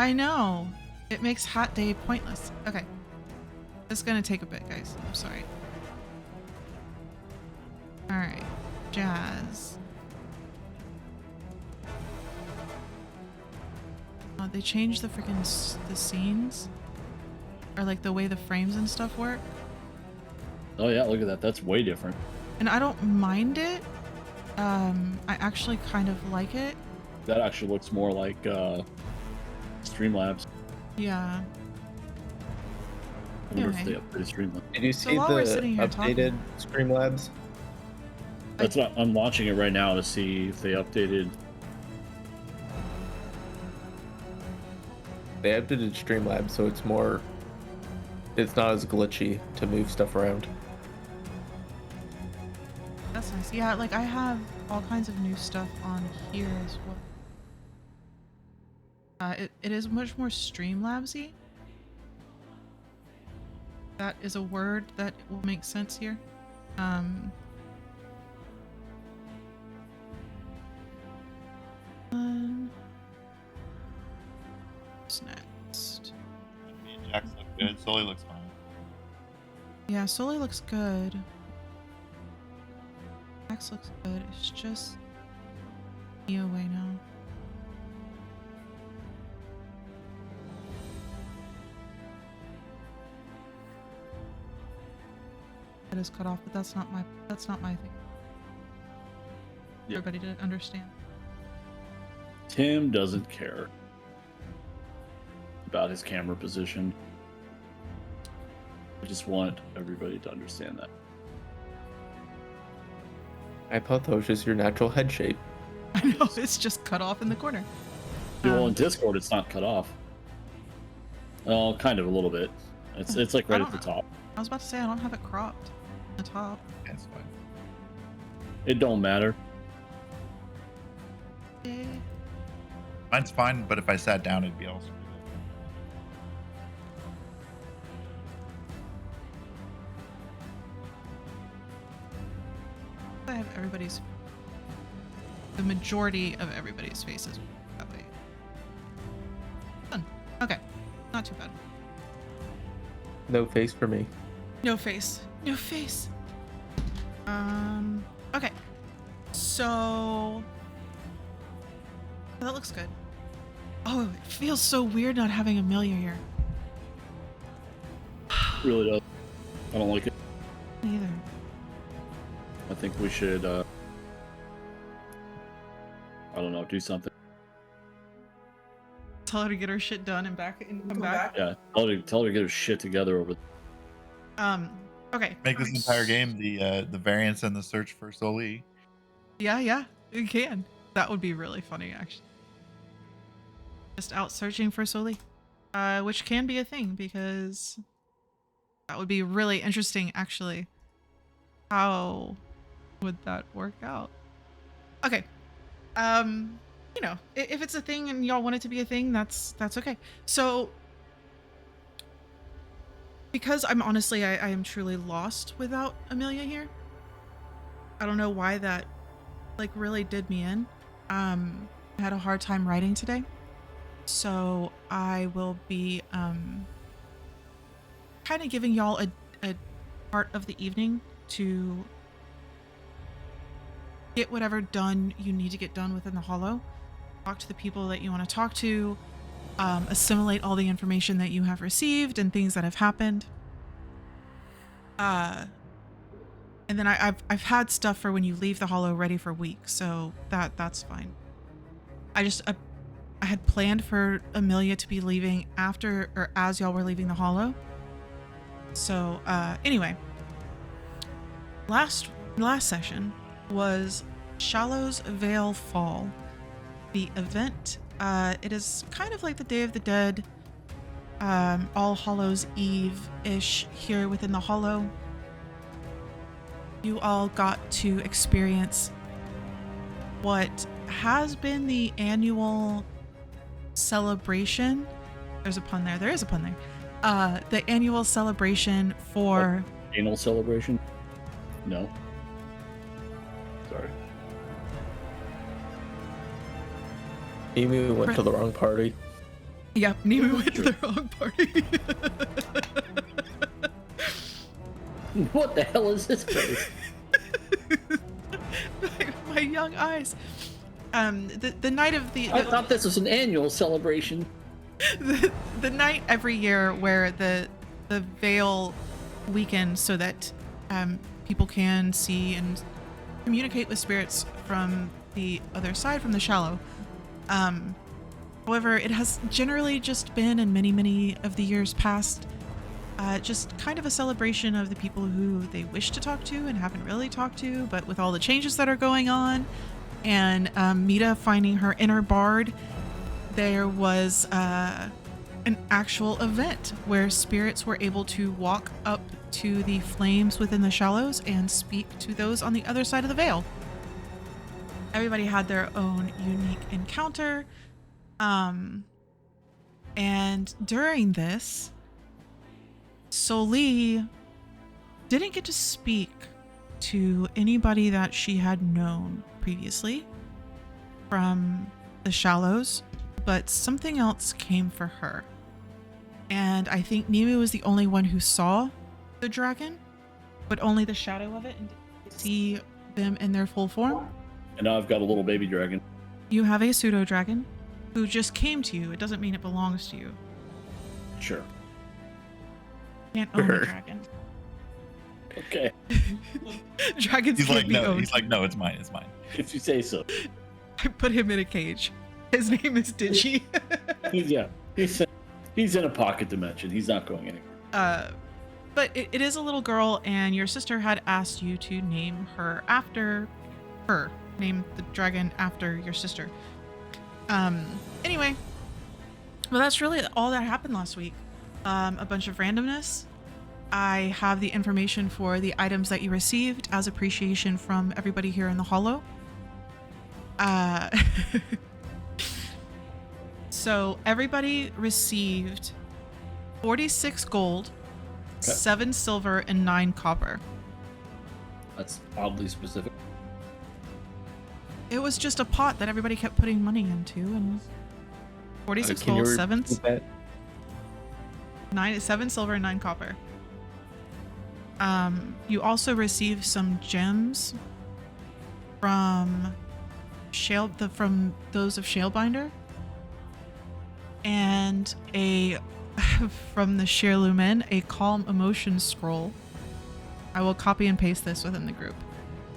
I know. It makes hot day pointless. Okay. It's gonna take a bit, guys. I'm sorry. Alright. Jazz. Oh, they changed the freaking the scenes. Or like the way the frames and stuff work. Oh yeah, look at that. That's way different. And I don't mind it. I actually kind of like it. That actually looks more like Streamlabs. Yeah. I wonder if Anyway. they updated Streamlabs. Did you So see while the we're sitting here updated Streamlabs? That's what I'm launching it right now to see if they updated. They updated Streamlabs, so it's more. It's not as glitchy to move stuff around. That's nice. Yeah, like I have all kinds of new stuff on here as well. It is much more Streamlabsy. That is a word that will make sense here. What's next? Me and Jax look good. Sully looks fine. Yeah, Sully looks good. Max looks good. It's just me away now. It is cut off, but that's not my thing. Yep. Everybody didn't understand. Tim doesn't care about his camera position. I just want everybody to understand that. I thought that was just your natural head shape. I know, it's just cut off in the corner. Well, in Discord, it's not cut off. Oh, kind of a little bit. It's like right at the top. I was about to say I don't have it cropped at the top. That's fine. It don't matter. Okay. Mine's fine, but if I sat down, it'd be all screwed up. I have the majority of everybody's faces that way. Fun. Okay, not too bad. No face for me. No face. No face. Okay. So that looks good. Oh, it feels so weird not having Amelia here. It really does. I don't like it. Neither. I think we should, I don't know, do something. Tell her to get her shit done and come back. Yeah, tell her to get her shit together over. Okay. Make this entire game the variance and the search for Sully. Yeah, you can. That would be really funny, actually. Just out searching for Sully, which can be a thing because that would be really interesting, actually. How would that work out? Okay. You know, if it's a thing and y'all want it to be a thing, that's okay. So, because I'm honestly, I am truly lost without Amelia here. I don't know why that, like, really did me in. I had a hard time writing today. So I will be, kind of giving y'all a part of the evening to get whatever done you need to get done within the Hollow. Talk to the people that you want to talk to. Assimilate all the information that you have received and things that have happened. And then I've had stuff for when you leave the Hollow ready for weeks, so that's fine. I had planned for Amelia to be leaving after or as y'all were leaving the Hollow. So anyway, last session was Shallow's Veil Fall. The event, it is kind of like the Day of the Dead, All Hallows Eve-ish here within the Hollow. You all got to experience what has been the annual celebration. There's a pun there. There is a pun there. The annual celebration for... Anal celebration? No. Sorry. Emu went to the wrong party. Yep, Nemu went to the wrong party. What the hell is this place? My young eyes. The night of I thought this was an annual celebration. the night every year where the veil weakens so that people can see and communicate with spirits from the other side, from the shallow. However, it has generally just been, in many of the years past, just kind of a celebration of the people who they wish to talk to and haven't really talked to, but with all the changes that are going on, and Mita finding her inner bard, there was an actual event where spirits were able to walk up to the flames within the shallows and speak to those on the other side of the veil. Everybody had their own unique encounter. And during this, Soli didn't get to speak to anybody that she had known previously from the shallows, but something else came for her. And I think Nemu was the only one who saw the dragon, but only the shadow of it, and didn't see them in their full form. And now I've got a little baby dragon. You have a pseudo dragon who just came to you. It doesn't mean it belongs to you. Sure. You can't own a dragon. Okay. Dragons He's can't like, be no. owned. He's like, no, it's mine. It's mine. If you say so. I put him in a cage. His name is Digi. He's in a pocket dimension. He's not going anywhere. But it is a little girl, and your sister had asked you to name her after her. Name the dragon after your sister. Anyway, well, that's really all that happened last week. A bunch of randomness. I have the information for the items that you received as appreciation from everybody here in the Hollow. So everybody received 46 gold, Okay. 7 silver, and 9 copper. That's oddly specific. It was just a pot that everybody kept putting money into, and 46 Can you gold, 7, repeat that? 7 silver, and 9 copper. You also received some gems from from those of Shalebinder, and from the Shirlumen, a calm emotion scroll. I will copy and paste this within the group.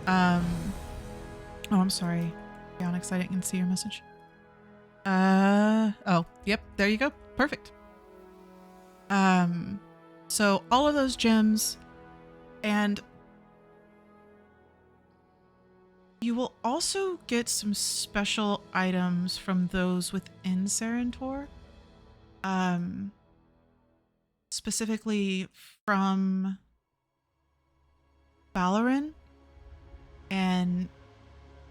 Oh, I'm sorry, Onyx, I didn't see your message. Oh, yep, there you go. Perfect. So all of those gems, and you will also get some special items from those within Sarentor. Specifically from Balarin and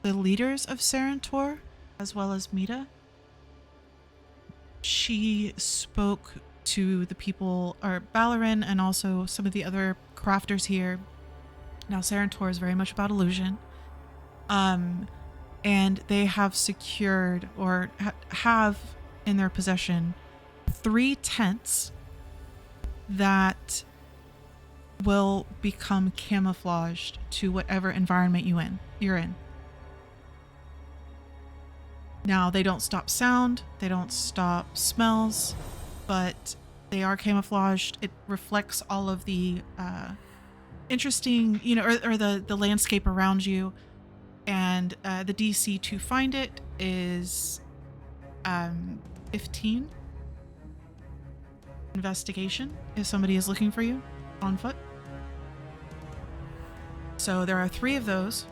the leaders of Sarentor, as well as Mita. She spoke to the people, or Balarin, and also some of the other crafters here. Now, Sarentor is very much about illusion. And they have secured, or have in their possession, 3 tents that will become camouflaged to whatever environment you're in. Now, they don't stop sound, they don't stop smells, but they are camouflaged. It reflects all of the interesting, or the landscape around you. And the DC to find it is 15. Investigation, if somebody is looking for you on foot. So there are 3 of those.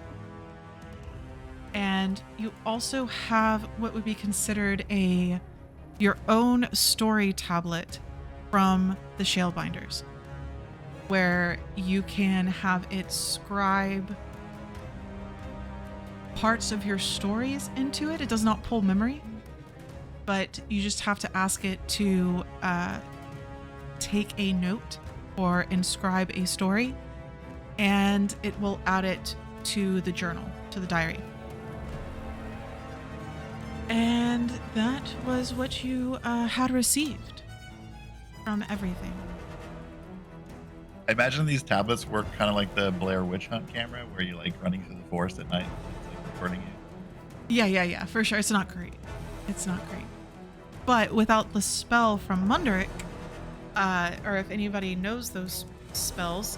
And you also have what would be considered your own story tablet from the Shalebinders, where you can have it scribe parts of your stories into it. It does not pull memory, but you just have to ask it to take a note or inscribe a story, and it will add it to the journal, to the diary. And that was what you had received from everything. I imagine these tablets work kind of like the Blair Witch Hunt camera, where you're like running through the forest at night. It's like recording you. Yeah, for sure. It's not great. It's not great. But without the spell from Munderick, or if anybody knows those spells,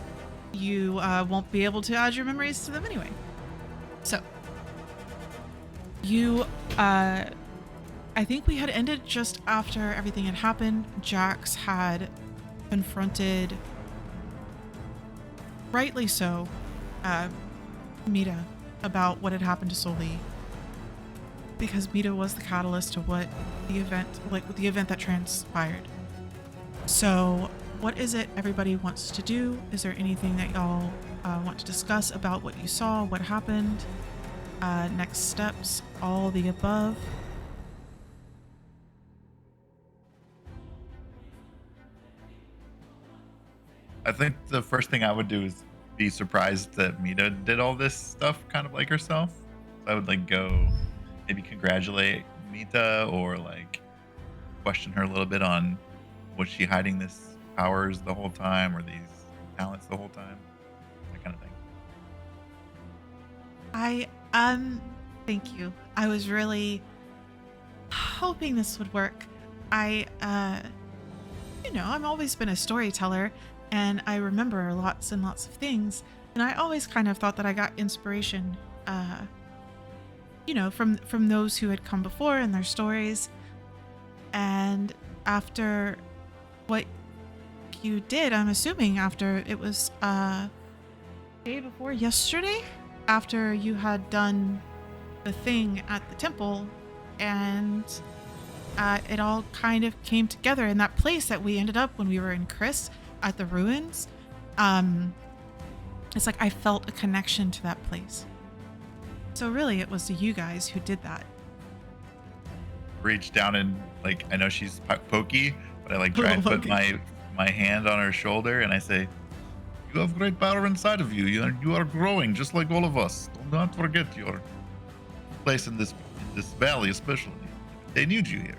you won't be able to add your memories to them anyway. So, you, I think we had ended just after everything had happened. Jax had confronted, rightly so, Mita about what had happened to Soli. Because Mita was the catalyst to what the event, like the event that transpired. So, what is it everybody wants to do? Is there anything that y'all want to discuss about what you saw, what happened, next steps, all the above? I think the first thing I would do is be surprised that Mita did all this stuff kind of like herself. So I would like go maybe congratulate Mita or like question her a little bit on was she hiding this powers the whole time or these talents the whole time? That kind of thing. Thank you. I was really hoping this would work. I've always been a storyteller and I remember lots and lots of things. And I always kind of thought that I got inspiration, from those who had come before and their stories. And after what you did, I'm assuming after it was, day before yesterday, after you had done the thing at the temple and it all kind of came together in that place that we ended up when we were in Chris at the ruins. It's like I felt a connection to that place. So really it was you guys who did that. Reach down and like I know she's pokey, but I like try and put my hand on her shoulder and I say, "You have great power inside of you. You are growing just like all of us. Do not forget your place in this valley, especially. They need you here."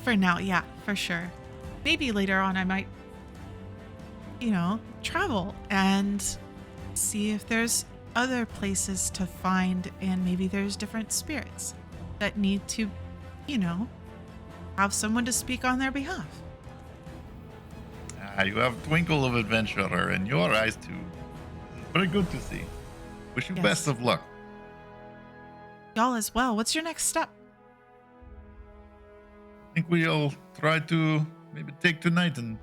For now, yeah, for sure. Maybe later on I might, travel and see if there's other places to find, and maybe there's different spirits that need to, have someone to speak on their behalf. You have twinkle of adventurer in your eyes too. Very good to see. Wish you Yes. best of luck. Y'all as well. What's your next step? I think we'll try to maybe take tonight and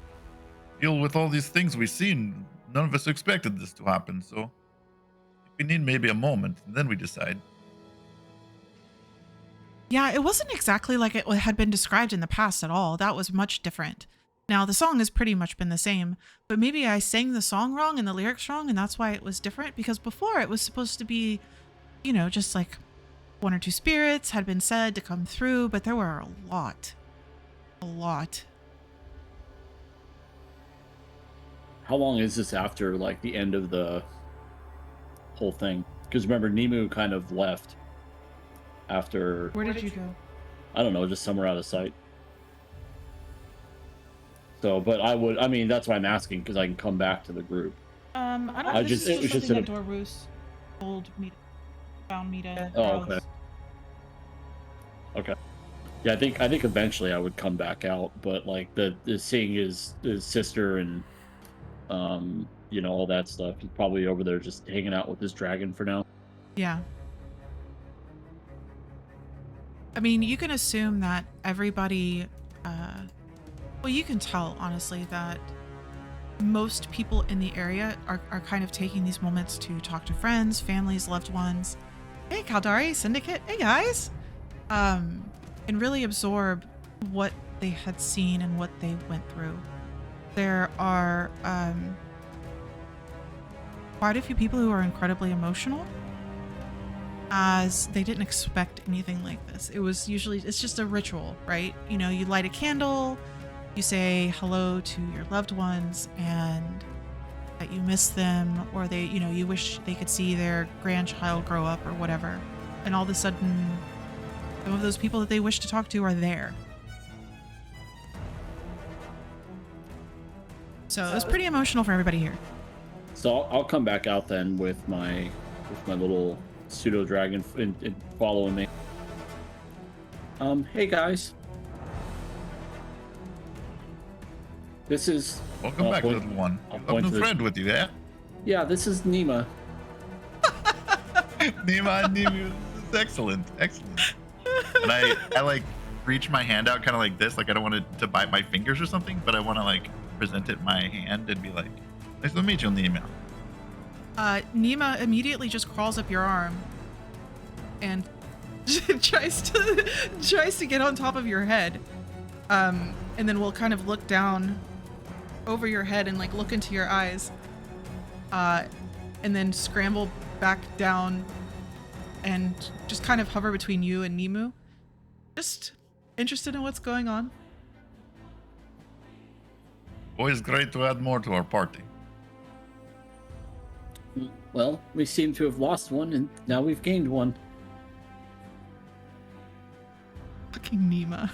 deal with all these things we've seen. None of us expected this to happen, so we need maybe a moment, and then we decide. Yeah, it wasn't exactly like it had been described in the past at all. That was much different. Now, the song has pretty much been the same, but maybe I sang the song wrong and the lyrics wrong, and that's why it was different, because before it was supposed to be, just like one or two spirits had been said to come through, but there were a lot. A lot. How long is this after like the end of the whole thing? Because remember, Nemu kind of left after. Where did you go? I don't know, just somewhere out of sight. So, but that's why I'm asking, because I can come back to the group. I don't I know. just- This it is was just something that an- Dorus told me, found me to. Oh, okay. Okay. Yeah, I think eventually I would come back out, but like the seeing his sister and all that stuff, he's probably over there just hanging out with his dragon for now. Yeah. I mean, you can assume that everybody, you can tell, honestly, that most people in the area are kind of taking these moments to talk to friends, families, loved ones. Hey, Caldari, Syndicate. Hey, guys. And really absorb what they had seen and what they went through. There are quite a few people who are incredibly emotional, as they didn't expect anything like this. It's just a ritual, right? You light a candle, you say hello to your loved ones and that you miss them, or you wish they could see their grandchild grow up or whatever. and all of a sudden, some of those people that they wish to talk to are there. So it was pretty emotional for everybody here. So I'll come back out then with my little pseudo dragon and following me. Hey guys. This is Welcome back, little one. You have a new friend with you, yeah? Yeah, this is Nima. Nima, this is excellent, excellent. And I like reach my hand out kind of like this, like I don't want it to bite my fingers or something, but I want to like present it in my hand and be like, nice to meet you, Nima. Nima immediately just crawls up your arm and tries to get on top of your head. And then we'll kind of look down over your head and like look into your eyes. And then scramble back down and just kind of hover between you and Nimu. Just interested in what's going on. Always great to add more to our party. Well, we seem to have lost one, and now we've gained one. Fucking Nima.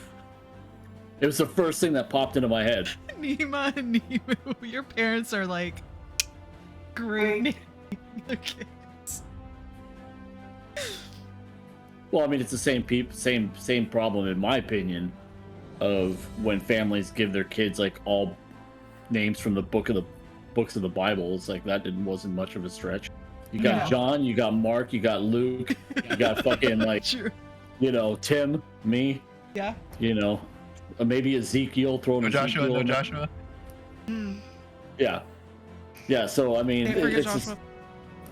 It was the first thing that popped into my head. Nima and Nimu. Your parents are like great names. Okay. Well, I mean, it's the same problem in my opinion, of when families give their kids like all names from the books of the Bible. It's like that wasn't much of a stretch. You got John, you got Mark, you got Luke, you got fucking like, True. you know, Tim, me, Yeah. you know, maybe Ezekiel throwing No Joshua, Ezekiel no in there. Joshua. Yeah. So I mean, Can't forget it's Joshua. just,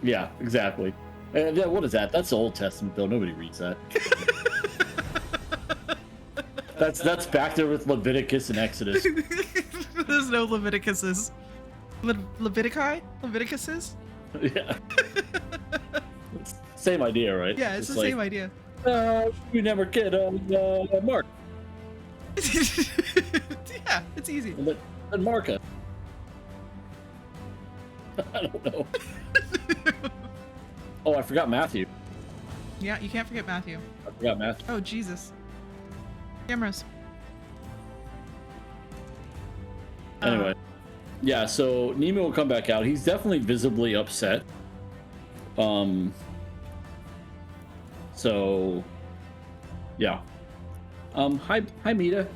yeah, exactly. And yeah, what is that? That's the Old Testament, though. Nobody reads that. That's back there with Leviticus and Exodus. There's no Leviticus's. Leviticus's? Yeah. It's same idea, right? Yeah, it's the like, same idea. You never get Mark. Yeah, it's easy. And Marka. I don't know. Oh, I forgot Matthew. Yeah, you can't forget Matthew. I forgot Matthew. Oh, Jesus. Cameras. Anyway. Yeah, so Nemo will come back out. He's definitely visibly upset. So yeah. Hi Mita.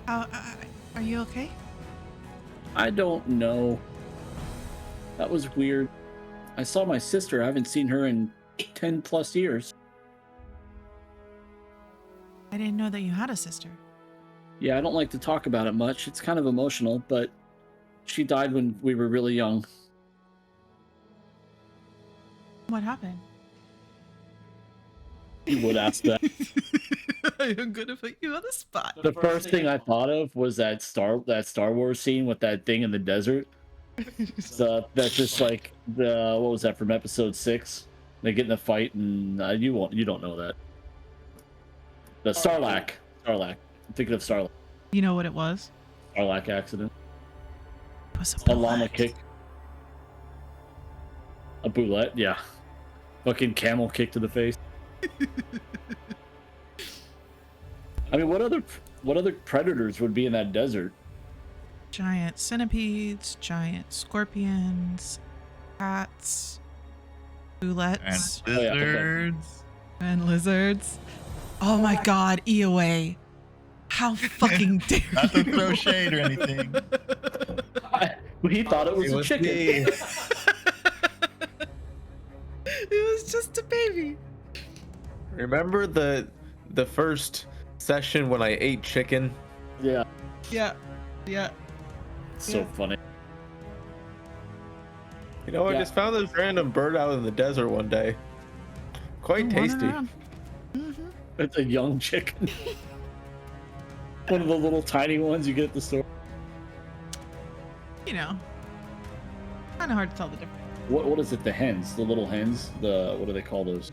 Are you okay? I don't know. That was weird. I saw my sister. I haven't seen her in 10 plus years. I didn't know that you had a sister. Yeah, I don't like to talk about it much. It's kind of emotional, but she died when we were really young. What happened? You would ask that. I'm gonna put you on the spot. The first thing I thought of was that Star Wars scene with that thing in the desert. So that's just like the what was that from episode 6? They get in a fight and you don't know that. The Sarlacc. I'm thinking of Sarlacc. You know what it was? Sarlacc accident. It was A llama kick. A boulette, yeah. Fucking camel kick to the face. I mean, what other predators would be in that desert? Giant centipedes, giant scorpions, cats, boulettes, And Oh, yeah, okay. lizards. and lizards. Oh my god, EOA. How fucking dare Not to you? throw shade or anything. He thought it was a chicken. me. It was just a baby. Remember the first session when I ate chicken? Yeah, Yeah. so Yeah. funny. You know, I Yeah. just found this random bird out in the desert one day. Quite Wandering tasty. around. It's a young chicken. One of the little tiny ones you get at the store. You know, kind of hard to tell the difference. What is it? The hens, the little hens. What do they call those?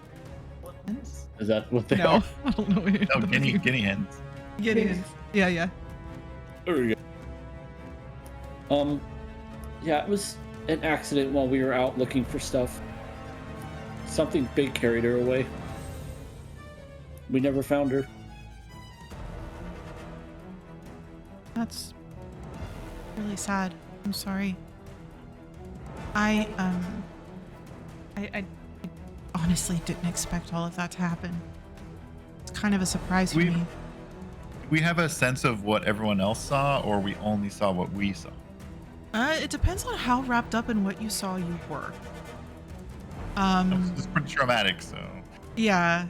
Is that what they No, are? I don't know. What you're Oh, talking about. guinea hens. Guinea hens. Yeah. There we go. Yeah, it was an accident while we were out looking for stuff. something big carried her away. We never found her. That's really sad. I'm sorry. I honestly didn't expect all of that to happen. It's kind of a surprise for me. Do we have a sense of what everyone else saw, or we only saw what we saw? It depends on how wrapped up in what you saw you were. It's pretty traumatic, so. Yeah.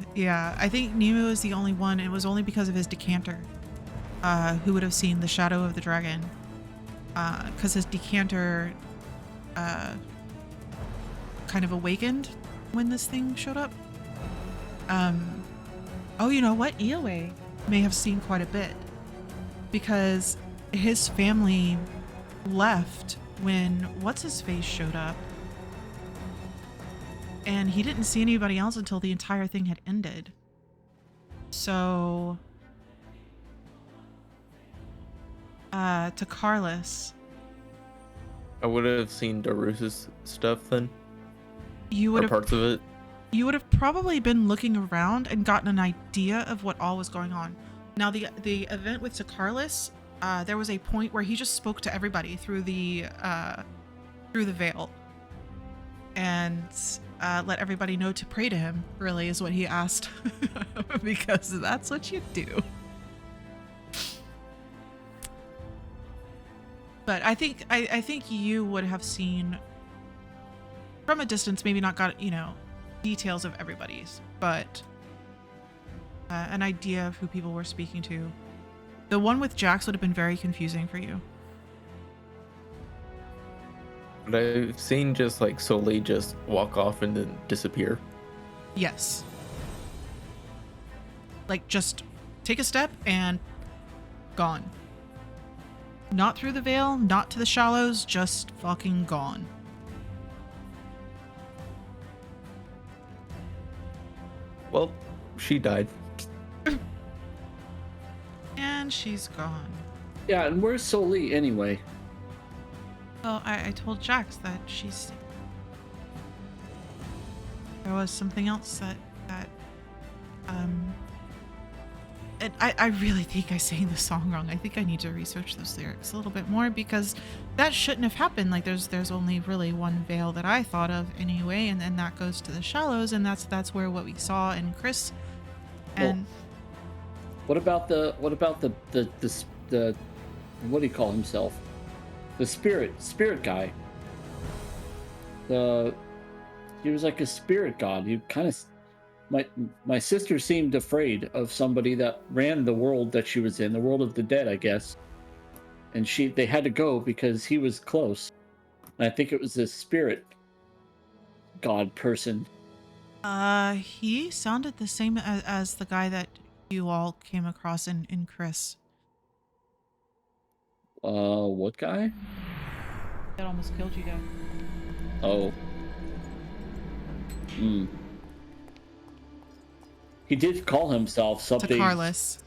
I think Nemo is the only one. It was only because of his decanter, who would have seen the shadow of the dragon. Because his decanter, kind of awakened when this thing showed up. Oh, you know what? Eoway may have seen quite a bit, because his family left when what's-his-face showed up, and he didn't see anybody else until the entire thing had ended. So to Carlos, I would have seen Darus's stuff then. you would Or have parts of it. you would have probably been looking around and gotten an idea of what all was going on. Now, the event with Carlos, there was a point where he just spoke to everybody through the veil, and let everybody know to pray to him. Really, is what he asked, because that's what you do. But I think you would have seen from a distance, maybe not got, details of everybody's, but an idea of who people were speaking to. The one with Jax would have been very confusing for you. But I've seen just like Soli just walk off and then disappear. Yes. Like, just take a step and gone. Not through the veil, not to the shallows, just fucking gone. Well, she died. And she's gone. Yeah, and where's Soli anyway? Well, I told Jax that she's... There was something else that and I really think I sang the song wrong. I think I need to research those lyrics a little bit more, because that shouldn't have happened. Like, there's only really one veil that I thought of anyway, and then that goes to the shallows, and that's where what we saw in Chris. And what about the what do you call himself? The spirit guy. He was like a spirit god. He kind of, my sister seemed afraid of somebody that ran the world that she was in, the world of the dead, I guess. And they had to go because he was close. And I think it was this spirit god person. he sounded the same as the guy that you all came across in Chris. What guy? That almost killed you guys. Oh. He did call himself something. To Carlos.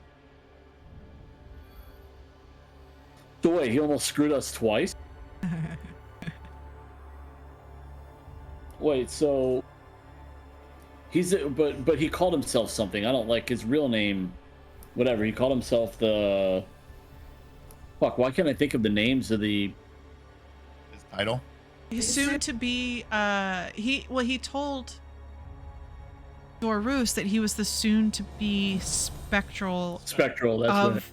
So wait, he almost screwed us twice? Wait, so but he called himself something. I don't like his real name. Whatever, he called himself the... Fuck, why can't I think of the names of the... His title? He's soon to be, he told Dorus that he was the soon to be spectral That's of right.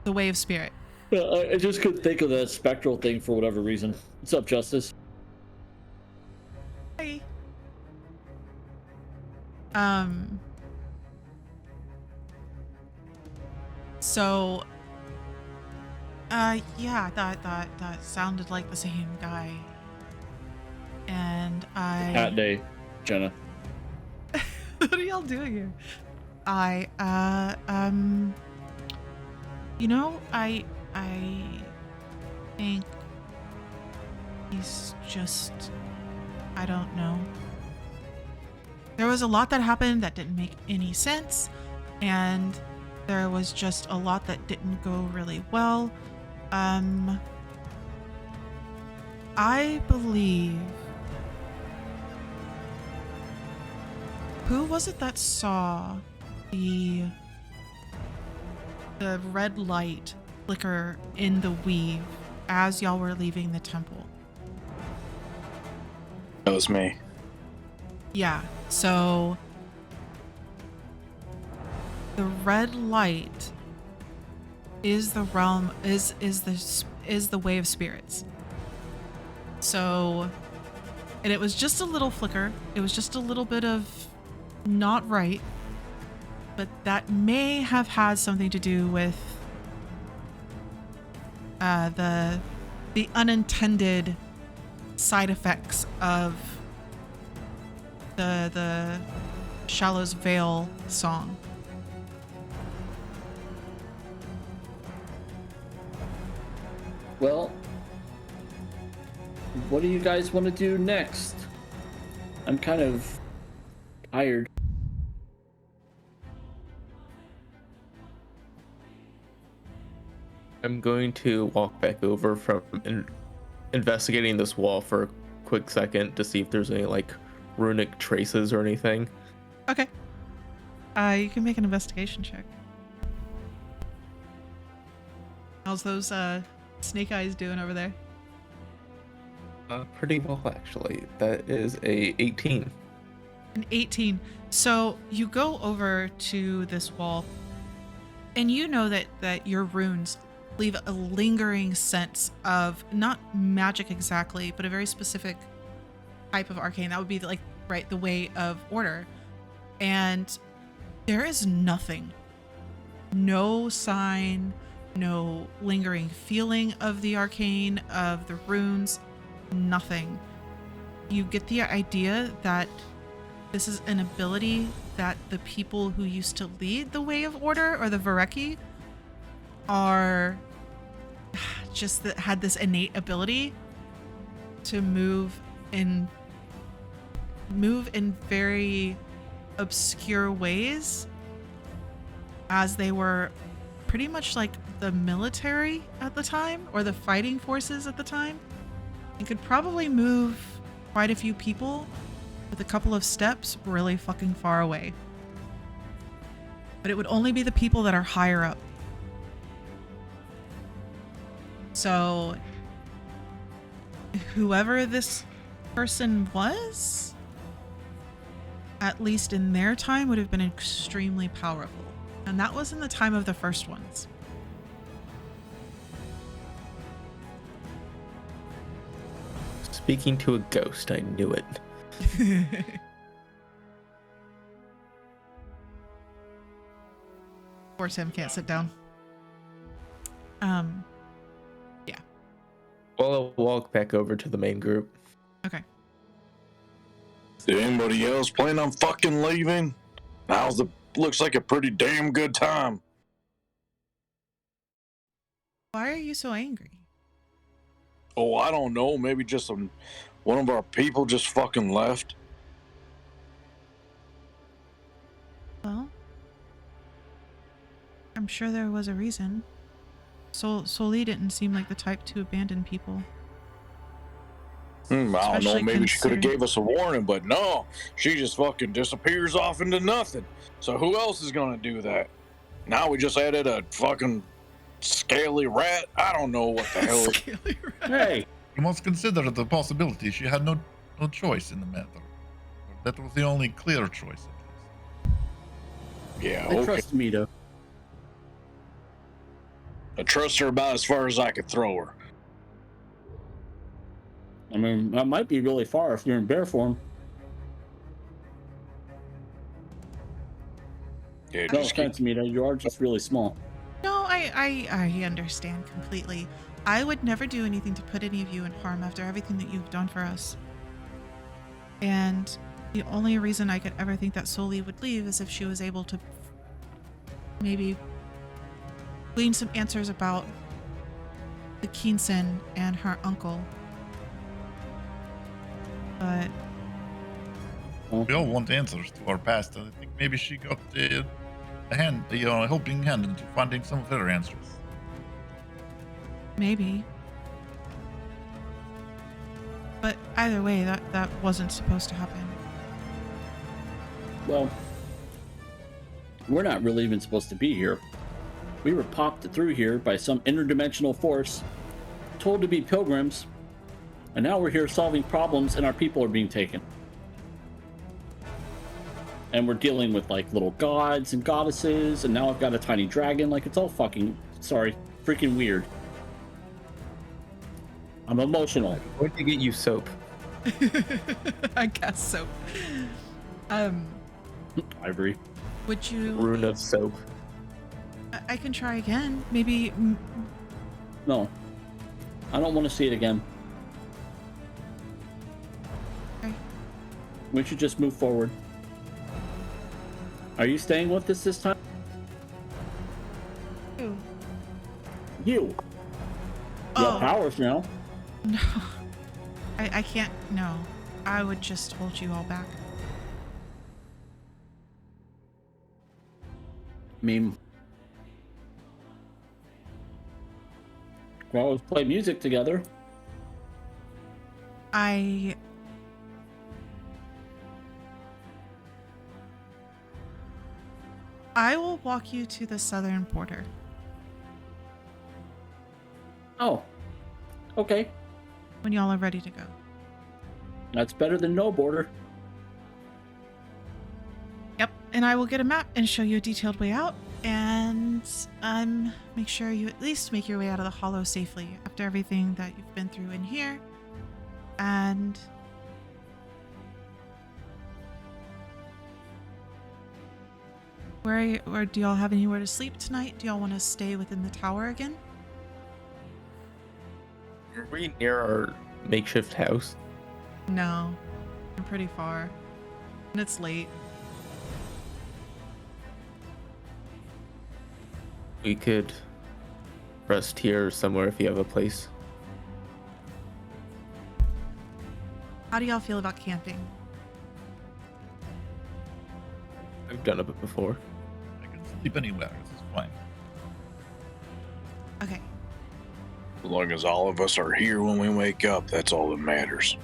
the way of spirit. I just couldn't think of that spectral thing for whatever reason. What's up, Justice? Hey. So, yeah, that sounded like the same guy. And Hat day, Jenna. What are y'all doing here? I think he's just, I don't know. There was a lot that happened that didn't make any sense, and there was just a lot that didn't go really well. I believe Who was it that saw the red light flicker in the weave as y'all were leaving the temple? That was me. Yeah. So the red light is the realm is the way of spirits. So, and it was just a little flicker. It was just a little bit of not right, but that may have had something to do with the unintended side effects of the Shallow's Veil song. Well, what do you guys want to do next? I'm kind of tired. I'm going to walk back over from investigating this wall for a quick second to see if there's any like runic traces or anything. Okay. You can make an investigation check. How's those snake eyes doing over there? Pretty well, actually. That is a 18. An 18. So you go over to this wall, and you know that your runes leave a lingering sense of not magic exactly, but a very specific type of arcane. That would be like, right, the way of order. And there is nothing. No sign, no lingering feeling of the arcane, of the runes, nothing. You get the idea that this is an ability that the people who used to lead the way of order, or the Vareki, are just that had this innate ability to move in very obscure ways, as they were pretty much like the military at the time, or the fighting forces at the time, and could probably move quite a few people with a couple of steps really fucking far away. But it would only be the people that are higher up. So whoever this person was, at least in their time, would have been extremely powerful. And that was in the time of the first ones. Speaking to a ghost, I knew it. Poor Tim can't sit down. Yeah. Well, I'll walk back over to the main group. Okay. Did anybody else plan on fucking leaving? Looks like a pretty damn good time. Why are you so angry? Oh, I don't know. Maybe just one of our people just fucking left. Well, I'm sure there was a reason. Soli didn't seem like the type to abandon people. I don't know. Especially Maybe she could have considering- gave us a warning, but no. She just fucking disappears off into nothing. So who else is gonna do that? Now we just added a fucking scaly rat. I don't know what the hell. Scaly rat. Hey, You must consider the possibility she had no choice in the matter. That was the only clear choice, at least. Yeah, I okay. trust Mita. I trust her about as far as I could throw her. I mean, that might be really far if you're in bear form. Yeah, No just keep, offense, Mita. You are just really small. No, I understand completely. I would never do anything to put any of you in harm after everything that you've done for us. And the only reason I could ever think that Soli would leave is if she was able to maybe glean some answers about the Keenson and her uncle. But We all want answers to our past, and I think maybe she got a helping hand into finding some of her answers. maybe. But either way, that wasn't supposed to happen. Well, we're not really even supposed to be here. We were popped through here by some interdimensional force, told to be pilgrims, and now we're here solving problems and our people are being taken. And we're dealing with like little gods and goddesses, and now I've got a tiny dragon. Like, it's all fucking, sorry, freaking weird. I'm emotional. I'm going to get you soap. I guess so. Ivory. Would you? Rune of soap. I can try again. Maybe. No. I don't want to see it again. Okay. We should just move forward. Are you staying with us this time? Who? You. You Oh. have powers now. No. I can't. No. I would just hold you all back. I mean, we always play music together. I will walk you to the southern border. Oh. Okay. When y'all are ready to go. That's better than no border. Yep, and I will get a map and show you a detailed way out, and make sure you at least make your way out of the hollow safely after everything that you've been through in here. And where do y'all have anywhere to sleep tonight? Do y'all want to stay within the tower again? Are we near our makeshift house? No, I'm pretty far, and it's late. We could rest here somewhere if you have a place. How do y'all feel about camping? I've done it before. I can sleep anywhere. This is fine. Okay. As long as all of us are here when we wake up, that's all that matters.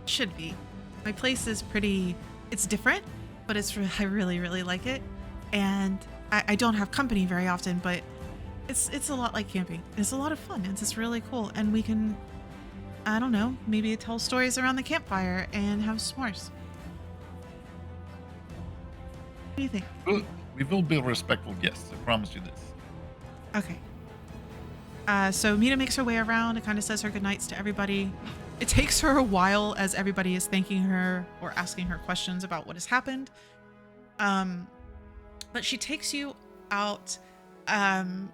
Should be. My place is pretty, it's different, but I really, really like it. And I don't have company very often, but it's a lot like camping. It's a lot of fun. It's just really cool. And we can, I don't know, maybe tell stories around the campfire and have s'mores. What do you think? We will be respectful guests. I promise you this. Okay. So Mina makes her way around and kind of says her goodnights to everybody. It takes her a while as everybody is thanking her or asking her questions about what has happened. But she takes you out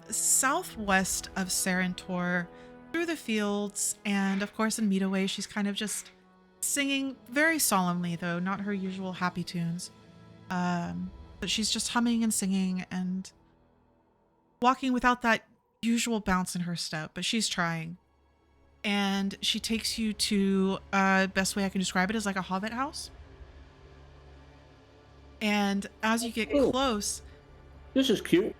southwest of Sarentor through the fields, and of course in Midway she's kind of just singing very solemnly, though not her usual happy tunes. But she's just humming and singing and walking without that usual bounce in her step, but she's trying. And she takes you to, best way I can describe it is like a hobbit house. And as you get Ooh. close, This is cute.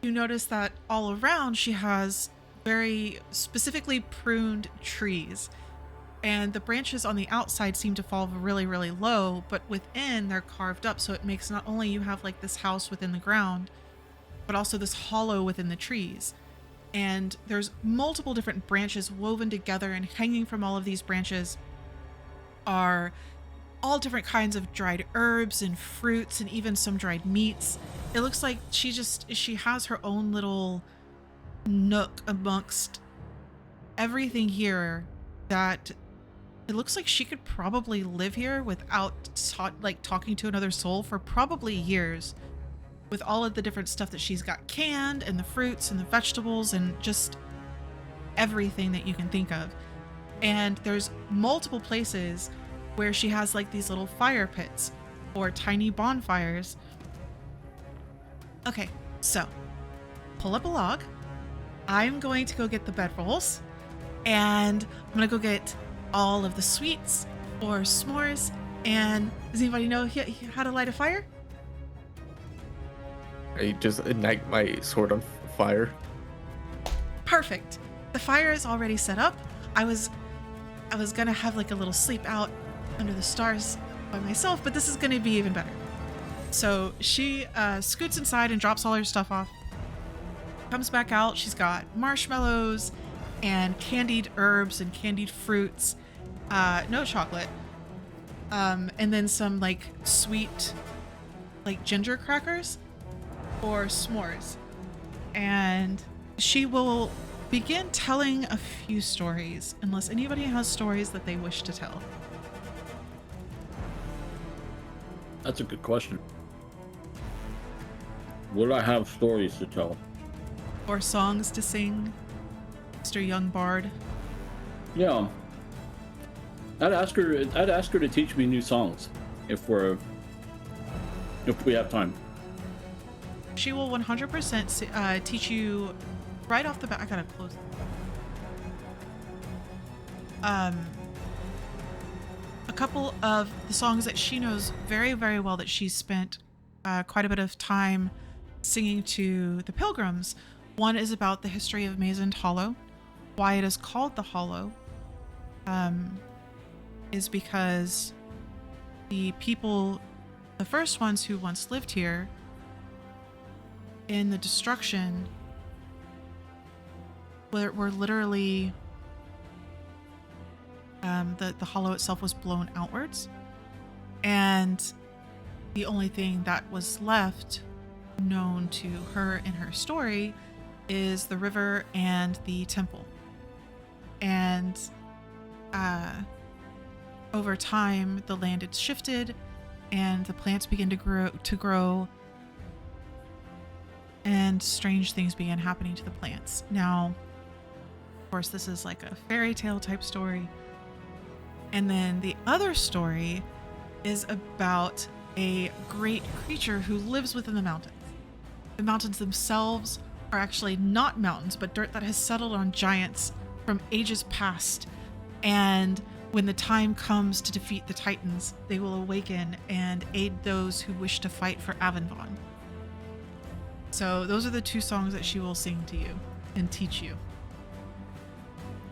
you notice that all around she has very specifically pruned trees. And the branches on the outside seem to fall really, really low, but within they're carved up. So it makes not only you have like this house within the ground, but also this hollow within the trees. And there's multiple different branches woven together, and hanging from all of these branches are all different kinds of dried herbs and fruits and even some dried meats. It looks like she has her own little nook amongst everything here, that it looks like she could probably live here without talking to another soul for probably years, with all of the different stuff that she's got canned and the fruits and the vegetables and just everything that you can think of. And there's multiple places where she has like these little fire pits or tiny bonfires. Okay, so pull up a log. I'm going to go get the bedrolls, and I'm gonna go get all of the sweets or s'mores. And does anybody know how to light a fire? I just ignite my sword on fire. Perfect. The fire is already set up. I was gonna have like a little sleep out under the stars by myself, but this is gonna be even better. So she scoots inside and drops all her stuff off. Comes back out. She's got marshmallows and candied herbs and candied fruits. No chocolate. And then some like sweet, like ginger crackers or s'mores. And she will begin telling a few stories, unless anybody has stories that they wish to tell. That's a good question. Would I have stories to tell? Or songs to sing, Mr. Young Bard. Yeah. I'd ask her to teach me new songs if we have time. She will 100% teach you right off the bat. I gotta close it. A couple of the songs that she knows very, very well that she's spent quite a bit of time singing to the pilgrims. One is about the history of Mazent Hollow. Why it is called the Hollow is because the people, the first ones who once lived here, in the destruction, were literally the hollow itself was blown outwards, and the only thing that was left known to her in her story is the river and the temple. And over time the land had shifted and the plants began to grow and strange things began happening to the plants. Now, of course, this is like a fairy tale type story. And then the other story is about a great creature who lives within the mountains. The mountains themselves are actually not mountains, but dirt that has settled on giants from ages past. And when the time comes to defeat the Titans, they will awaken and aid those who wish to fight for Avonvon. So those are the two songs that she will sing to you and teach you.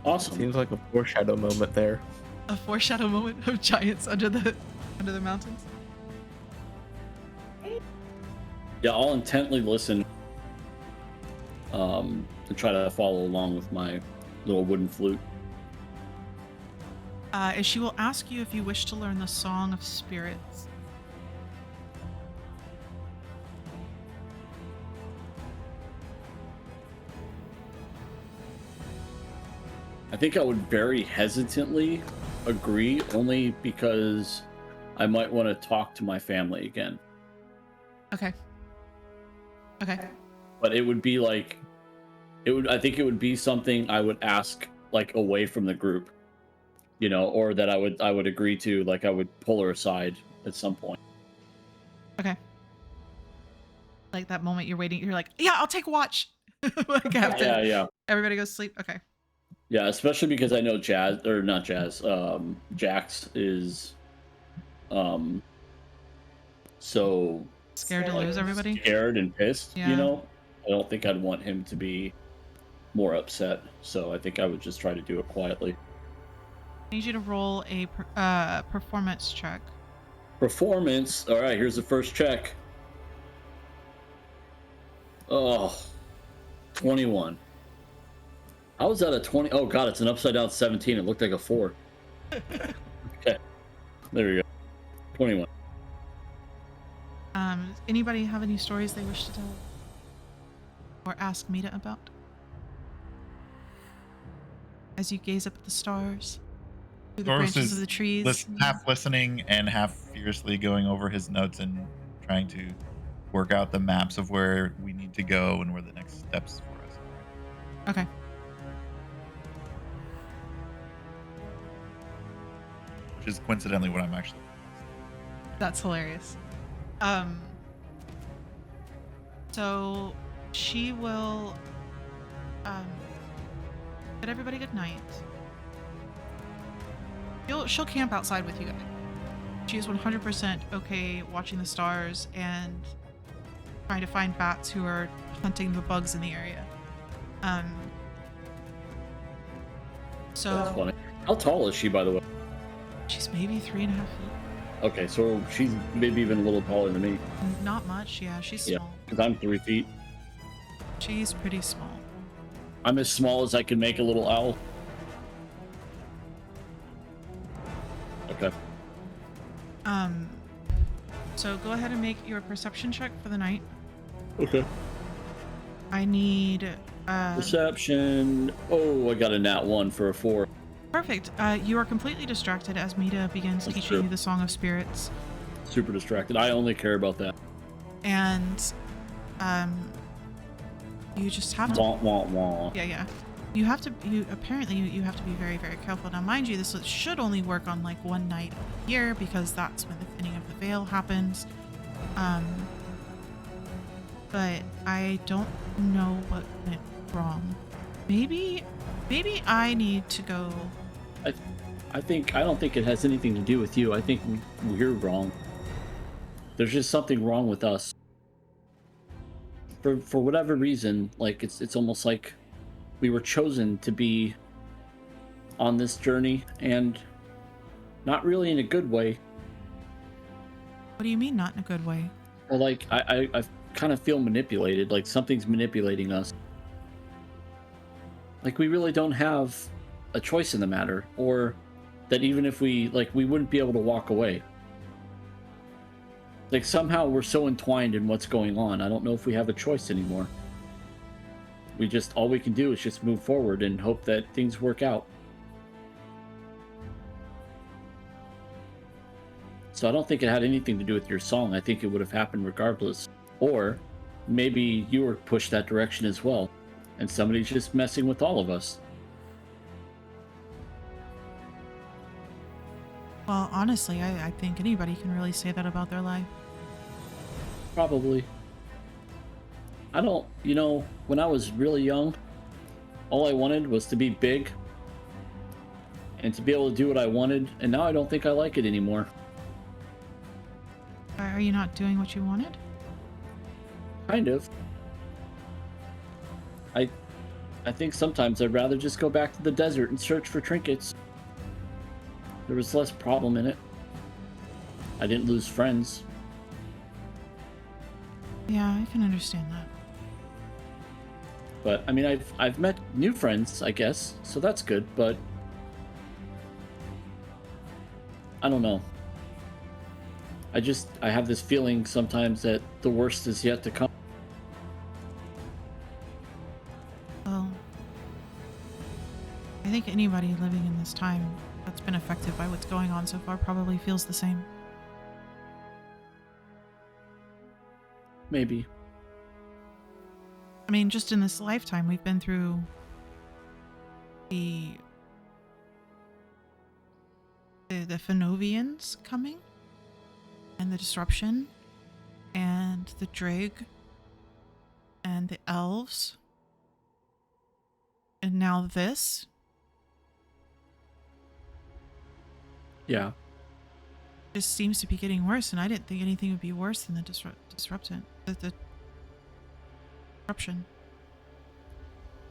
Awesome. Seems like a foreshadow moment there. A foreshadow moment of giants under the mountains. Yeah, I'll intently listen and try to follow along with my little wooden flute. And she will ask you if you wish to learn the Song of Spirits. I think I would very hesitantly agree, only because I might want to talk to my family again. Okay. But it would be like, I think it would be something I would ask like away from the group, you know, or that I would agree to, like I would pull her aside at some point. Okay. Like that moment you're waiting, you're like, yeah, I'll take watch. Like after Yeah. everybody goes to sleep. Okay. Yeah, especially because I know Jax is so Scared to lose everybody? scared and pissed, Yeah. you know. I don't think I'd want him to be more upset, so I think I would just try to do it quietly. I need you to roll a performance check. Performance. All right, here's the first check. Oh, 21. How is that a 20? Oh god, it's an upside down 17. It looked like a 4. Okay, there we go. 21. Anybody have any stories they wish to tell or ask Mita about? As you gaze up at the stars, through the Doris branches is of the trees. half listening and half fiercely going over his notes and trying to work out the maps of where we need to go and where the next steps for us. Okay. Which is coincidentally what I'm actually. That's hilarious. So she will bid everybody good night. She'll camp outside with you guys. She is 100% okay watching the stars and trying to find bats who are hunting the bugs in the area. That's So funny. How tall is she, by the way? she's maybe 3.5 feet. Okay, so she's maybe even a little taller than me. Not much. Yeah, she's Yeah, small. because I'm 3 feet. She's pretty small. I'm as small as I can make a little owl. Okay. So go ahead and make your perception check for the night. Okay. I need Perception. Oh, I got a nat 1 for a 4. perfect. You are completely distracted as Mita begins That's teaching true. you the Song of Spirits. Super distracted. I only care about that. And you just have to Wah, wah, wah. yeah. You have to you have to be very, very careful. Now mind you, this should only work on like one night a year because that's when the thinning of the veil happens. But I don't know what went wrong. Maybe I need to go. I don't think it has anything to do with you. I think we're wrong. There's just something wrong with us. For whatever reason, like it's almost like we were chosen to be on this journey, and not really in a good way. What do you mean not in a good way? Well, like I kind of feel manipulated, like something's manipulating us. Like we really don't have a choice in the matter, or that even if we wouldn't be able to walk away. Like somehow we're so entwined in what's going on. I don't know if we have a choice anymore. We just, all we can do is just move forward and hope that things work out. So I don't think it had anything to do with your song. I think it would have happened regardless. Or maybe you were pushed that direction as well, and somebody's just messing with all of us. Well, honestly, I think anybody can really say that about their life. Probably. I don't, when I was really young, all I wanted was to be big and to be able to do what I wanted, and now I don't think I like it anymore. Are you not doing what you wanted? Kind of. I think sometimes I'd rather just go back to the desert and search for trinkets. There was less problem in it. I didn't lose friends. Yeah, I can understand that. But I mean, I've met new friends, I guess, so that's good. But I don't know. I have this feeling sometimes that the worst is yet to come. Well, I think anybody living in this time that's been affected by what's going on so far probably feels the same. Maybe. I mean, just in this lifetime, we've been through the Fenovians coming, and the disruption, and the Drig, and the elves, and now this. Yeah. Just seems to be getting worse, and I didn't think anything would be worse than the disruption.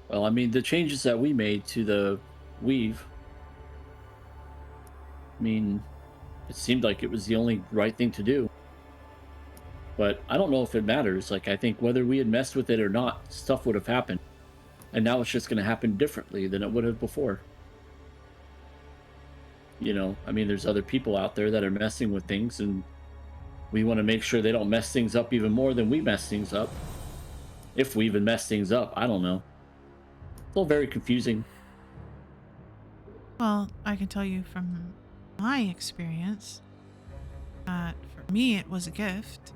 Well, I mean, the changes that we made to the weave, I mean, it seemed like it was the only right thing to do. But I don't know if it matters. Like, I think whether we had messed with it or not, stuff would have happened. And now it's just going to happen differently than it would have before. I mean, there's other people out there that are messing with things, and we want to make sure they don't mess things up even more than we mess things up. If we even mess things up, I don't know. It's all very confusing. Well, I can tell you from my experience that for me it was a gift.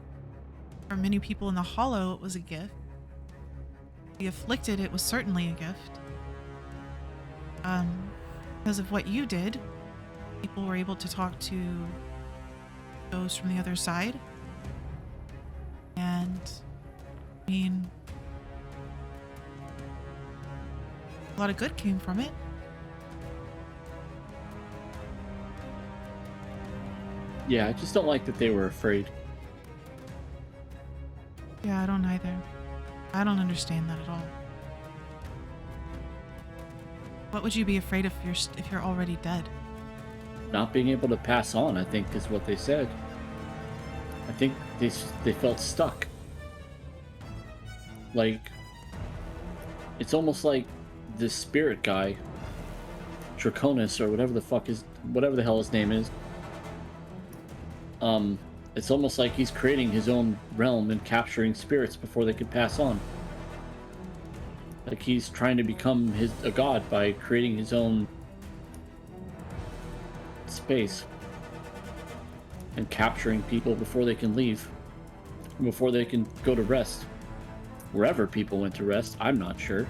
For many people in the Hollow, it was a gift. The Afflicted, it was certainly a gift. Because of what you did, people were able to talk to those from the other side. And, I mean, a lot of good came from it. Yeah, I just don't like that they were afraid. Yeah, I don't either. I don't understand that at all. What would you be afraid of if you're already dead? not being able to pass on, I think is what they said. I think they felt stuck. Like, it's almost like this spirit guy, Draconis, or whatever the hell his name is. It's almost like he's creating his own realm and capturing spirits before they can pass on. Like he's trying to become a god by creating his own space and capturing people before they can leave, before they can go to rest. Wherever people went to rest, I'm not sure.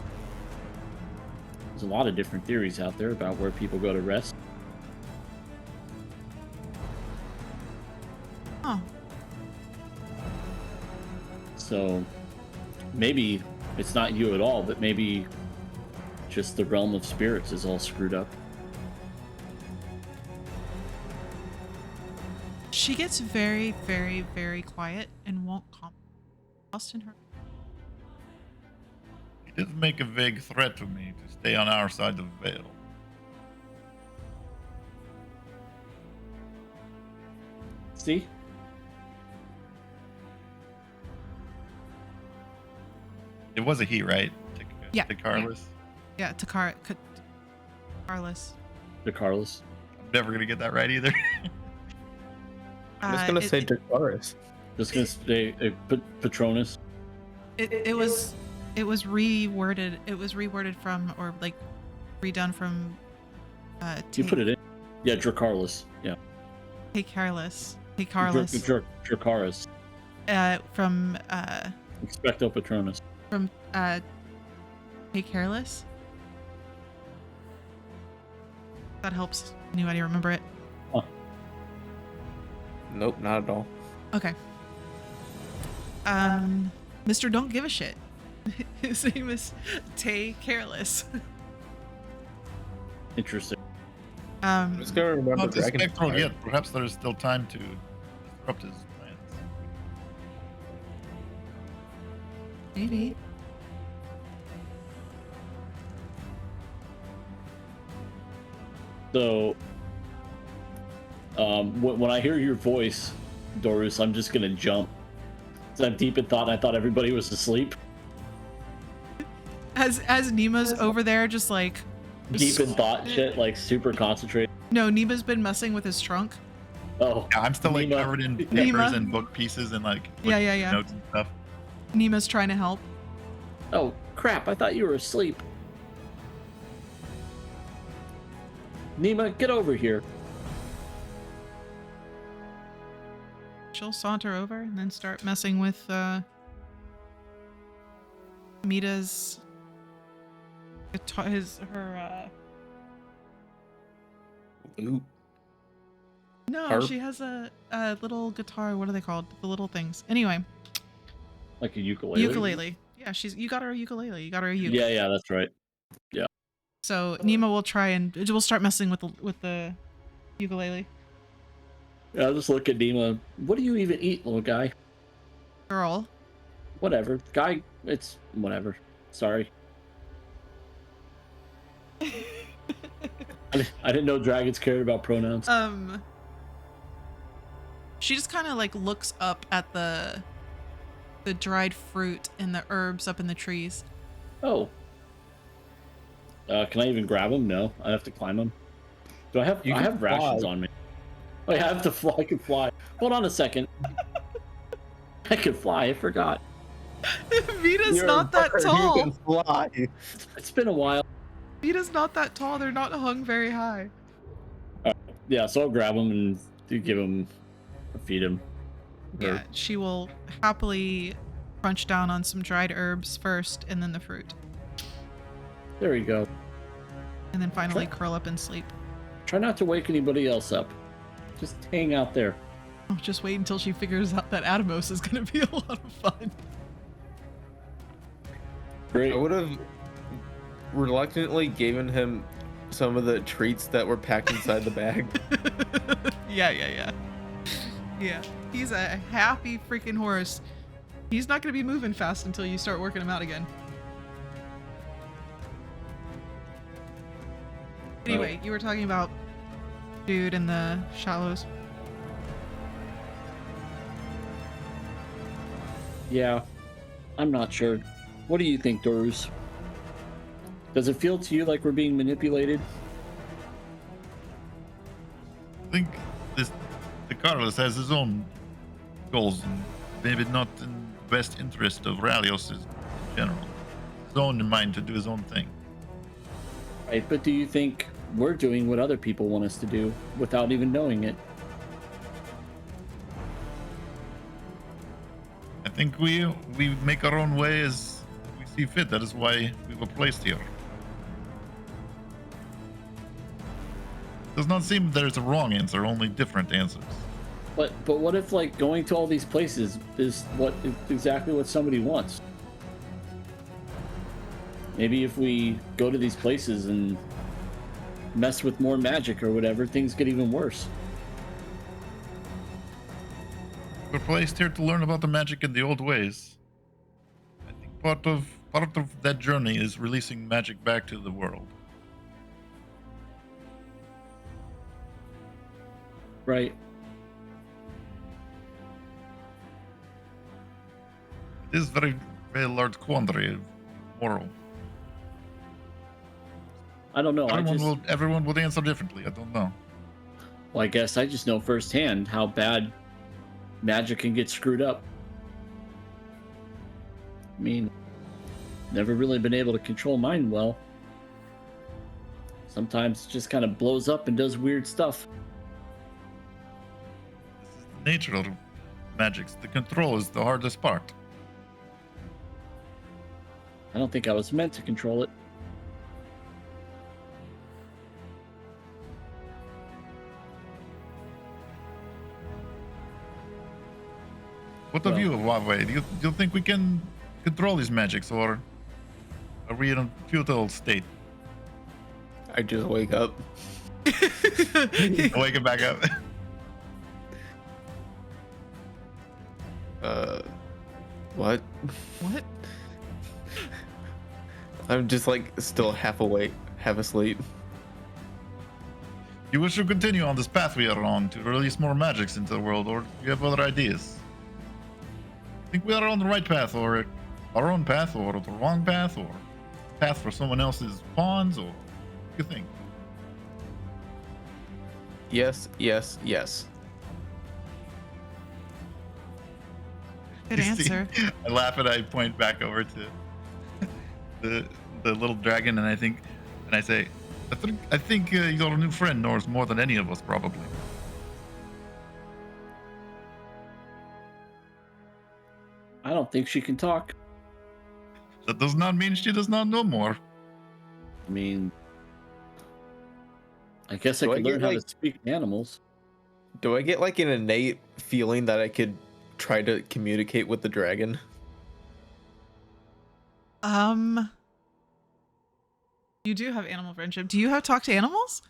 There's a lot of different theories out there about where people go to rest. Oh. So maybe it's not you at all, but maybe just the realm of spirits is all screwed up. She gets very, very, very quiet and won't comment. Lost in her. He did make a vague threat to me to stay on our side of the veil. See? It was a he, right? Yeah. To Carlos. Yeah, to Carlos. The Carlos. I'm never gonna get that right either. I'm just gonna say it, Dracaris. Just gonna say Patronus. it was reworded. It was reworded from, or like redone from You put it in. Yeah, Dracarlis. Yeah. Hey Carlos. Hey Carlos. Dracaris. From Expecto Patronus. Hey Careless. That helps anybody remember it. Huh. Nope, not at all. Okay. Mr. Don't Give a Shit. His name is Tay Careless. Interesting. I'm just gonna remember Not the Dragon spectral Fire. yet. Perhaps there is still time to disrupt his plans. Maybe. So, when I hear your voice, Dorus, I'm just gonna jump. So I'm deep in thought. I thought everybody was asleep. As Nima's over there, just like Deep in thought, shit, like super concentrated. no, Nima's been messing with his trunk. Oh, Yeah, I'm still like Nima. covered in papers Nima. and book pieces and like Yeah. notes and stuff. Nima's trying to help. oh, crap! I thought you were asleep. Nima, get over here. She'll saunter over and then start messing with Mita's guitar, her Ooh, no, Harp? she has a little guitar. What are they called? The little things. Anyway, Like a ukulele. ukulele. Yeah, you got her a ukulele. You got her a ukulele. Yeah, that's right. So Nima will try and we'll start messing with the ukulele. Yeah, I'll just look at Nima. What do you even eat, little guy? Girl. Whatever, guy. It's whatever. Sorry. I didn't know dragons cared about pronouns. She just kind of like looks up at the dried fruit and the herbs up in the trees. Oh. Can I even grab them? No, I have to climb them. Do I have? You I can have rations fly. on me. Oh, yeah, I have to fly. I can fly. Hold on a second. I can fly. I forgot. Vita's You're not that a bird, tall. You can fly. It's been a while. Vita's not that tall. They're not hung very high. Yeah, so I'll grab them and give them, feed them. Yeah, she will happily crunch down on some dried herbs first and then the fruit. There we go. And then finally curl up and sleep. Try not to wake anybody else up. Just hang out there. Oh, just wait until she figures out that Atomos is going to be a lot of fun. Great. I would have reluctantly given him some of the treats that were packed inside the bag. Yeah. Yeah, he's a happy freaking horse. He's not going to be moving fast until you start working him out again. Anyway, you were talking about dude in the shallows. Yeah, I'm not sure. What do you think, Dorus? Does it feel to you like we're being manipulated? I think the Carlos has his own goals, and maybe not in the best interest of Ralios in general. His own in mind to do his own thing. Right, but do you think we're doing what other people want us to do without even knowing it? I think we make our own way as we see fit. That is why we were placed here. Does not seem there's a wrong answer, only different answers. But what if like going to all these places is exactly what somebody wants? Maybe if we go to these places and mess with more magic or whatever, things get even worse. We're placed here to learn about the magic in the old ways. I think part of that journey is releasing magic back to the world. Right. It is very, very large quandary of moral. I don't know. Everyone would answer differently. I don't know. Well, I guess I just know firsthand how bad magic can get screwed up. I mean, never really been able to control mine well. Sometimes it just kind of blows up and does weird stuff. This is the nature of magics. The control is the hardest part. I don't think I was meant to control it. What of you, Huawei? Do you think we can control these magics, or are we in a futile state? I just wake up. Wake it back up. What? What? I'm just like still half awake, half asleep. You wish to continue on this path we are on to release more magics into the world, or do you have other ideas? Think we are on the right path, or our own path, or the wrong path, or path for someone else's pawns, or what do you think? Yes, yes, yes. Good You see, answer. I laugh and I point back over to the little dragon, and I say, I think your new friend knows more than any of us, probably. I don't think she can talk. That does not mean she does not know more. I mean, I guess I Do I could get, learn how to like- speak to animals. Do I get like an innate feeling that I could try to communicate with the dragon? You do have animal friendship. Do you have talk to animals?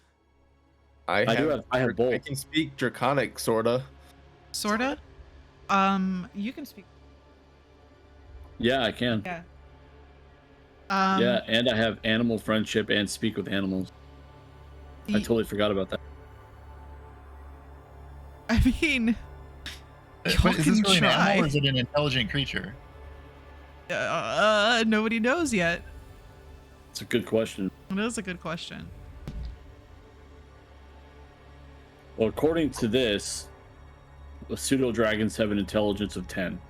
I have I both. can speak Draconic, sorta. Sorta. You can speak. Yeah, I can. Yeah. Yeah, and I have animal friendship and speak with animals. I totally forgot about that. I mean, But Y'all is this can really an try. animal, or is it an intelligent creature? nobody knows yet. It's a good question. It is a good question. Well, according to this, pseudo dragons have an intelligence of 10.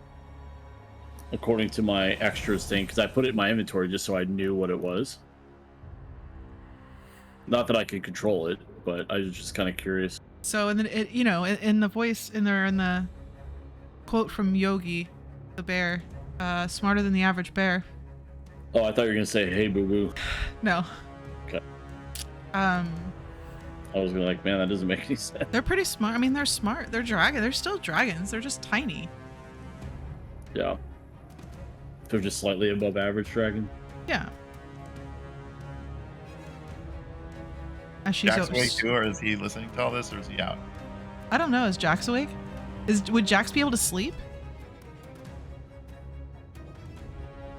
According to my extras thing, because I put it in my inventory just so I knew what it was. Not that I could control it, but I was just kind of curious. So, and then it, in the voice in the quote from Yogi, the bear, smarter than the average bear. Oh, I thought you were gonna say, "Hey, boo boo." No. Okay. I was gonna like, man, that doesn't make any sense. They're pretty smart. I mean, they're smart. They're dragon. They're still dragons. They're just tiny. Yeah. They're just slightly above average dragon. Yeah. And she's Jack's awake too, or is he listening to all this, or is he out? I don't know. Is Jax awake? Would Jax be able to sleep?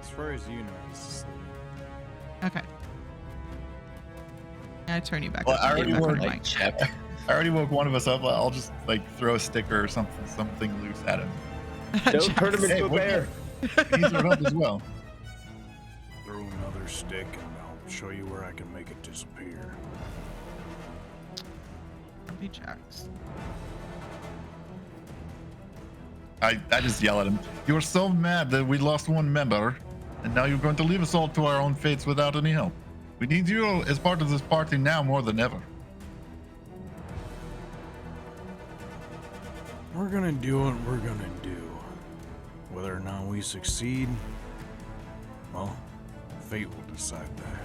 As far as you know, he's asleep. Okay. I turn you back Well, up. I and get already back on worked your like mic. check. I already woke one of us up. I'll just like throw a sticker or something loose at him. Don't turn him Hey, into a what- bear. He needs our help as well. Throw another stick and I'll show you where I can make it disappear. Be Jax. I just yell at him. You were so mad that we lost one member, and now you're going to leave us all to our own fates without any help. We need you as part of this party now more than ever. We're gonna do what we're gonna do. Whether or not we succeed, well, fate will decide that.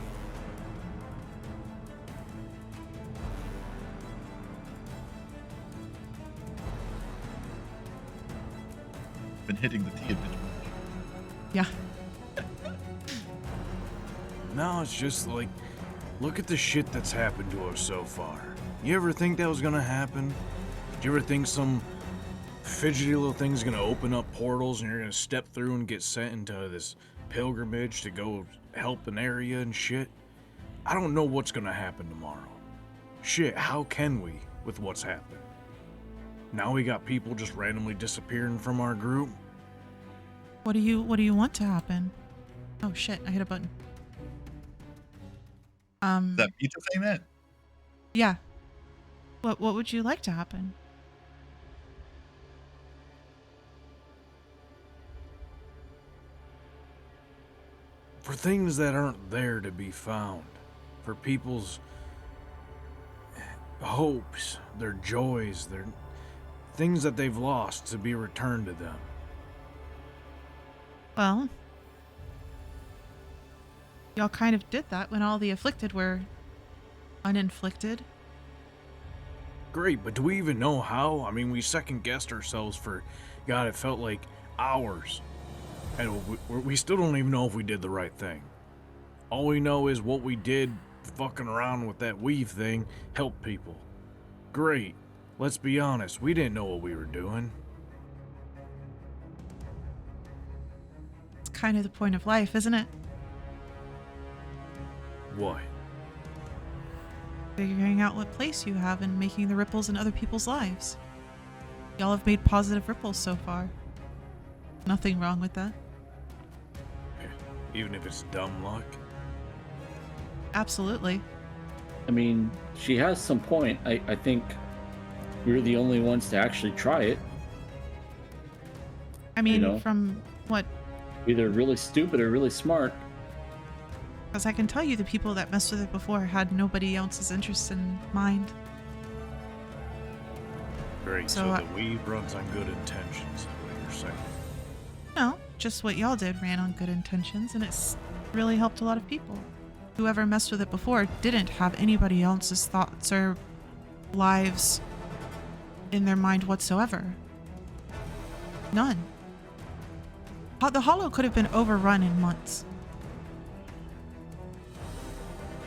Been hitting the tea a bit much. Yeah. Now it's just like, look at the shit that's happened to us so far. You ever think that was gonna happen? Did you ever think some fidgety little thing's gonna open up portals and you're gonna step through and get sent into this pilgrimage to go help an area and shit? I don't know what's gonna happen tomorrow. Shit, how can we with what's happened? Now we got people just randomly disappearing from our group. What do you want to happen? Oh shit, I hit a button. Is that Peter saying that? Yeah. What would you like to happen? For things that aren't there to be found. For people's hopes, their joys, their things that they've lost to be returned to them. Well, y'all kind of did that when all the afflicted were uninflicted. Great, but do we even know how? I mean, we second guessed ourselves for, God, it felt like hours. And we still don't even know if we did the right thing. All we know is what we did fucking around with that weave thing helped people. Great. Let's be honest, we didn't know what we were doing. It's kind of the point of life, isn't it? What? Figuring out what place you have and making the ripples in other people's lives. Y'all have made positive ripples so far. Nothing wrong with that. Even if it's dumb luck? Absolutely. I mean, she has some point. I think we're the only ones to actually try it. I mean, know. from what? Either really stupid or really smart. Because I can tell you the people that messed with it before had nobody else's interest in mind. Great, So, so the weave runs on good intentions, is what you're saying. No, just what y'all did ran on good intentions, and it's really helped a lot of people. Whoever messed with it before didn't have anybody else's thoughts or lives in their mind whatsoever. None. The Hollow could have been overrun in months.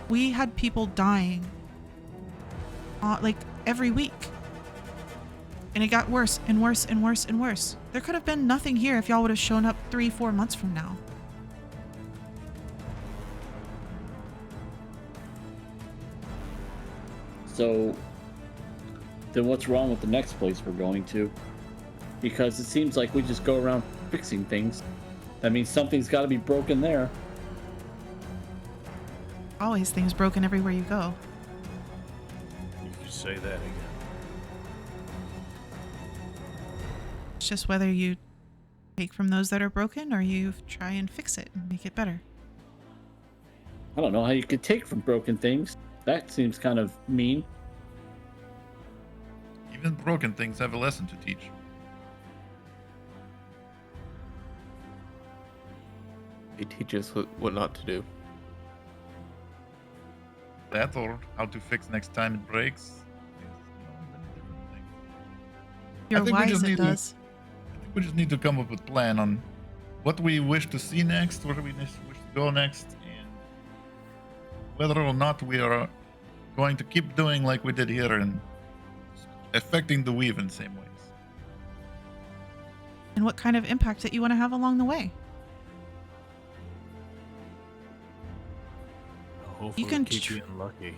We had people dying like every week. And it got worse and worse and worse and worse. There could have been nothing here if y'all would have shown up 3-4 months from now. So then what's wrong with the next place we're going to? Because it seems like we just go around fixing things. That means something's got to be broken there. Always things broken everywhere you go. You could say that again. It's just whether you take from those that are broken or you try and fix it and make it better. I don't know how you could take from broken things. That seems kind of mean. Even broken things have a lesson to teach. They teach us what not to do. That or how to fix next time it breaks. Many different things. You're think we wise, just it need to- does. I think we just need to come up with a plan on what we wish to see next, where we wish to go next, and whether or not we are going to keep doing like we did here and affecting the weave in the same ways. And what kind of impact that you want to have along the way. Hopefully can keep tr- getting lucky.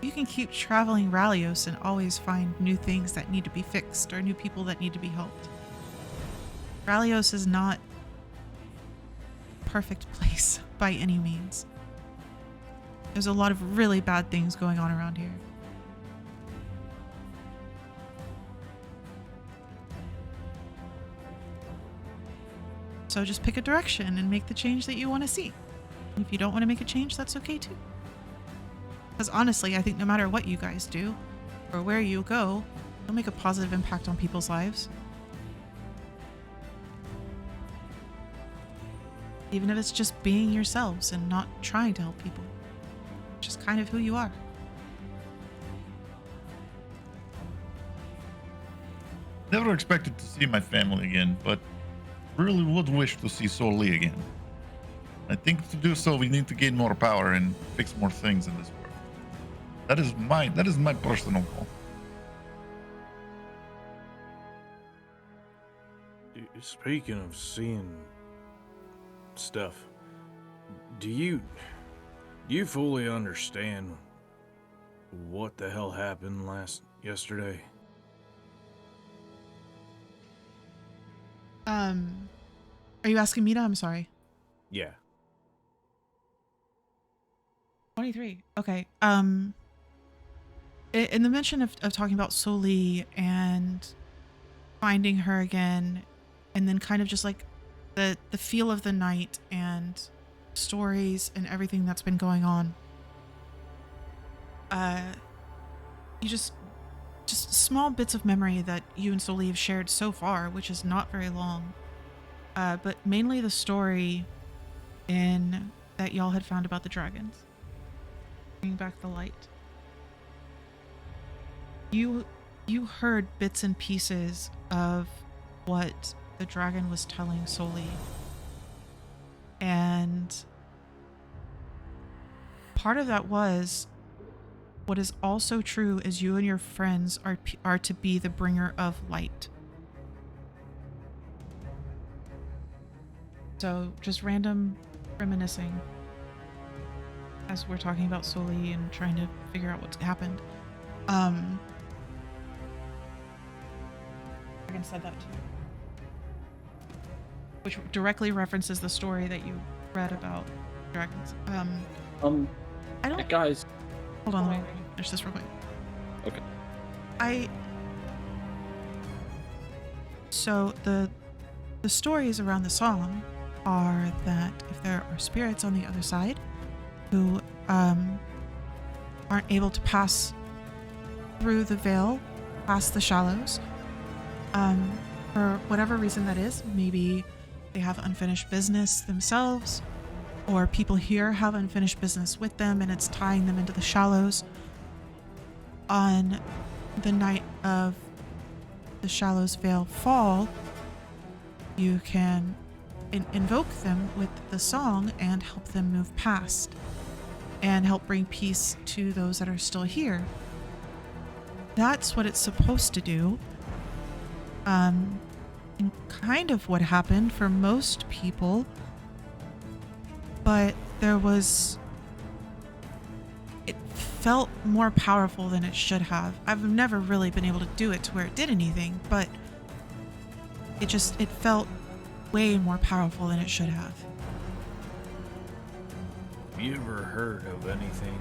You can keep traveling Ralios and always find new things that need to be fixed or new people that need to be helped. Ralios is not a perfect place by any means. There's a lot of really bad things going on around here. So just pick a direction and make the change that you want to see. And if you don't want to make a change, that's okay too. Because honestly, I think no matter what you guys do or where you go, you'll make a positive impact on people's lives. Even if it's just being yourselves and not trying to help people. Which is kind of who you are. Never expected to see my family again, but really would wish to see Sol Lee again. I think to do so, we need to gain more power and fix more things in this world. That is my personal goal. Speaking of seeing stuff, do you fully understand what the hell happened yesterday? Are you asking Mita? I'm sorry. Yeah. 23. Okay. In the mention of talking about Soli and finding her again, and then kind of just like the feel of the night and stories and everything that's been going on, you just small bits of memory that you and Soli have shared so far, which is not very long, but mainly the story in that y'all had found about the dragons. Bring back the light. You heard bits and pieces of what the dragon was telling Soli. And part of that was what is also true is you and your friends are to be the bringer of light. So just random reminiscing as we're talking about Soli and trying to figure out what's happened. Dragon said that too, which directly references the story that you read about dragons. I don't. Guys. Hold on, let me finish this real quick. Okay. So the stories around the song are that if there are spirits on the other side who aren't able to pass through the veil, past the shallows, for whatever reason that is, maybe they have unfinished business themselves, or people here have unfinished business with them and it's tying them into the shallows. On the night of the shallows veil fall, you can invoke them with the song and help them move past and help bring peace to those that are still here. That's what it's supposed to do. And kind of what happened for most people, but it felt more powerful than it should have. I've never really been able to do it to where it did anything, but it felt way more powerful than it should have. Have you ever heard of anything,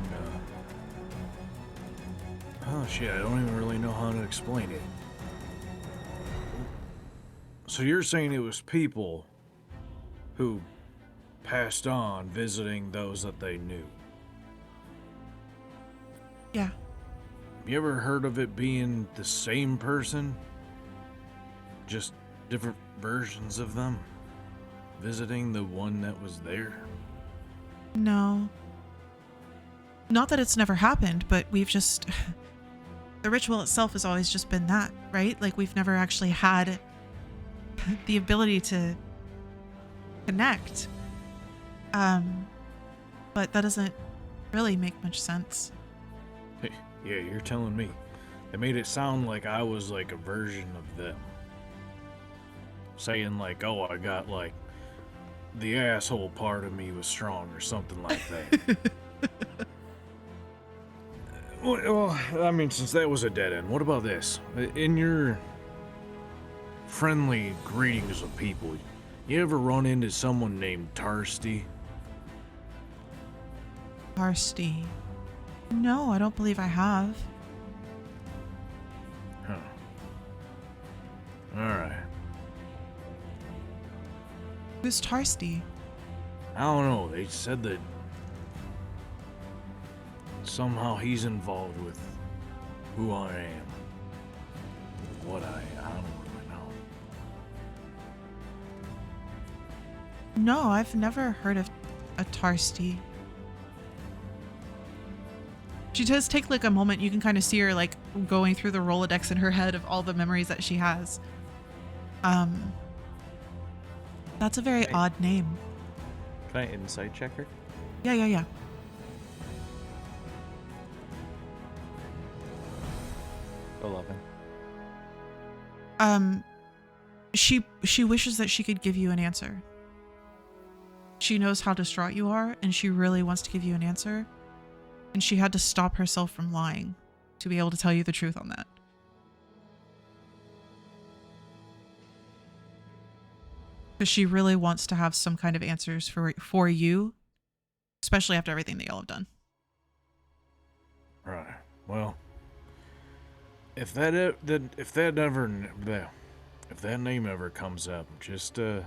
oh shit, I don't even really know how to explain it. So you're saying it was people who passed on visiting those that they knew? Yeah. Have you ever heard of it being the same person? Just different versions of them visiting the one that was there? No. Not that it's never happened, but we've just... the ritual itself has always just been that, right? Like, we've never actually had the ability to connect. But that doesn't really make much sense. Yeah, you're telling me. It made it sound like I was like a version of them. Saying like, oh, I got like the asshole part of me was strong or something like that. Well, I mean, since that was a dead end, what about this? In your friendly greetings of people, you ever run into someone named Tarsty? Tarsty. No, I don't believe I have. Huh. Alright. Who's Tarsty? I don't know, they said that somehow he's involved with who I am. What I don't really know. No, I've never heard of a Tarsty. She does take like a moment. You can kind of see her like going through the Rolodex in her head of all the memories that she has. That's a very Hey. odd name. Can I insight check her? Yeah. 11. She wishes that she could give you an answer. She knows how distraught you are, and she really wants to give you an answer. And she had to stop herself from lying to be able to tell you the truth on that. Because she really wants to have some kind of answers for you, especially after everything that y'all have done. Right. Well, if that name ever comes up, just I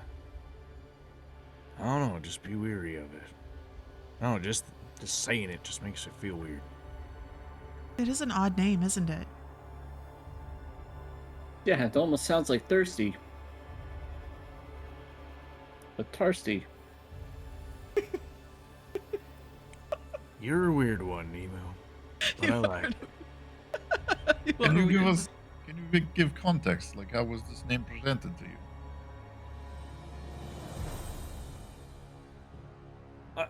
don't know, just be weary of it. No, just saying it just makes it feel weird. It is an odd name, isn't it? Yeah, it almost sounds like thirsty. But Tarsty. You're a weird one, Nemo. But I like it. Can you give context? Like, how was this name presented to you?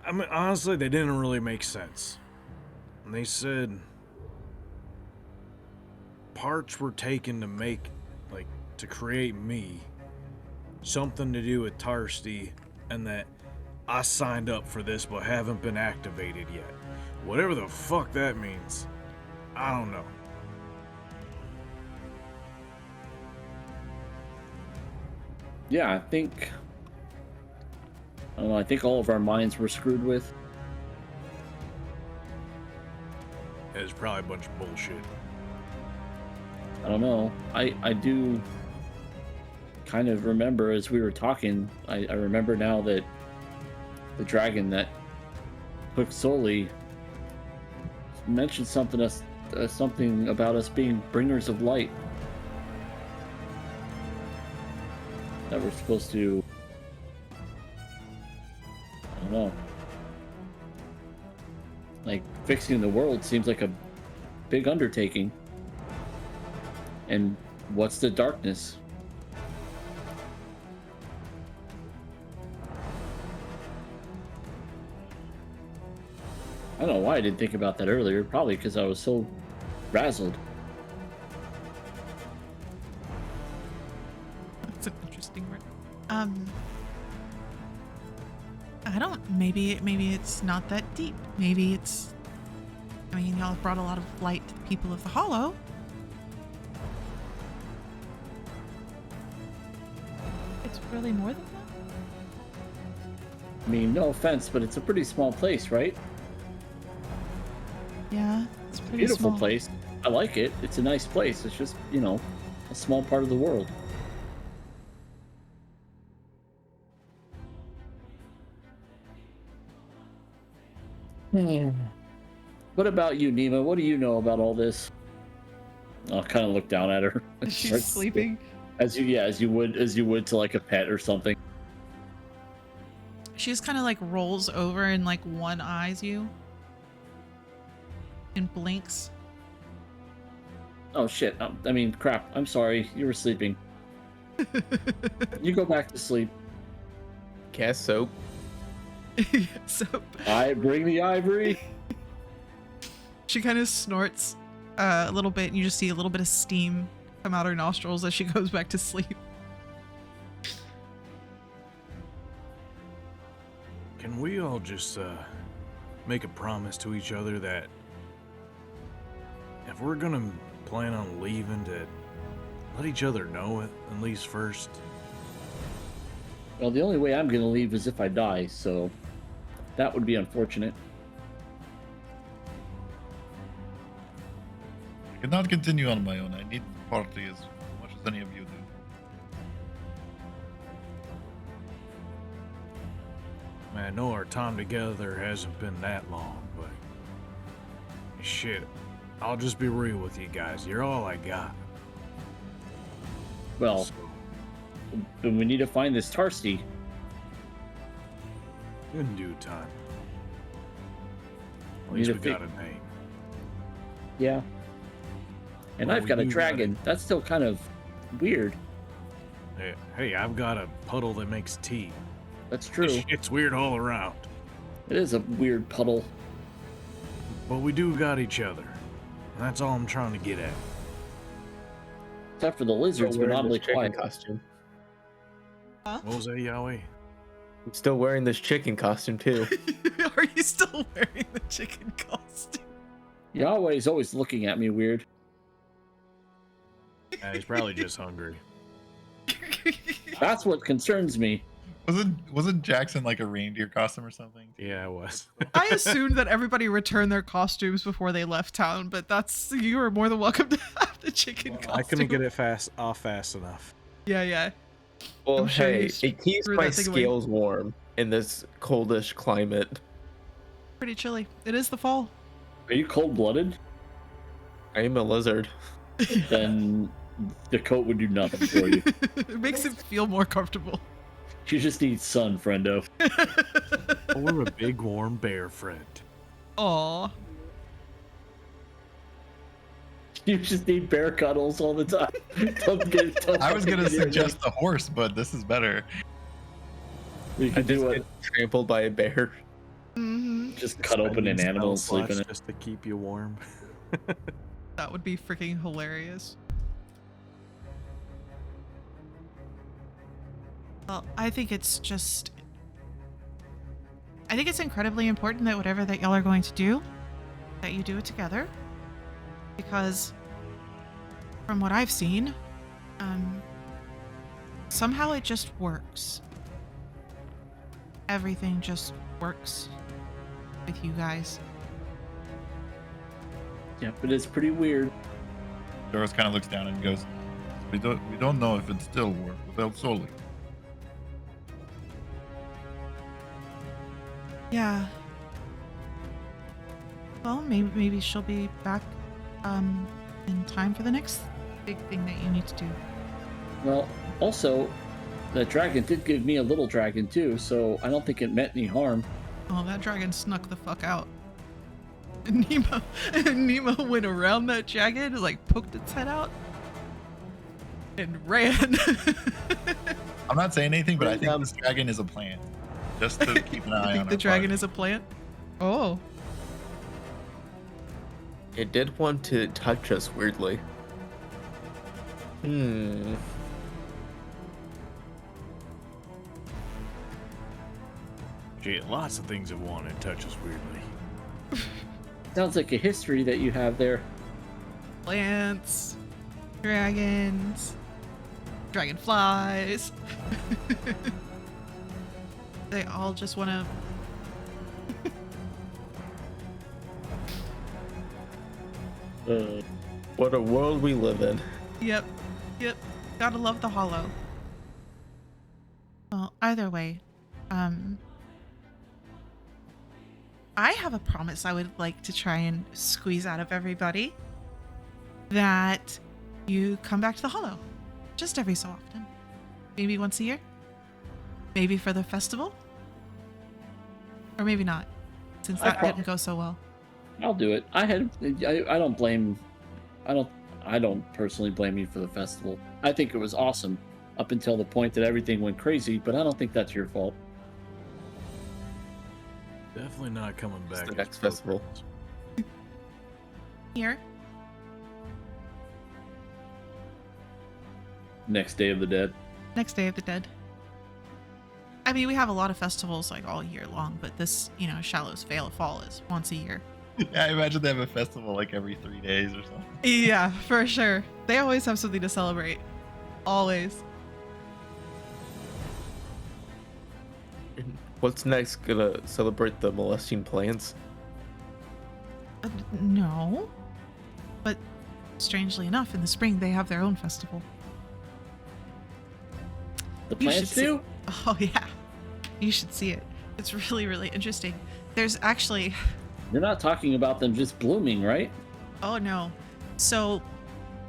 I mean, honestly, they didn't really make sense. And they said parts were taken to make, like, to create me. Something to do with Tarsty, and that I signed up for this but haven't been activated yet. Whatever the fuck that means. I don't know. Yeah, I think all of our minds were screwed with. It's probably a bunch of bullshit. I don't know. I do kind of remember as we were talking, I remember now that the dragon that took Soli mentioned something about us being bringers of light. That we're supposed to, I don't know. Like, fixing the world seems like a big undertaking. And what's the darkness? I don't know why I didn't think about that earlier. Probably because I was so razzled. That's an interesting word. I don't. Maybe it's not that deep. Maybe it's. I mean, y'all have brought a lot of light to the people of the Hollow. It's really more than that. I mean, no offense, but it's a pretty small place, right? Yeah, it's pretty Beautiful small. place. I like it. It's a nice place. It's just, a small part of the world. What about you, Nima? What do you know about all this? I'll kind of look down at her. She's sleeping. As you would to like a pet or something. She just kind of like rolls over and like one eyes you and blinks. Oh shit! I mean, crap. I'm sorry. You were sleeping. You go back to sleep. Cast soap. So I bring the ivory. she kind of snorts a little bit, and you just see a little bit of steam come out her nostrils as she goes back to sleep. Can we all just make a promise to each other that if we're gonna plan on leaving, to let each other know it at least first. Well, the only way I'm gonna leave is if I die, so that would be unfortunate. I cannot continue on my own. I need the party as much as any of you do. Man, I know our time together hasn't been that long, but shit, I'll just be real with you guys. You're all I got. Well, So, then we need to find this Tarsty. in due time. At Need least to we fi- got a name. Yeah. And Well, I've we got a do dragon. That's still kind of weird. Hey, I've got a puddle that makes tea. That's true. It's weird all around. It is a weird puddle. But we do got each other. And that's all I'm trying to get at. Except for the lizards, Still but wearing oddly this chicken quiet. costume. Huh? What was that, Yahweh? I'm still wearing this chicken costume too. Are you still wearing the chicken costume? Yahweh's always looking at me weird. He's probably just hungry. That's what concerns me. Wasn't Jackson like a reindeer costume or something? Yeah, it was. I assumed that everybody returned their costumes before they left town, but you are more than welcome to have the chicken costume. I couldn't get it off fast enough. Yeah. Well, I'm sure hey, you it keeps threw my that thing away. scales warm in this coldish climate. Pretty chilly. It is the fall. Are you cold-blooded? I am a lizard. Then the coat would do nothing for you. It makes it feel more comfortable. You just need sun, friendo. Or a big warm bear friend. Aw. You just need bear cuddles all the time. I was gonna suggest the horse, but this is better. You I can just do get it. trampled by a bear. Mm-hmm. Just cut open an animal and sleep in it. Just to keep you warm. That would be freaking hilarious. Well, I think it's incredibly important that whatever that y'all are going to do, that you do it together. Because from what I've seen, somehow it just works. Everything just works with you guys. Yeah, but it's pretty weird. Doris kind of looks down and goes, "We don't know if it still work without Soli." Yeah. Well, maybe she'll be back in time for the next big thing that you need to do. Well, also, the dragon did give me a little dragon too, so I don't think it meant any harm. Oh, that dragon snuck the fuck out. Nemo went around that dragon, like poked its head out, and ran. I'm not saying anything, but I think this dragon is a plant. Just to keep an eye I on think the dragon is a plant. Oh. It did want to touch us weirdly. Shit, lots of things that want to touch us weirdly. Sounds like a history that you have there. Plants, dragons, dragonflies. They all just want to. What a world we live in. Yep. Gotta love the hollow. Well, either way, I have a promise I would like to try and squeeze out of everybody. That you come back to the hollow. Just every so often. Maybe once a year. Maybe for the festival. Or maybe not. Since that didn't go so well. I'll do it. I don't personally blame you for the festival. I think it was awesome up until the point that everything went crazy, but I don't think that's your fault. Definitely not coming back. the as next festival. programs. Here. Next Day of the Dead. Next Day of the Dead. I mean, we have a lot of festivals like all year long, but this, Shallow's Veil of Fall is once a year. Yeah, I imagine they have a festival like every 3 days or something. Yeah, for sure. They always have something to celebrate. Always. What's next? Gonna celebrate the molesting plants? No. But strangely enough, in the spring, they have their own festival. The You should plants see- do? Oh, yeah. You should see it. It's really, really interesting. There's actually... You're not talking about them just blooming, right? Oh, no. So,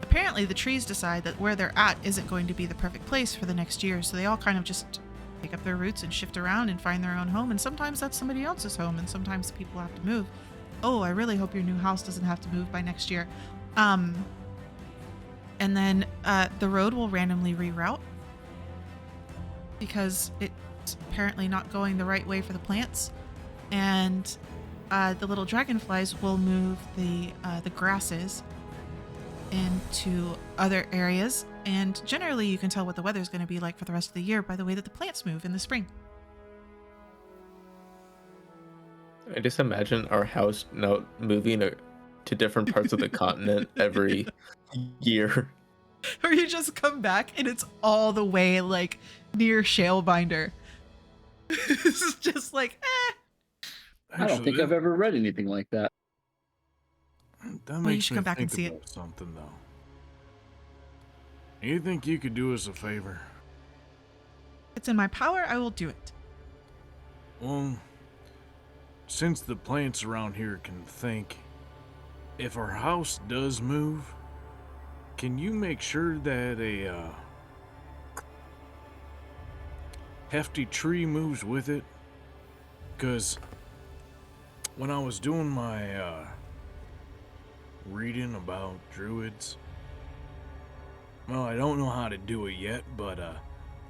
apparently the trees decide that where they're at isn't going to be the perfect place for the next year, so they all kind of just pick up their roots and shift around and find their own home, and sometimes that's somebody else's home, and sometimes people have to move. Oh, I really hope your new house doesn't have to move by next year. And then the road will randomly reroute because it's apparently not going the right way for the plants, and the little dragonflies will move the grasses into other areas, and generally you can tell what the weather's going to be like for the rest of the year by the way that the plants move in the spring. I just imagine our house now moving to different parts of the continent every year. Or you just come back and it's all the way like near Shalebinder. It's just like, I don't think I've ever read anything like that. That you makes should me come back and think see it. about something, though. You think you could do us a favor? it's in my power, I will do it. Well, since the plants around here can think, if our house does move, can you make sure that a hefty tree moves with it? Because when I was doing my reading about druids, well, I don't know how to do it yet, but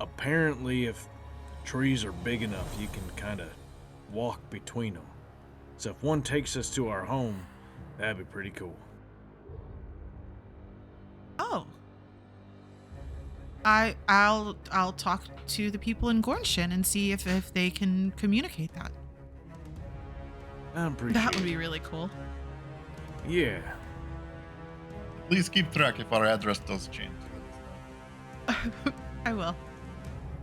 apparently if trees are big enough, you can kind of walk between them. So if one takes us to our home, that'd be pretty cool. Oh. I'll talk to the people in Gornshin and see if they can communicate that. I appreciate That would be really cool. it. Yeah. Please keep track if our address does change. I will.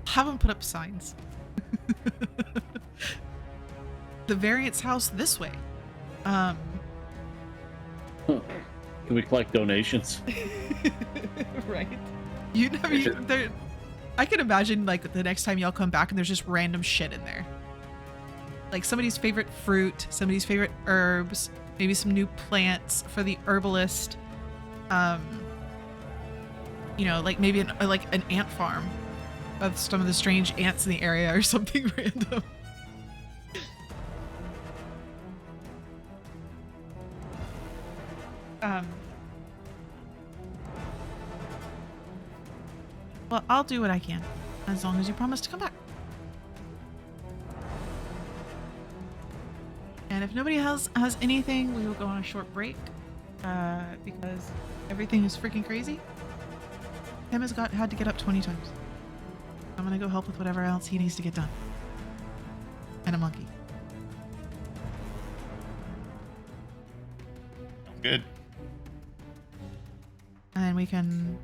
Have them put up signs. The variant's house this way. Can we collect donations? Right. You never. I can imagine like the next time y'all come back and there's just random shit in there. Like somebody's favorite fruit, somebody's favorite herbs, maybe some new plants for the herbalist. You know, like maybe an ant farm of some of the strange ants in the area or something random. Well, I'll do what I can, as long as you promise to come back. And if nobody else has anything, we will go on a short break, because everything is freaking crazy. Tim has had to get up 20 times. I'm gonna go help with whatever else he needs to get done. And a monkey. Good. And then we can...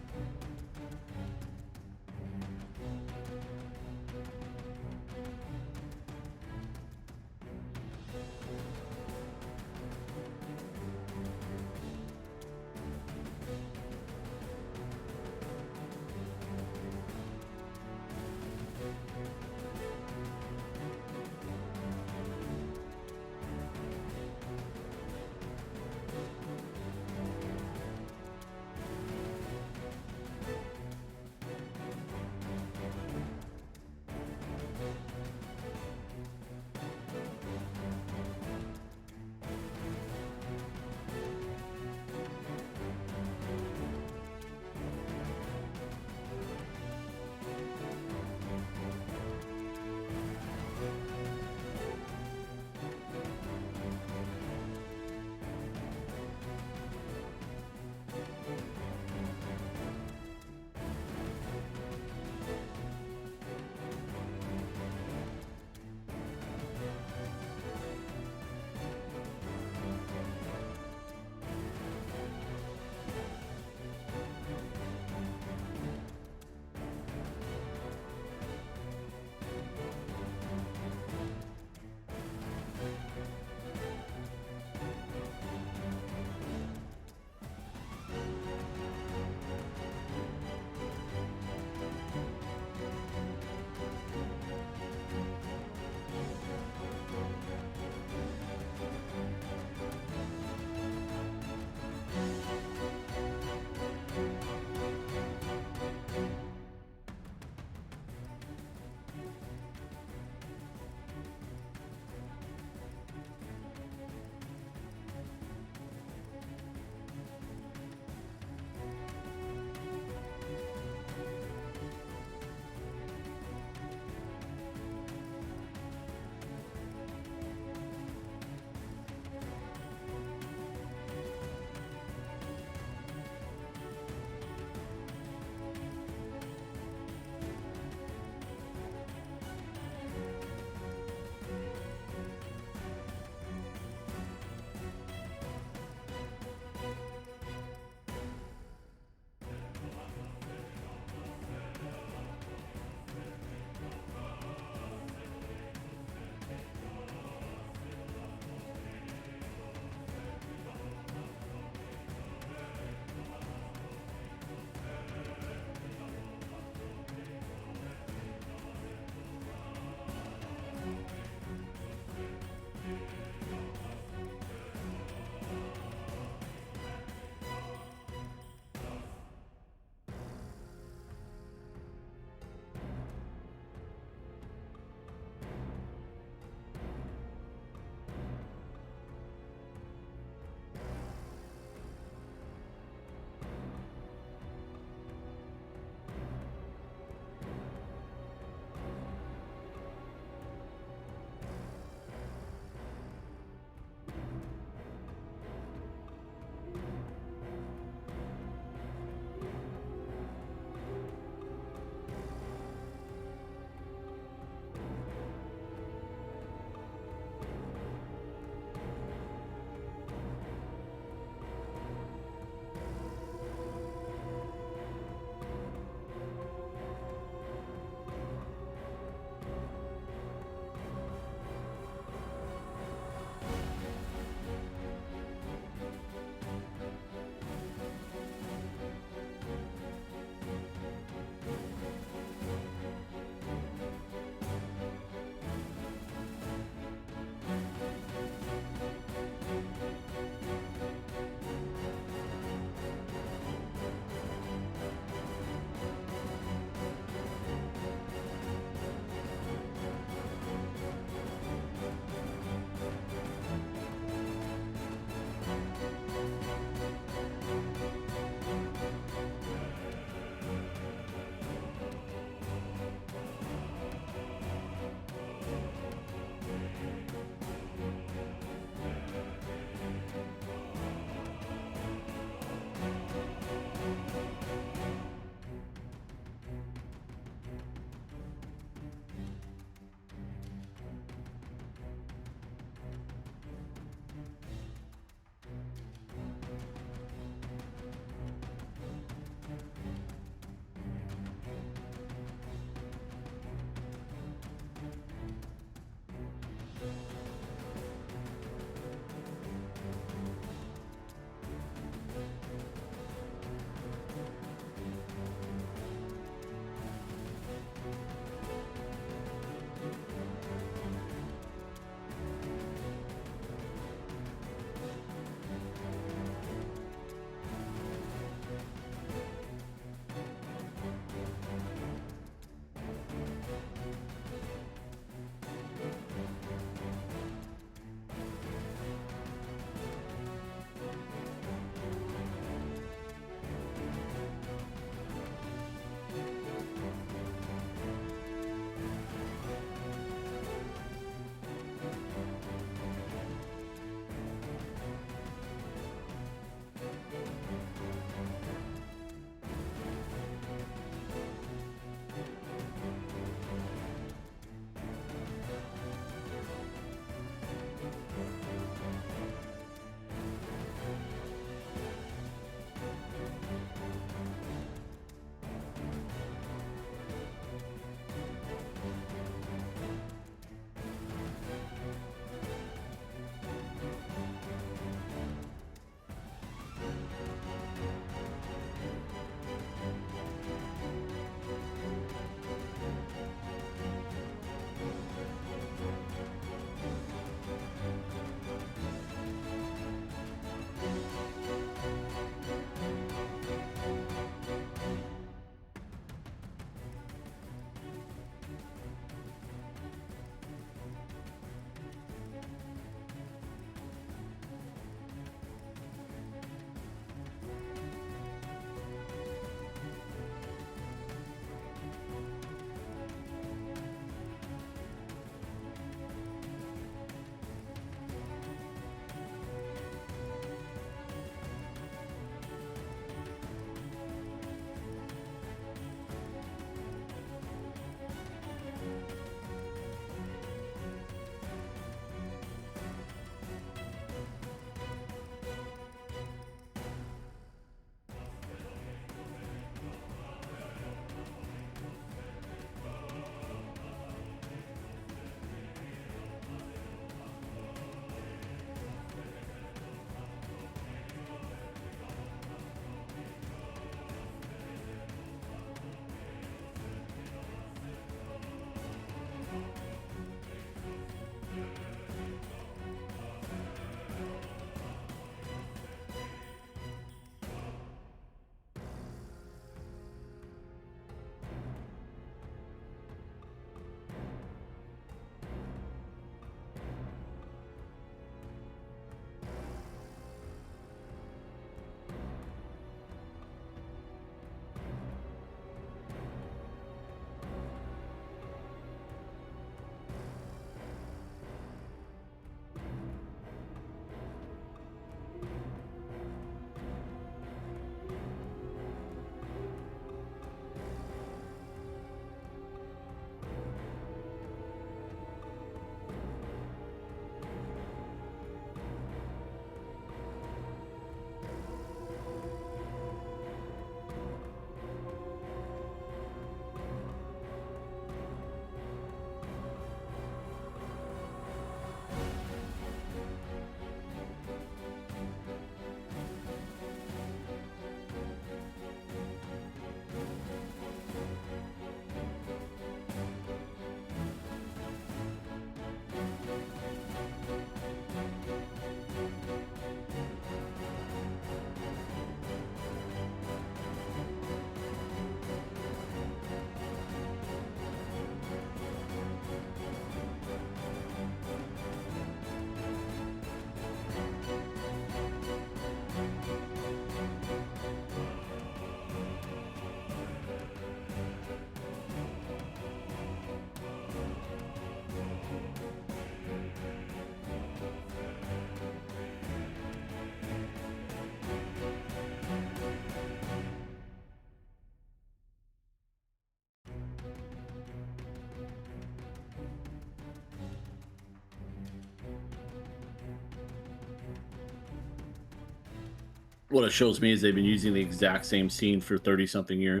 What it shows me is they've been using the exact same scene for 30 something years.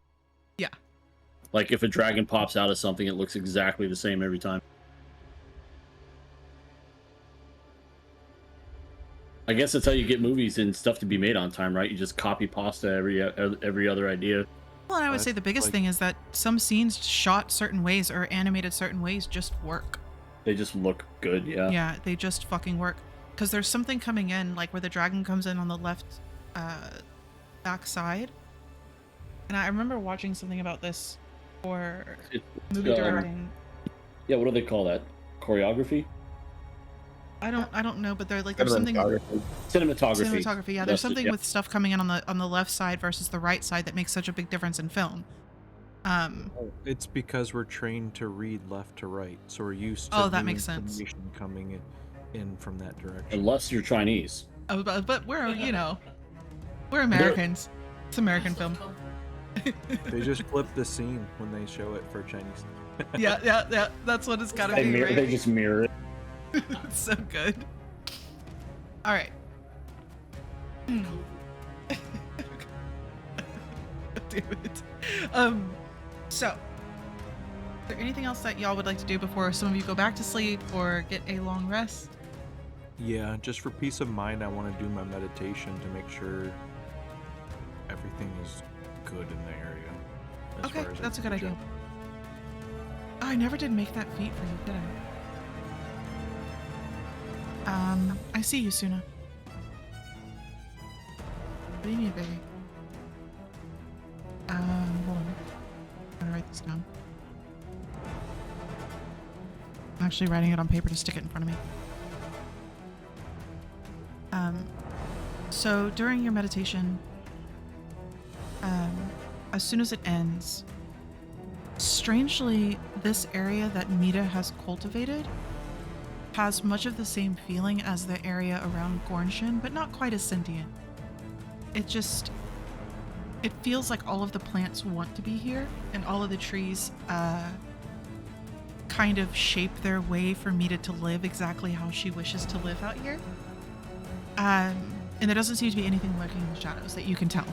Yeah. Like if a dragon pops out of something, it looks exactly the same every time. I guess that's how you get movies and stuff to be made on time, right? You just copy pasta every other idea. Well, and I would say the biggest thing is that some scenes shot certain ways or animated certain ways just work. They just look good, yeah. Yeah, they just fucking work. Because there's something coming in, like where the dragon comes in on the left back side. And I remember watching something about this for movie directing. Yeah, what do they call that? Choreography? I don't know, but there's something cinematography. Yeah, there's something with stuff coming in on the left side versus the right side that makes such a big difference in film. It's because we're trained to read left to right, so we're used to that makes sense. information coming in from that direction. Unless you're Chinese. Oh, but we're we're Americans. It's American film. They just flip the scene when they show it for Chinese. Yeah. That's what it's got to be. Right? They just mirror it. It's so good. All right. Damn it. So, is there anything else that y'all would like to do before some of you go back to sleep or get a long rest? Yeah, just for peace of mind, I want to do my meditation to make sure everything is good in the area. Okay, that's a good idea. Oh, I never did make that feat for you, did I? I see you, Suna. What do you need, baby? Hold on. I'm gonna write this down. I'm actually writing it on paper to stick it in front of me. So during your meditation, as soon as it ends, strangely, this area that Mita has cultivated has much of the same feeling as the area around Gornshin, but not quite as sentient. It feels like all of the plants want to be here, and all of the trees kind of shape their way for Mita to live exactly how she wishes to live out here. And there doesn't seem to be anything lurking in the shadows that you can tell.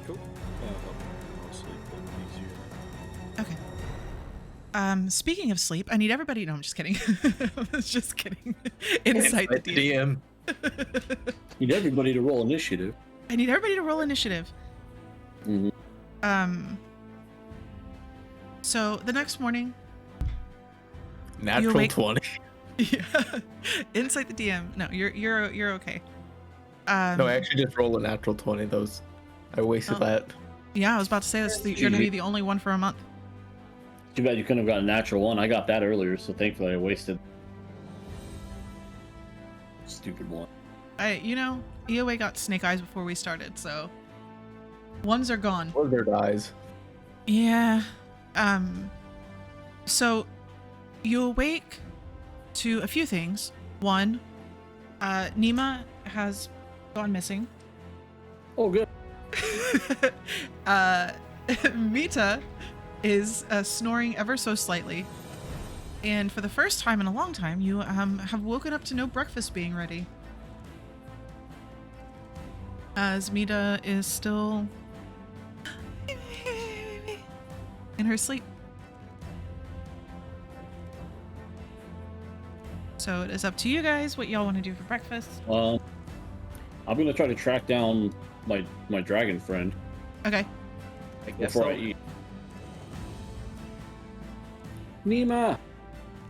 Cool. I'll sleep a little easier. Okay. Speaking of sleep, I need everybody. No, I'm just kidding. I was just kidding. Insight the DM. Need everybody to roll initiative. I need everybody to roll initiative. Mm-hmm. So the next morning, Natural 20. Yeah. Insight the DM. No, you're okay. No, I actually just rolled a natural 20. I wasted that. Yeah, I was about to say you're gonna be the only one for a month. Too bad you couldn't have gotten a natural one. I got that earlier, so thankfully I wasted. Stupid one. EOA got snake eyes before we started, so ones are gone. Or their dies. Yeah. So you awake to a few things. One, Nima has gone missing. Oh, good. Mita is snoring ever so slightly. And for the first time in a long time, you have woken up to no breakfast being ready. As Mita is still in her sleep. So it is up to you guys what y'all want to do for breakfast. I'm gonna try to track down my dragon friend. Okay. Before I eat. Nima,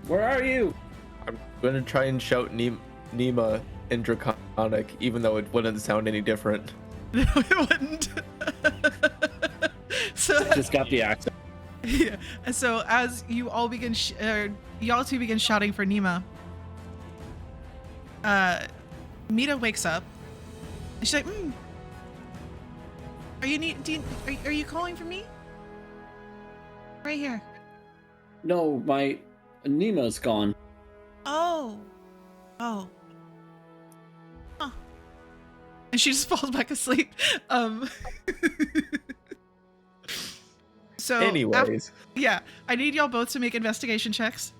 where are you? I'm gonna try and shout Nima in Draconic, even though it wouldn't sound any different. No, it wouldn't. So Just got the accent. Yeah. So as you all begin, y'all two begin shouting for Nima, Mita wakes up. And she's like, Are you calling for me? Right here. No, my Nima's gone. Oh. Huh. And she just falls back asleep. So Anyways. yeah, I need y'all both to make investigation checks.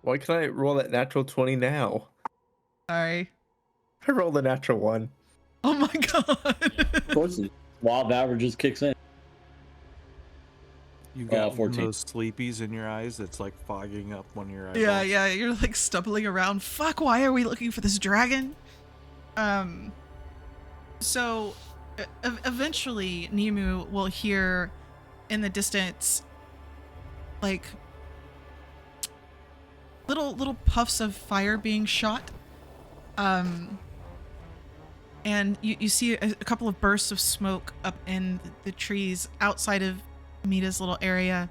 Why can't I roll that natural 20 now? Sorry. I rolled a natural 1. Oh my god. Of course, law of averages kicks in. You've got one of 14. those sleepies in your eyes that's like fogging up one of your eyeballs. Yeah, yeah, you're like stumbling around. Fuck, why are we looking for this dragon? So eventually Nimu will hear in the distance like little puffs of fire being shot. And you see a couple of bursts of smoke up in the trees outside of Mita's little area.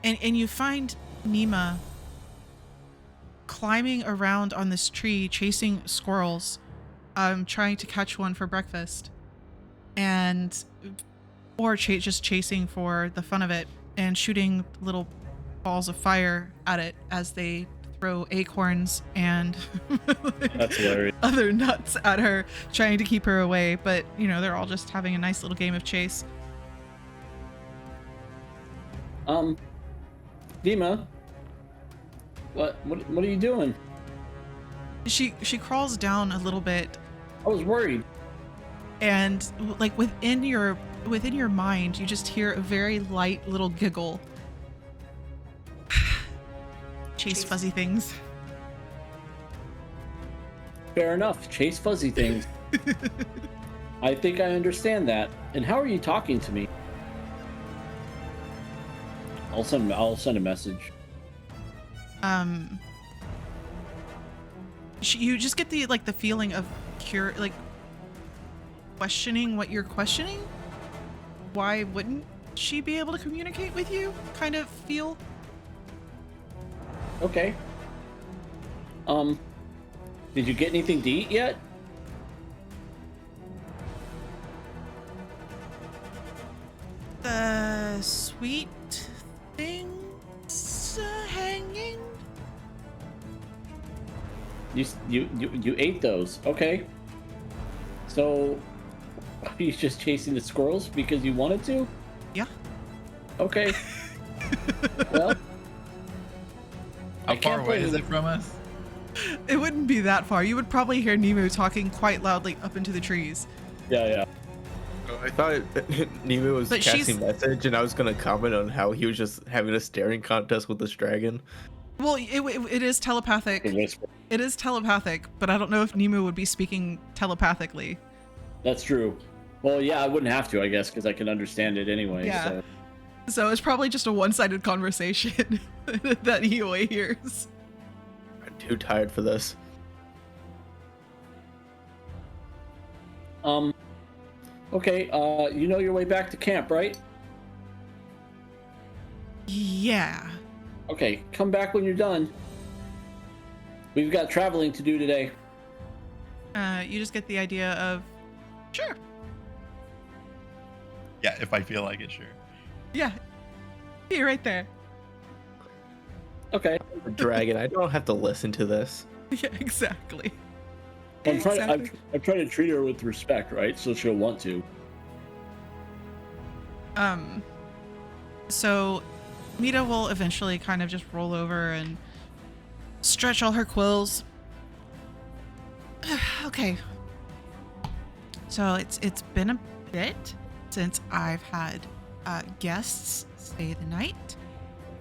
And you find Nima climbing around on this tree, chasing squirrels, trying to catch one for breakfast, or just chasing for the fun of it, and shooting little balls of fire at it as they throw acorns and That's hilarious. other nuts at her, trying to keep her away. But they're all just having a nice little game of chase. Dima, what are you doing? She crawls down a little bit, I was worried. and like within your mind, you just hear a very light little giggle. Chase fuzzy things. Fair enough. Chase fuzzy things. I think I understand that. And how are you talking to me? I'll send a message. You just get the feeling of questioning what you're questioning. Why wouldn't she be able to communicate with you? Kind of feel. Okay. Did you get anything to eat yet? The sweet things hanging. You ate those. Okay. So, are you just chasing the squirrels because you wanted to? Yeah. Okay. Well, How I can't far away blame is you. it from us? It wouldn't be that far. You would probably hear Nemu talking quite loudly up into the trees. Yeah. I thought Nemo was But casting she's- message, and I was gonna comment on how he was just having a staring contest with this dragon. Well, it is telepathic. The whisper. It is telepathic, but I don't know if Nemu would be speaking telepathically. That's true. Well, yeah, I wouldn't have to, I guess, because I can understand it anyway. Yeah. So. So it's probably just a one-sided conversation that he hears. I'm too tired for this. Okay. You know your way back to camp, right? Yeah. Okay. Come back when you're done. We've got traveling to do today. You just get the idea of, sure. Yeah, if I feel like it, sure. Yeah. Be right there. Okay. Dragon, I don't have to listen to this. Yeah, exactly. I'm trying Exactly. to treat her with respect, right? So she'll want to. So Mita will eventually kind of just roll over and stretch all her quills. Okay. So it's been a bit since I've had guests stay the night.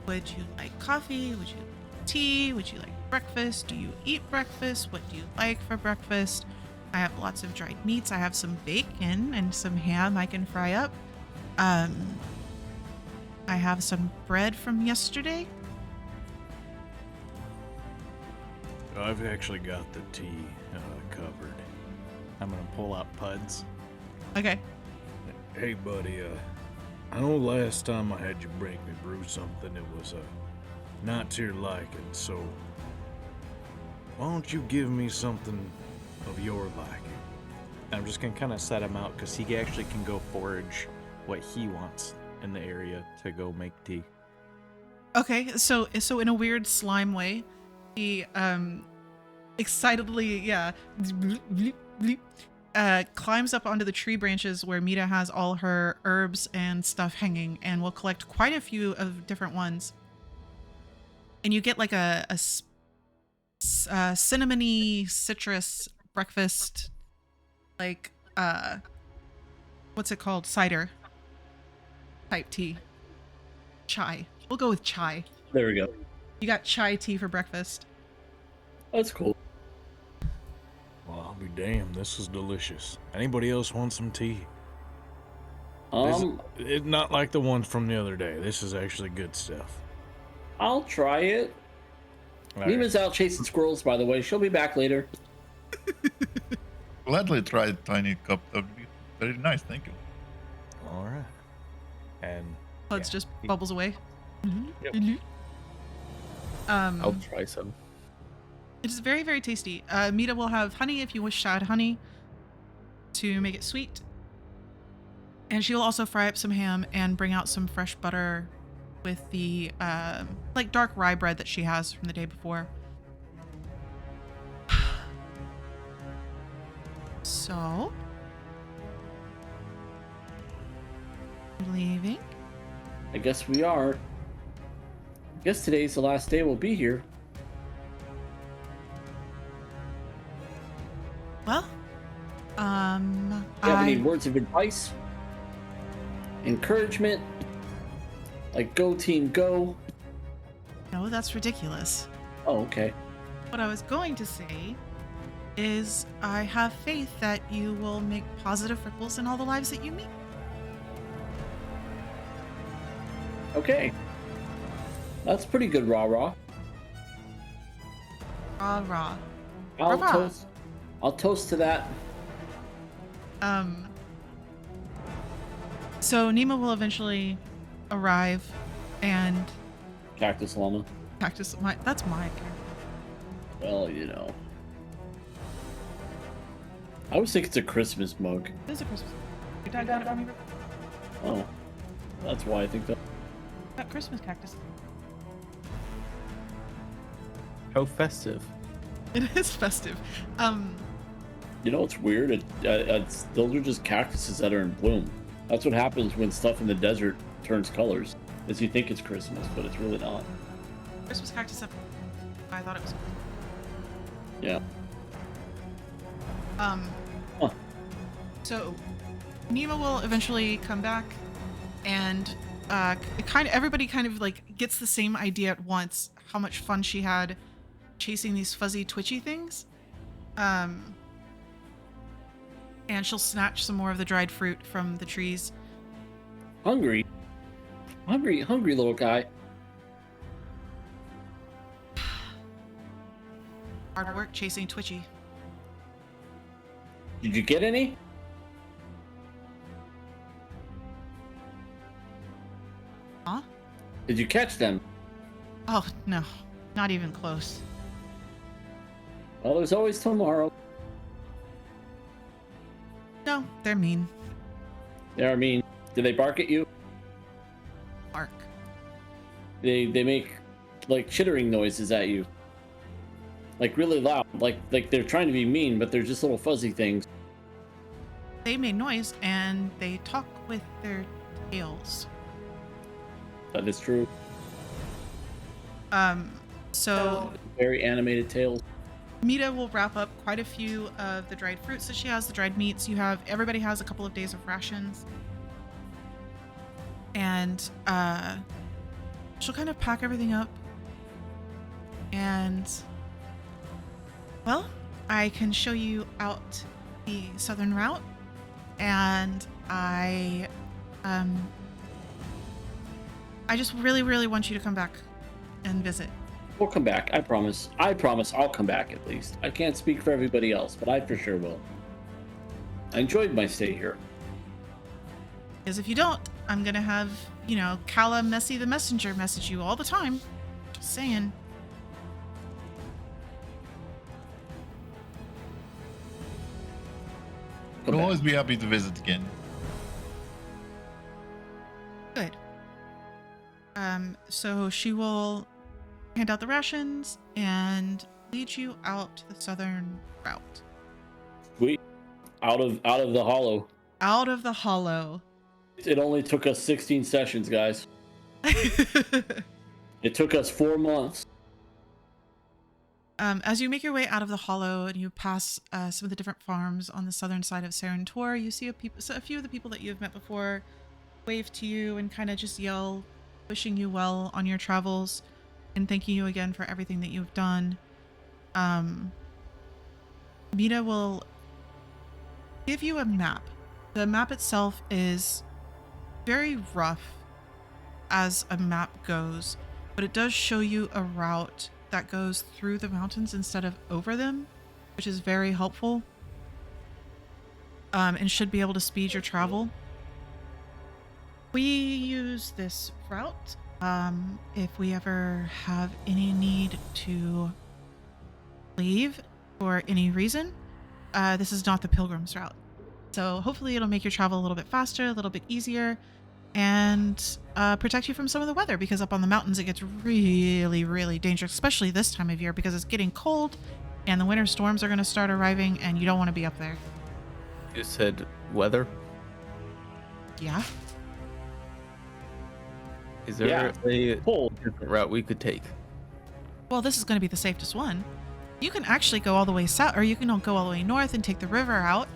Would you like coffee? Would you like tea? Would you like breakfast? Do you eat breakfast? What do you like for breakfast? I have lots of dried meats. I have some bacon and some ham I can fry up. I have some bread from yesterday. I've actually got the tea covered. I'm gonna pull out Puds. Okay. Hey, buddy, I know last time I had you break me brew something, it was not to your liking, so why don't you give me something of your liking? I'm just gonna kind of set him out because he actually can go forage what he wants in the area to go make tea. Okay, so in a weird slime way, he excitedly, climbs up onto the tree branches where Mita has all her herbs and stuff hanging, and will collect quite a few of different ones. and you get like a cinnamony citrus breakfast, like what's it called, cider type tea, chai. We'll go with chai. There we go. You got chai tea for breakfast. That's cool. Well, I'll be damned. This is delicious. Anybody else want some tea? It's not like the one from the other day. This is actually good stuff. I'll try it. All right. Nima's out chasing squirrels, by the way. She'll be back later. Gladly try a tiny cup. That would be very nice. Thank you. All right. And Buds just bubbles away. Yep. Um, I'll try some. It is very, very tasty. Mita will have honey if you wish to add honey to make it sweet. And she will also fry up some ham and bring out some fresh butter with the like dark rye bread that she has from the day before. So, leaving. I guess we are. I guess today's the last day we'll be here. Well, Do you have any I words of advice? Encouragement? Like go team go? no, that's ridiculous. Oh, okay. What I was going to say is I have faith that you will make positive ripples in all the lives that you meet. Okay. That's pretty good, rah-rah. Rah rah. I'll Rah-rah. toast. I'll toast to that. So Nima will eventually arrive and Cactus llama. Cactus. That's my character. Well, you know. I always think it's a Christmas mug. It is a Christmas. You tagged on it for me, Rick? Oh. That's why I think that. Got Christmas cactus. How festive. It is festive. You know what's weird? Those are just cactuses that are in bloom. That's what happens when stuff in the desert turns colors. Is you think it's Christmas, but it's really not. Christmas cactus up. I thought it was. Yeah. Huh. So Nima will eventually come back, and everybody kind of like gets the same idea at once. How much fun she had chasing these fuzzy twitchy things. And she'll snatch some more of the dried fruit from the trees. Hungry little guy. Hard work chasing twitchy. Did you get any? Huh? Did you catch them? Oh no, not even close. Well, there's always tomorrow. No, they're mean. Yeah, I mean, do they bark at you? Bark. They make like chittering noises at you. Like really loud. Like they're trying to be mean, but they're just little fuzzy things. They made noise and they talk with their tails. That is true. So Very animated tails. Mita will wrap up quite a few of the dried fruits that she has, the dried meats. Everybody has a couple of days of rations. And she'll kind of pack everything up. And well, I can show you out the southern route. And I just really, really want you to come back and visit. We'll come back. I promise. I promise I'll come back at least. I can't speak for everybody else, but I for sure will. I enjoyed my stay here. Because if you don't, I'm gonna have, Kala Messy the Messenger message you all the time. Just saying. Come We'll back. always be happy to visit again. Good. So she will hand out the rations and lead you out the southern route. We out of the hollow. Out of the hollow. It only took us 16 sessions, guys. It took us 4 months. As you make your way out of the hollow and you pass some of the different farms on the southern side of Serentor, you see a few of the people that you have met before wave to you and kind of just yell, wishing you well on your travels and thanking you again for everything that you've done. Mita will give you a map. The map itself is very rough as a map goes, but it does show you a route that goes through the mountains instead of over them, which is very helpful, and should be able to speed your travel. We use this route if we ever have any need to leave for any reason. This is not the Pilgrim's route, so hopefully it'll make your travel a little bit faster, a little bit easier, and protect you from some of the weather, because up on the mountains it gets really, really dangerous, especially this time of year because it's getting cold and the winter storms are going to start arriving and you don't want to be up there. You said weather? Yeah. Is there a different route we could take? Well, this is going to be the safest one. You can actually go all the way south, or you can go all the way north and take the river out.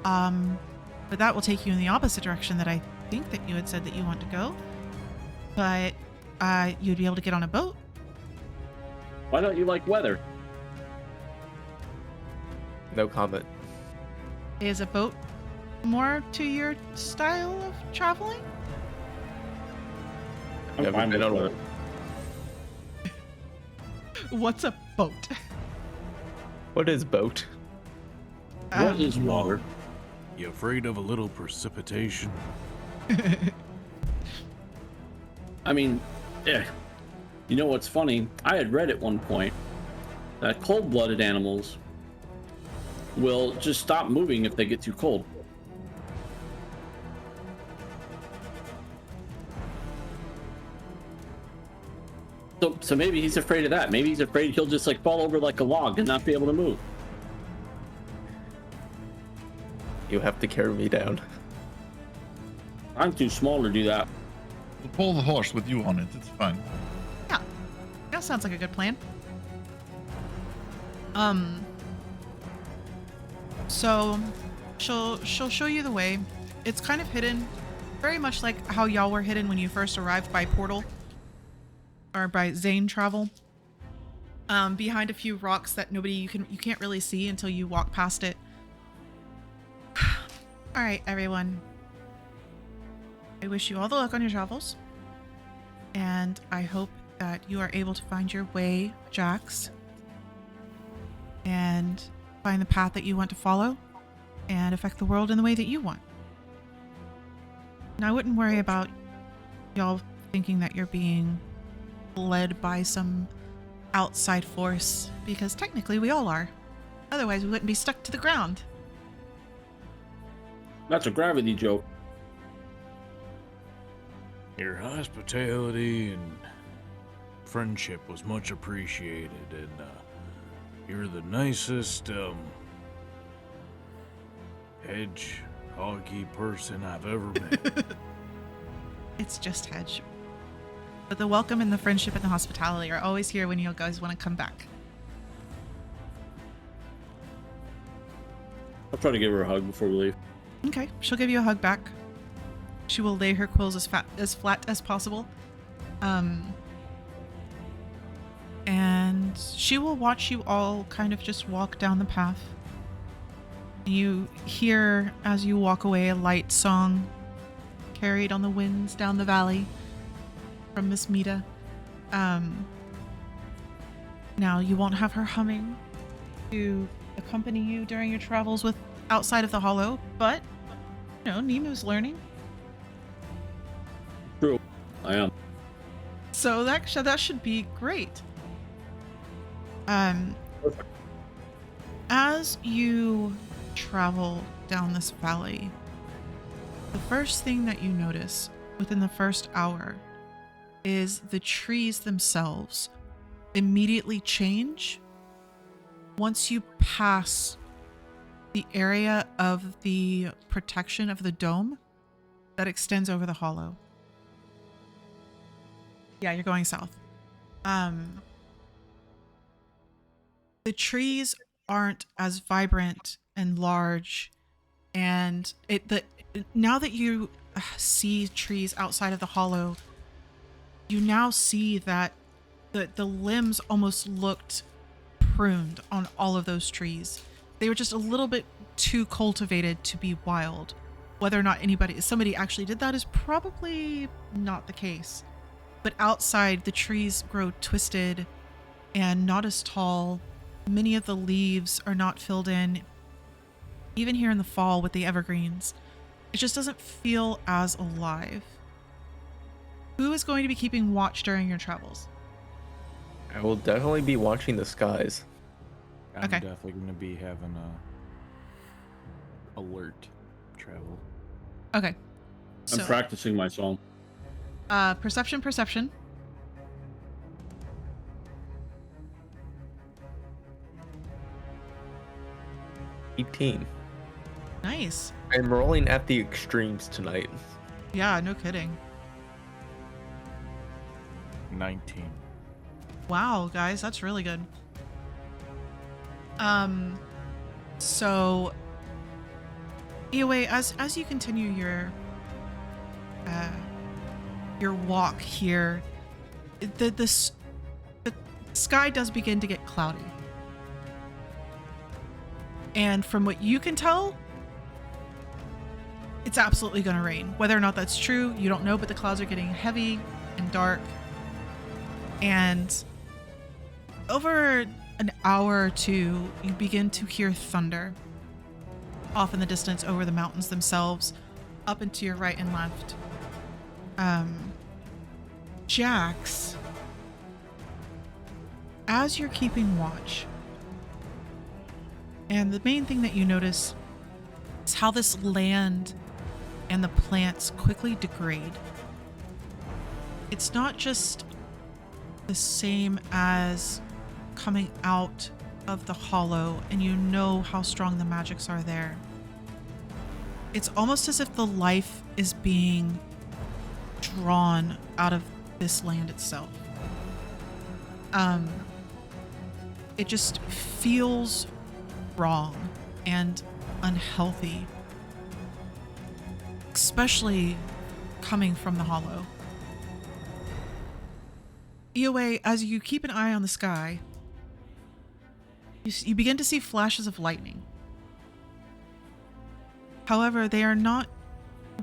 But that will take you in the opposite direction that I think that you had said that you want to go. But you'd be able to get on a boat. Why don't you like weather? No comment. Is a boat more to your style of traveling? I'm Never fine been with on weather. What's a boat? What is boat? What is water? You afraid of a little precipitation? I mean, you know what's funny? I had read at one point that cold-blooded animals will just stop moving if they get too cold. So maybe he's afraid of that. Maybe he's afraid he'll just like fall over like a log and not be able to move. You have to carry me down. I'm too small to do that. We'll pull the horse with you on it. It's fine. Yeah, that sounds like a good plan. So she'll show you the way. It's kind of hidden, very much like how y'all were hidden when you first arrived by portal or by Zane travel. Behind a few rocks that you can't really see until you walk past it. All right, everyone. I wish you all the luck on your travels, and I hope that you are able to find your way, Jax, and find the path that you want to follow and affect the world in the way that you want. And I wouldn't worry about y'all thinking that you're being led by some outside force, because technically we all are. Otherwise we wouldn't be stuck to the ground. That's a gravity joke. Your hospitality and friendship was much appreciated, and you're the nicest hedgehoggy person I've ever met. It's just Hedge. But the welcome and the friendship and the hospitality are always here when you guys want to come back. I'll try to give her a hug before we leave. Okay, she'll give you a hug back. She will lay her quills as flat as possible. And she will watch you all kind of just walk down the path. You hear, as you walk away, a light song carried on the winds down the valley from Miss Mita. Now, you won't have her humming to accompany you during your travels with outside of the hollow, but, you know, Nemu's learning. True, I am. So that should be great. Perfect. As you travel down this valley, the first thing that you notice within the first hour is the trees themselves immediately change once you pass the area of the protection of the dome that extends over the hollow. Yeah, you're going south. the trees aren't as vibrant and large, and now that you see trees outside of the hollow, you now see that the limbs almost looked pruned on all of those trees. They were just a little bit too cultivated to be wild. Whether or not somebody actually did that is probably not the case. But outside, the trees grow twisted and not as tall. Many of the leaves are not filled in. Even here in the fall with the evergreens, it just doesn't feel as alive. Who is going to be keeping watch during your travels? I will definitely be watching the skies. I'm Okay. definitely going to be having a alert travel. Okay. I'm So, practicing my song. perception. 18. Nice. I'm rolling at the extremes tonight. Yeah, no kidding. 19. Wow, guys, that's really good. So EOA, as you continue your walk here, the sky does begin to get cloudy. And from what you can tell, it's absolutely going to rain. Whether or not that's true, you don't know, but the clouds are getting heavy and dark. And over an hour or two, you begin to hear thunder off in the distance over the mountains themselves, up and to your right and left. Jax, as you're keeping watch, and the main thing that you notice is how this land and the plants quickly degrade. It's not just the same as coming out of the hollow and you know how strong the magics are there. It's almost as if the life is being drawn out of this land itself. It just feels wrong and unhealthy, especially coming from the hollow. EOA, as you keep an eye on the sky, you begin to see flashes of lightning. However, they are not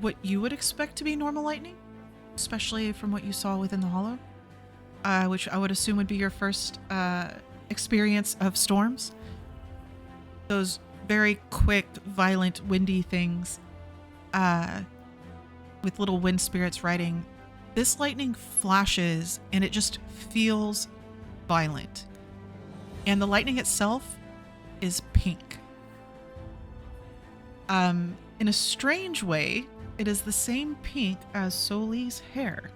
what you would expect to be normal lightning, especially from what you saw within the hollow, which I would assume would be your first experience of storms. Those very quick, violent, windy things with little wind spirits riding. This lightning flashes and it just feels violent. And the lightning itself is pink. In a strange way, it is the same pink as Soli's hair.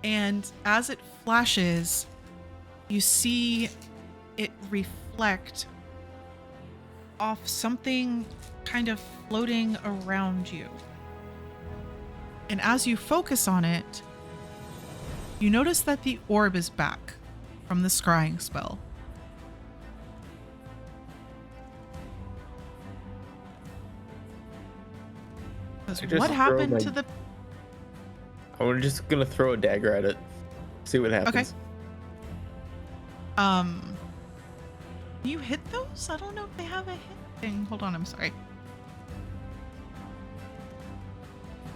And as it flashes, you see it reflect off something kind of floating around you. And as you focus on it, you notice that the orb is back from the scrying spell. What happened to the... I'm just gonna throw a dagger at it. See what happens. Okay. You hit those? I don't know if they have a hit thing. Hold on, I'm sorry.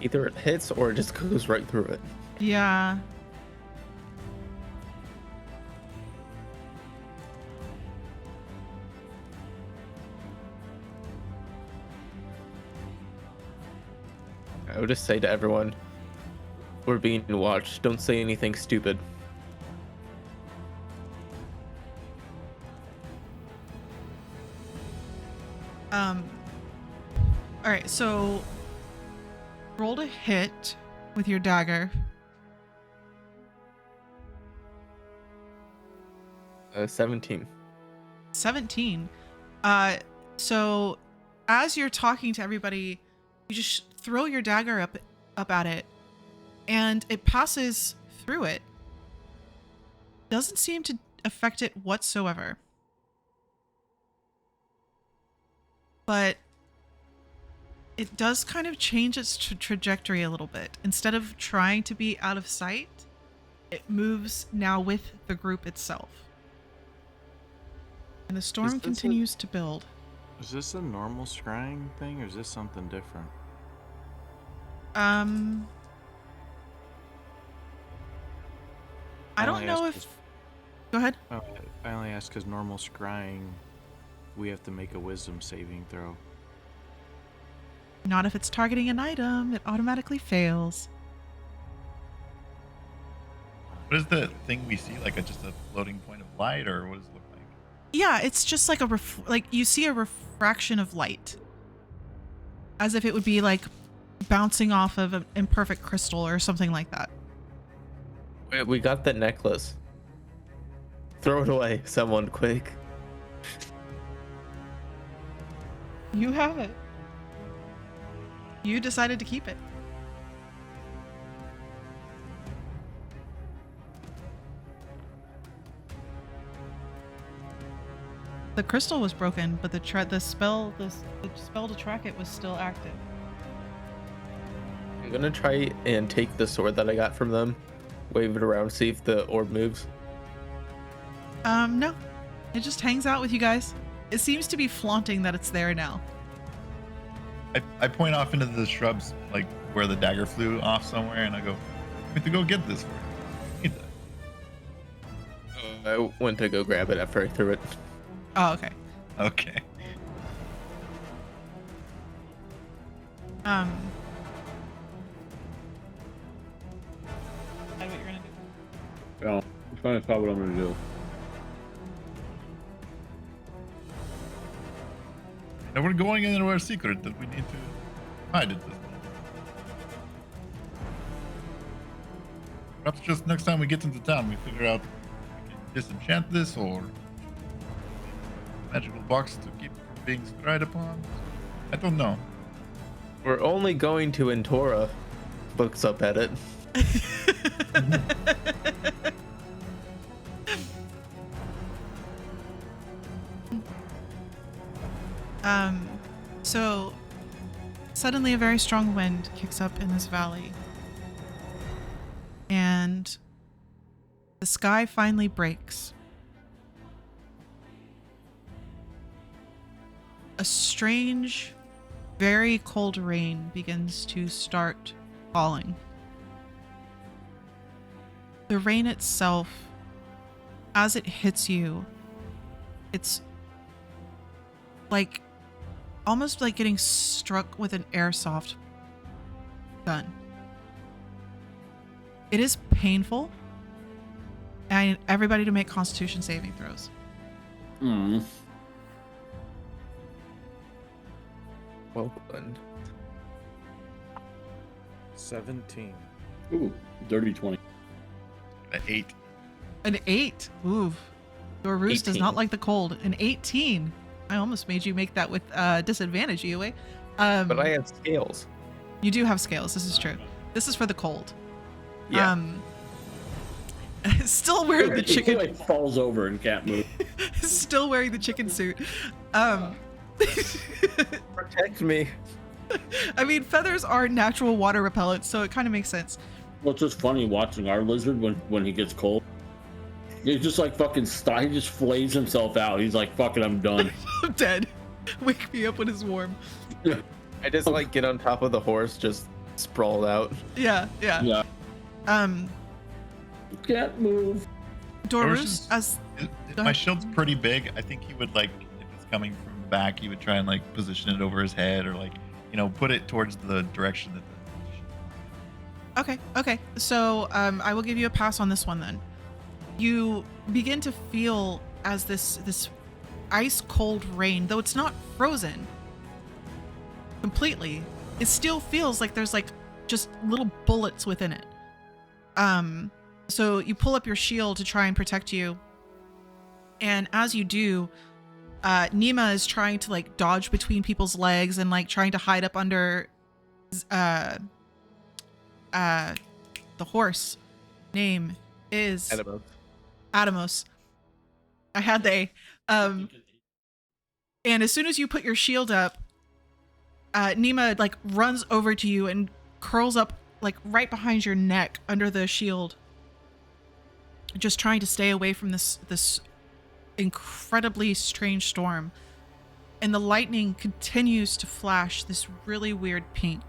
Either it hits or it just goes right through it. Yeah. I would just say to everyone, we're being watched. Don't say anything stupid. All right, so roll to hit with your dagger. 17. 17. So as you're talking to everybody, you just throw your dagger up at it, and it passes through it. Doesn't seem to affect it whatsoever. But it does kind of change its trajectory a little bit. Instead of trying to be out of sight, it moves now with the group itself. And the storm continues to build. Is this a normal scrying thing, or is this something different? I don't only know ask if... Go ahead. Oh, I only ask because normal scrying, we have to make a wisdom saving throw. Not if it's targeting an item. It automatically fails. What is the thing we see? Like just a floating point of light, or what does it look like? Yeah, it's just like like you see a refraction of light. As if it would be like bouncing off of an imperfect crystal or something like that. Wait, we got the necklace. Throw it away, someone, quick. You have it. You decided to keep it. The crystal was broken, but the spell to track it was still active. I'm gonna try and take the sword that I got from them, wave it around, see if the orb moves. No. It just hangs out with you guys. It seems to be flaunting that it's there now. I point off into the shrubs, like where the dagger flew off somewhere, and I go, "We have to go get this for you." Need that. I went to go grab it after I threw it. Oh, okay. Okay. Decide what you're gonna do. Yeah, I'm trying to decide what I'm gonna do. Now we're going into our secret that we need to hide at this moment. Perhaps just next time we get into town, we figure out if we can disenchant this or magical box to keep from being scryed upon. I don't know. We're only going to Entora. Looks up at it. So suddenly a very strong wind kicks up in this valley. And the sky finally breaks. A strange, very cold rain begins to start falling. The rain itself, as it hits you, it's like almost like getting struck with an airsoft gun. It is painful. And I need everybody to make Constitution saving throws. Well done. 17. Ooh, dirty 20. An 8. An 8. Ooh. Your roost does 18. not like the cold. An 18. I almost made you make that with disadvantage, Yue. But I have scales. You do have scales. This is true. This is for the cold. Yeah. Still wearing the He chicken. like falls over and can't move. Still wearing the chicken suit. Protect me. I mean, feathers are natural water repellent, so it kind of makes sense. Well, it's just funny watching our lizard when he gets cold. He's just like fucking he just flays himself out. He's like, fuck it, I'm done. I'm dead. Wake me up when it's warm. I just like get on top of the horse, just sprawled out. Yeah. Yeah. Can't move. Dorus, as My shield's pretty big. I think he would, like, if it's coming from the back, he would try and like position it over his head, or like, put it towards the direction that Okay. So I will give you a pass on this one then. You begin to feel as this ice cold rain, though it's not frozen completely, it still feels like there's like just little bullets within it. So you pull up your shield to try and protect you. And as you do, Nima is trying to like dodge between people's legs and like trying to hide up under the horse. Name is Animals. Atomos. I had they. And as soon as you put your shield up, Nima like runs over to you and curls up like right behind your neck under the shield, just trying to stay away from this incredibly strange storm. And the lightning continues to flash this really weird pink.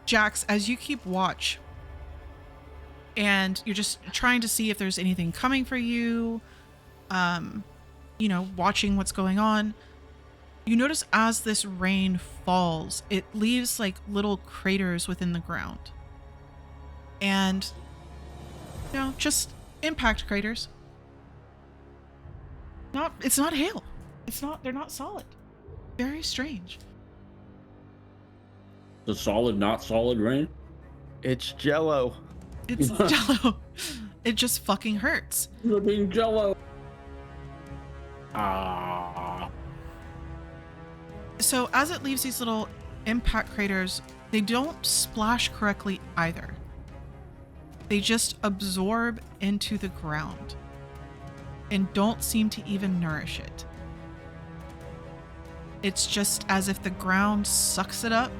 Jax, as you keep watch and you're just trying to see if there's anything coming for you, watching what's going on, you notice as this rain falls, it leaves like little craters within the ground. And, just impact craters. It's not hail. They're not solid. Very strange. The solid, not solid rain? It's Jello. It's Jello. It just fucking hurts. You're being Jello. Ah. So as it leaves these little impact craters, they don't splash correctly either. They just absorb into the ground and don't seem to even nourish it. It's just as if the ground sucks it up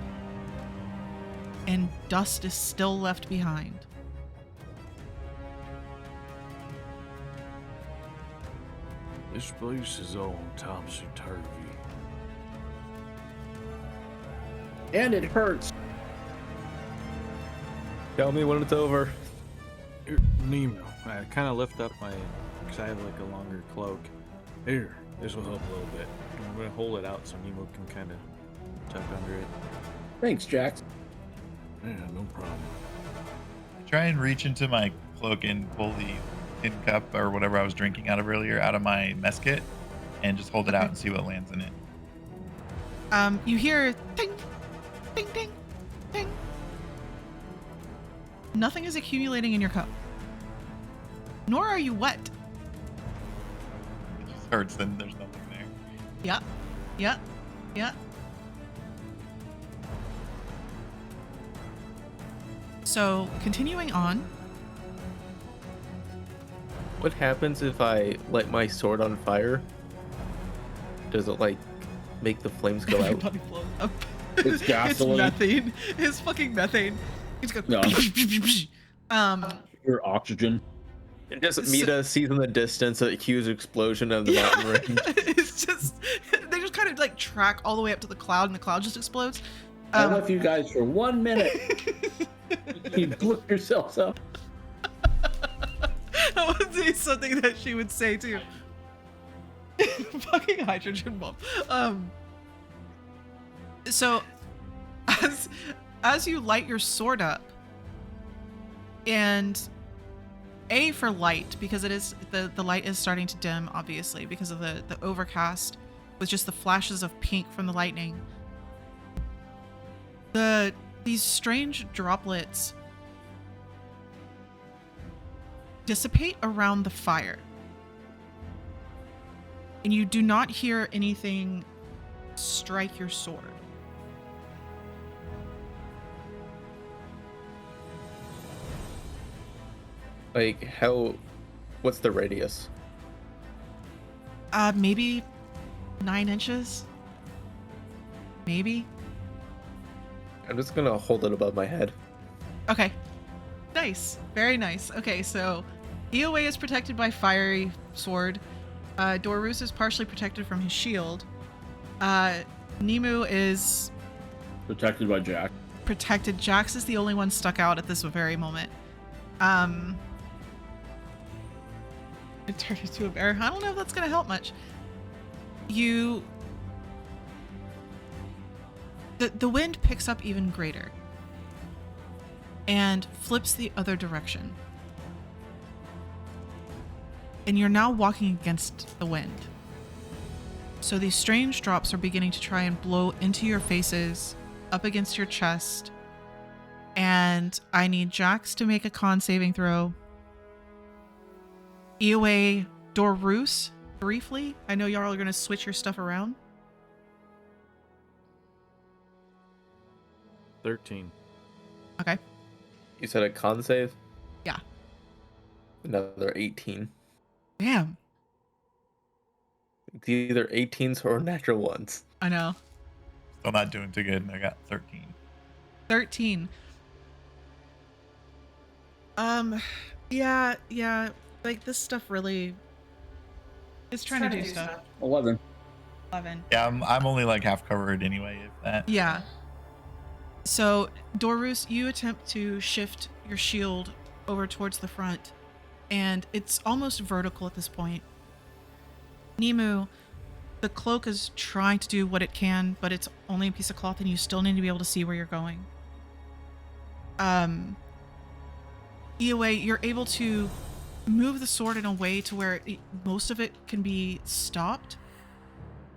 and dust is still left behind. This place is all topsy-turvy. And it hurts. Tell me when it's over. Here, Nemo. I kind of lift up my, because I have like a longer cloak. Here, this will help a little bit. I'm gonna hold it out so Nemo can kind of tuck under it. Thanks, Jax. Yeah, no problem. Try and reach into my cloak and pull the tin cup or whatever I was drinking out of earlier out of my mess kit and just hold it out and see what lands in it. You hear ding, ding, ding, ding. Nothing is accumulating in your cup. Nor are you wet. It just hurts, then there's nothing there. Yep. Yep. Yep. So, continuing on. What happens if I light my sword on fire? Does it like make the flames go out? Everybody blows up. It's gasoline. It's methane. It's fucking methane. It's going. No. Your oxygen. And just Mita sees in the distance a huge explosion of the mountain range. It's just they just kind of like track all the way up to the cloud, and the cloud just explodes. I left you guys for 1 minute. You blew yourselves up. That would be something that she would say too. Fucking hydrogen bomb. So as you light your sword up, and A for light, because it is the light is starting to dim, obviously, because of the overcast with just the flashes of pink from the lightning. These strange droplets dissipate around the fire. And you do not hear anything strike your sword. Like what's the radius? Maybe 9 inches. Maybe. I'm just gonna hold it above my head. Okay. Nice. Very nice. Okay, so Eoway is protected by fiery sword. Dorus is partially protected from his shield. Nemu is Protected by Jack. protected. Jax is the only one stuck out at this very moment. It turned into a bear. I don't know if that's gonna help much. The wind picks up even greater and flips the other direction. And you're now walking against the wind. So these strange drops are beginning to try and blow into your faces, up against your chest. And I need Jax to make a con saving throw. Eoway, Dorus, briefly. I know y'all are going to switch your stuff around. 13. Okay. You said a con save? Yeah. Another 18. Damn. It's either 18s or natural ones. I know. Still not doing too good. I got 13. 13. Yeah. Like this stuff really is trying to do stuff. 11. 11. Yeah, I'm only like half covered anyway. If that. Yeah. So, Dorus, you attempt to shift your shield over towards the front, and it's almost vertical at this point. Nemu, the cloak is trying to do what it can, but it's only a piece of cloth, and you still need to be able to see where you're going. Iwe, you're able to move the sword in a way to where most of it can be stopped,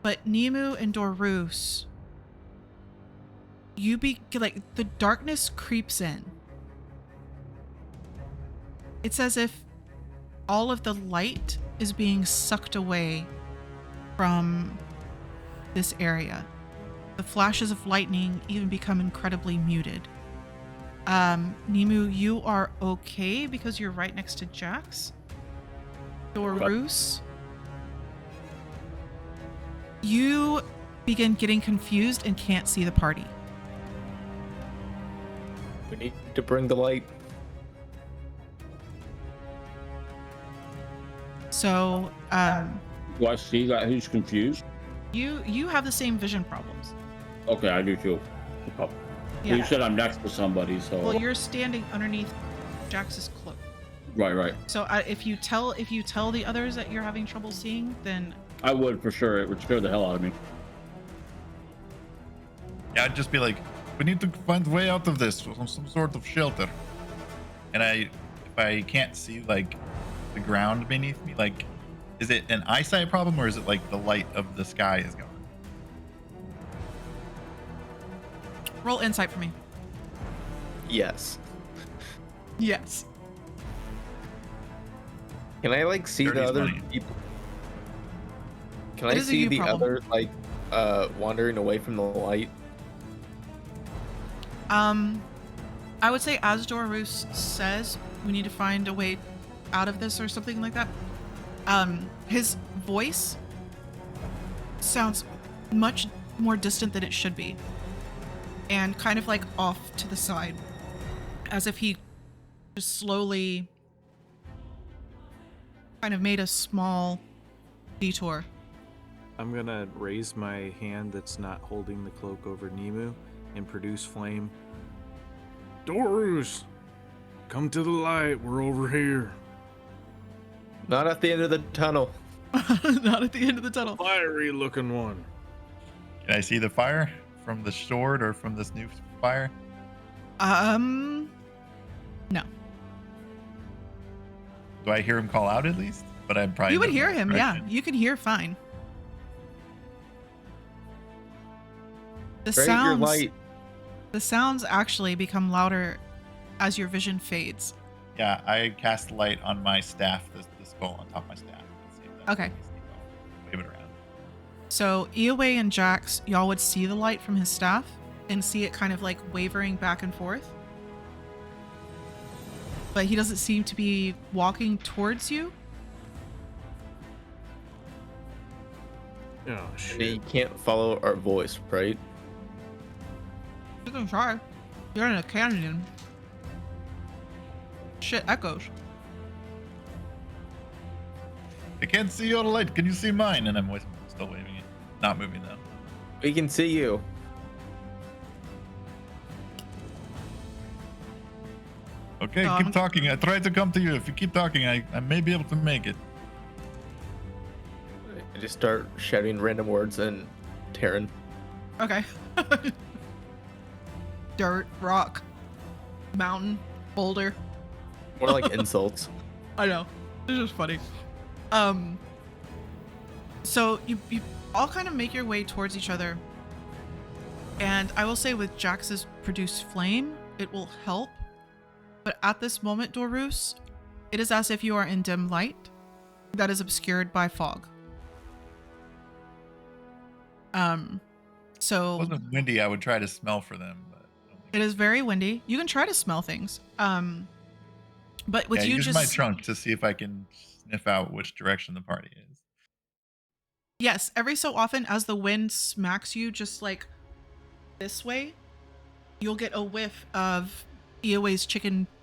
but Nemu and Dorus, the darkness creeps in. It's as if all of the light is being sucked away from this area. The flashes of lightning even become incredibly muted. Nemu, you are okay because you're right next to Jax. Dorus, you begin getting confused and can't see the party. We need to bring the light. So, Do I see that he's confused? you have the same vision problems. Okay, I do too. Oh. Yeah. You said I'm next to somebody, so Well, you're standing underneath Jax's cloak. right. So if you tell the others that you're having trouble seeing, then I would for sure. It would scare the hell out of me. Yeah, I'd just be like, we need to find a way out of this, some sort of shelter. And if I can't see like the ground beneath me, like, is it an eyesight problem or is it like the light of the sky is gone? roll insight for me. Yes. Yes. Can I like see the 30's other money. people? Can It I is a see you the problem. others like wandering away from the light? I would say as Dorus says, we need to find a way out of this or something like that. His voice sounds much more distant than it should be. And kind of like off to the side. As if he just slowly kind of made a small detour. I'm gonna raise my hand that's not holding the cloak over Nemu and produce flame. Dorus, come to the light. We're over here. Not at the end of the tunnel. Not at the end of the tunnel. Fiery looking one. Can I see the fire from the sword or from this new fire? No. Do I hear him call out at least? But I'm probably You would in the hear right him, yeah. direction. You can hear fine. The Raise your sounds light. the sounds actually become louder as your vision fades. Yeah, I cast light on my staff, the skull on top of my staff. Let's see if that Okay. makes me go. Wave it around. So Iwe and Jax, y'all would see the light from his staff and see it kind of like wavering back and forth. But he doesn't seem to be walking towards you. Oh He shit. can't follow our voice, right? You can try. You're in a canyon. Shit echoes. I can't see your light. Can you see mine? And I'm still waving it. Not moving though. We can see you. Okay, No, keep I'm- talking. I try to come to you. If you keep talking, I may be able to make it. I just start shouting random words in Terran. Okay. Dirt, rock, mountain, boulder. More like insults. I know. It's just funny. So you all kind of make your way towards each other. And I will say with Jax's produced flame, it will help. But at this moment, Dorus, it is as if you are in dim light that is obscured by fog. So If it wasn't windy, I would try to smell for them. But I don't think it is very windy. You can try to smell things. But with yeah, you use just my trunk to see if I can sniff out which direction the party is. Yes, every so often as the wind smacks you just like this way, you'll get a whiff of Ioe's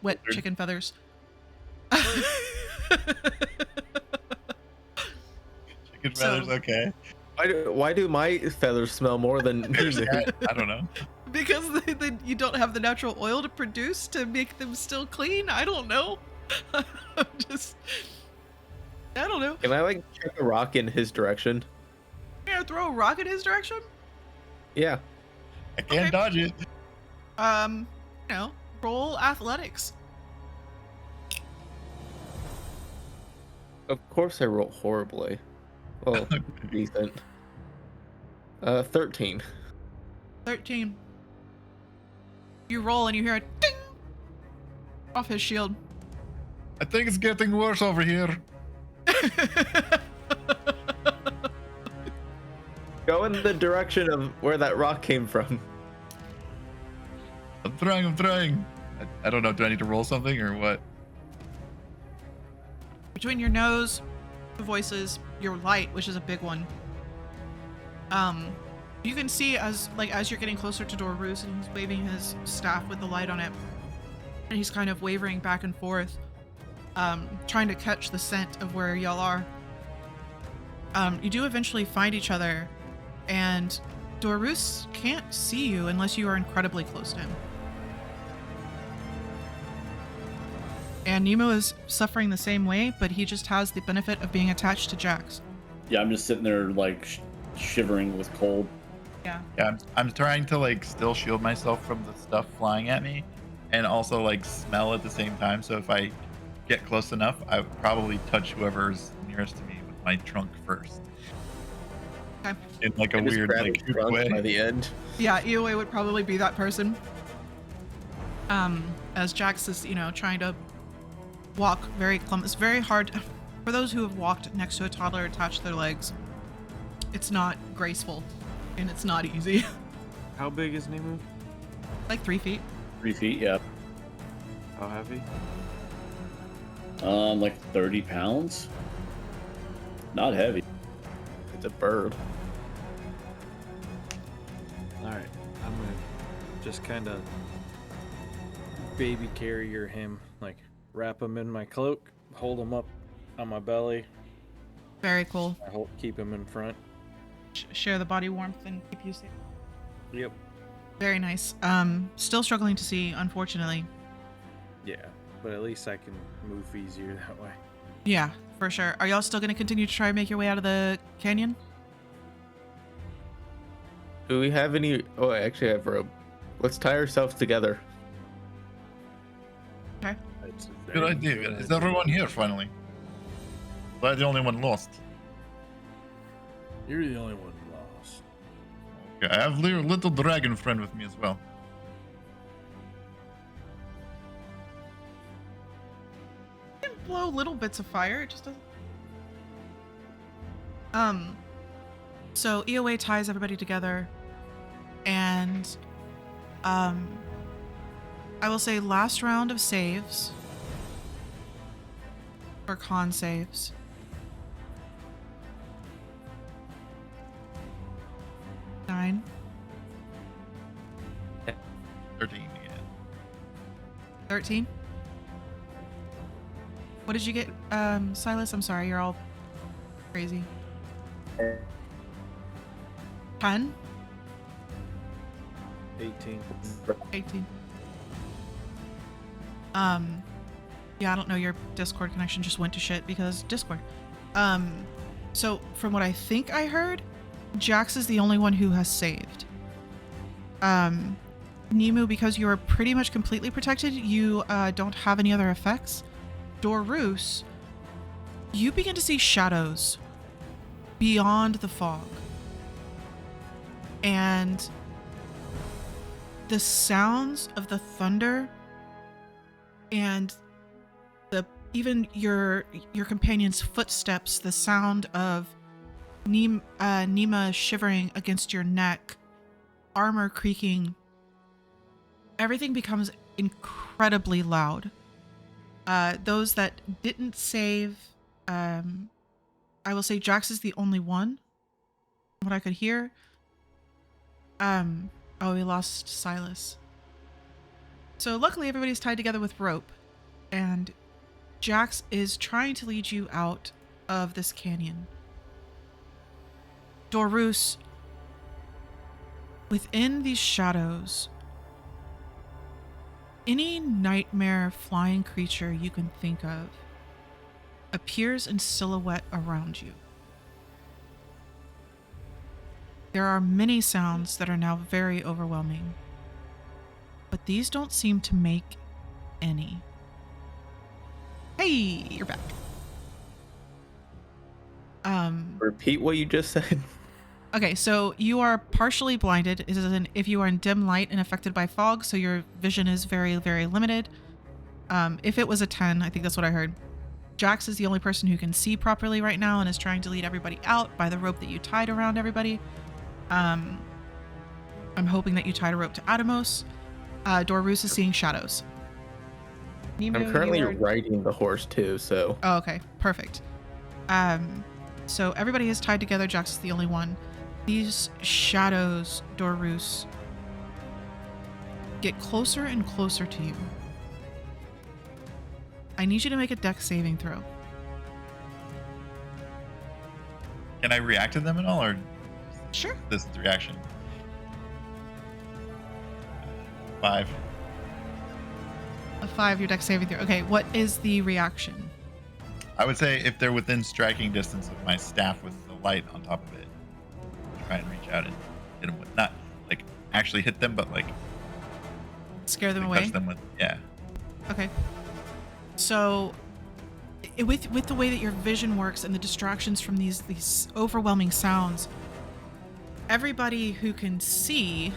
wet Weird. chicken feathers. Chicken So- feathers, okay. Why do my feathers smell more than Yeah, I don't know. Because you don't have the natural oil to produce to make them still clean. I don't know. I don't know. Can I like chuck a rock in his direction? You're gonna throw a rock in his direction? Yeah. I can't Okay. dodge it. Roll athletics. Of course I roll horribly. Well, decent. 13. 13. You roll and you hear a ding off his shield. I think it's getting worse over here. Go in the direction of where that rock came from. I'm trying. I don't know. Do I need to roll something or what? Between your nose, the voices, your light, which is a big one. You can see as you're getting closer to Dorus and he's waving his staff with the light on it, and he's kind of wavering back and forth, trying to catch the scent of where y'all are. You do eventually find each other, and Dorus can't see you unless you are incredibly close to him. And Nemo is suffering the same way, but he just has the benefit of being attached to Jax. Yeah, I'm just sitting there like shivering with cold. Yeah. Yeah, I'm trying to like still shield myself from the stuff flying at me, and also like smell at the same time. So if I get close enough, I would probably touch whoever's nearest to me with my trunk first. Okay. In like a And just weird grab like his shoot trunk way. by the end. Yeah, EOA would probably be that person. As Jax is, trying to walk very It's very hard for those who have walked next to a toddler attached to their legs. It's not graceful, and it's not easy. How big is Nemu? Like 3 feet. 3 feet, yeah. How heavy? Like 30 pounds. Not heavy. It's a bird. Alright, I'm gonna just kind of baby carrier him, like wrap him in my cloak, hold him up on my belly, Very cool. keep him in front. Share the body warmth and keep you safe. Yep. Very nice. Still struggling to see, unfortunately. Yeah, but at least I can move easier that way. Yeah, for sure. Are y'all still going to continue to try and make your way out of the canyon? Do we have any? Oh, I actually have rope. Let's tie ourselves together. Okay. That's a Good very idea. good Is idea. everyone here finally? Was I the only one lost? You're the only one lost. Okay, I have little dragon friend with me as well. You can blow little bits of fire. It just doesn't. So EOA ties everybody together, and I will say last round of saves or con saves. Nine. 13 again. 13. What did you get, Silas? I'm sorry, you're all crazy. 10? 18. 18. Yeah, I don't know, your Discord connection just went to shit because Discord. So from what I think I heard, Jax is the only one who has saved. Nemu, because you are pretty much completely protected, you don't have any other effects. Dorus, you begin to see shadows beyond the fog. And the sounds of the thunder and even your companion's footsteps, the sound of Nima shivering against your neck, armor creaking, everything becomes incredibly loud. Those that didn't save I will say Jax is the only one. What I could hear. Oh, we lost Silas. So luckily everybody's tied together with rope, and Jax is trying to lead you out of this canyon. Dorus, within these shadows, any nightmare flying creature you can think of appears in silhouette around you. There are many sounds that are now very overwhelming, but these don't seem to make any. Hey, you're back. Repeat what you just said. Okay, so you are partially blinded. This is if you are in dim light and affected by fog, so your vision is very, very limited. If it was a 10, I think that's what I heard. Jax is the only person who can see properly right now and is trying to lead everybody out by the rope that you tied around everybody. I'm hoping that you tied a rope to Atomos. Dorus is seeing shadows. Nemo, I'm currently you are- riding the horse too, so Oh, okay, perfect. So everybody is tied together. Jax is the only one. These shadows, Dorus, get closer and closer to you. I need you to make a dex saving throw. Can I react to them at all, or Sure. this is the reaction? 5. A 5, your dex saving throw. Okay, what is the reaction? I would say if they're within striking distance of my staff with the light on top of it, try and reach out and hit them with, not like actually hit them, but like Scare them touch away? them with, yeah. Okay. So, with the way that your vision works and the distractions from these overwhelming sounds, everybody who can see,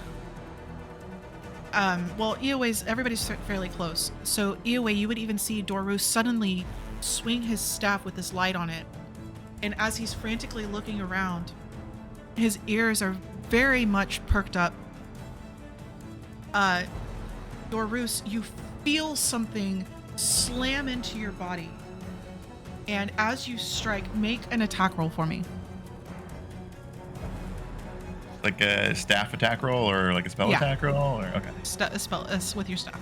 well, EOA's, everybody's fairly close. So EOA, you would even see Dorus suddenly swing his staff with this light on it, and as he's frantically looking around, his ears are very much perked up. Dorus, you feel something slam into your body, and as you strike, make an attack roll for me. Like a staff attack roll or like a spell Yeah. attack roll, or okay. Spell with your staff.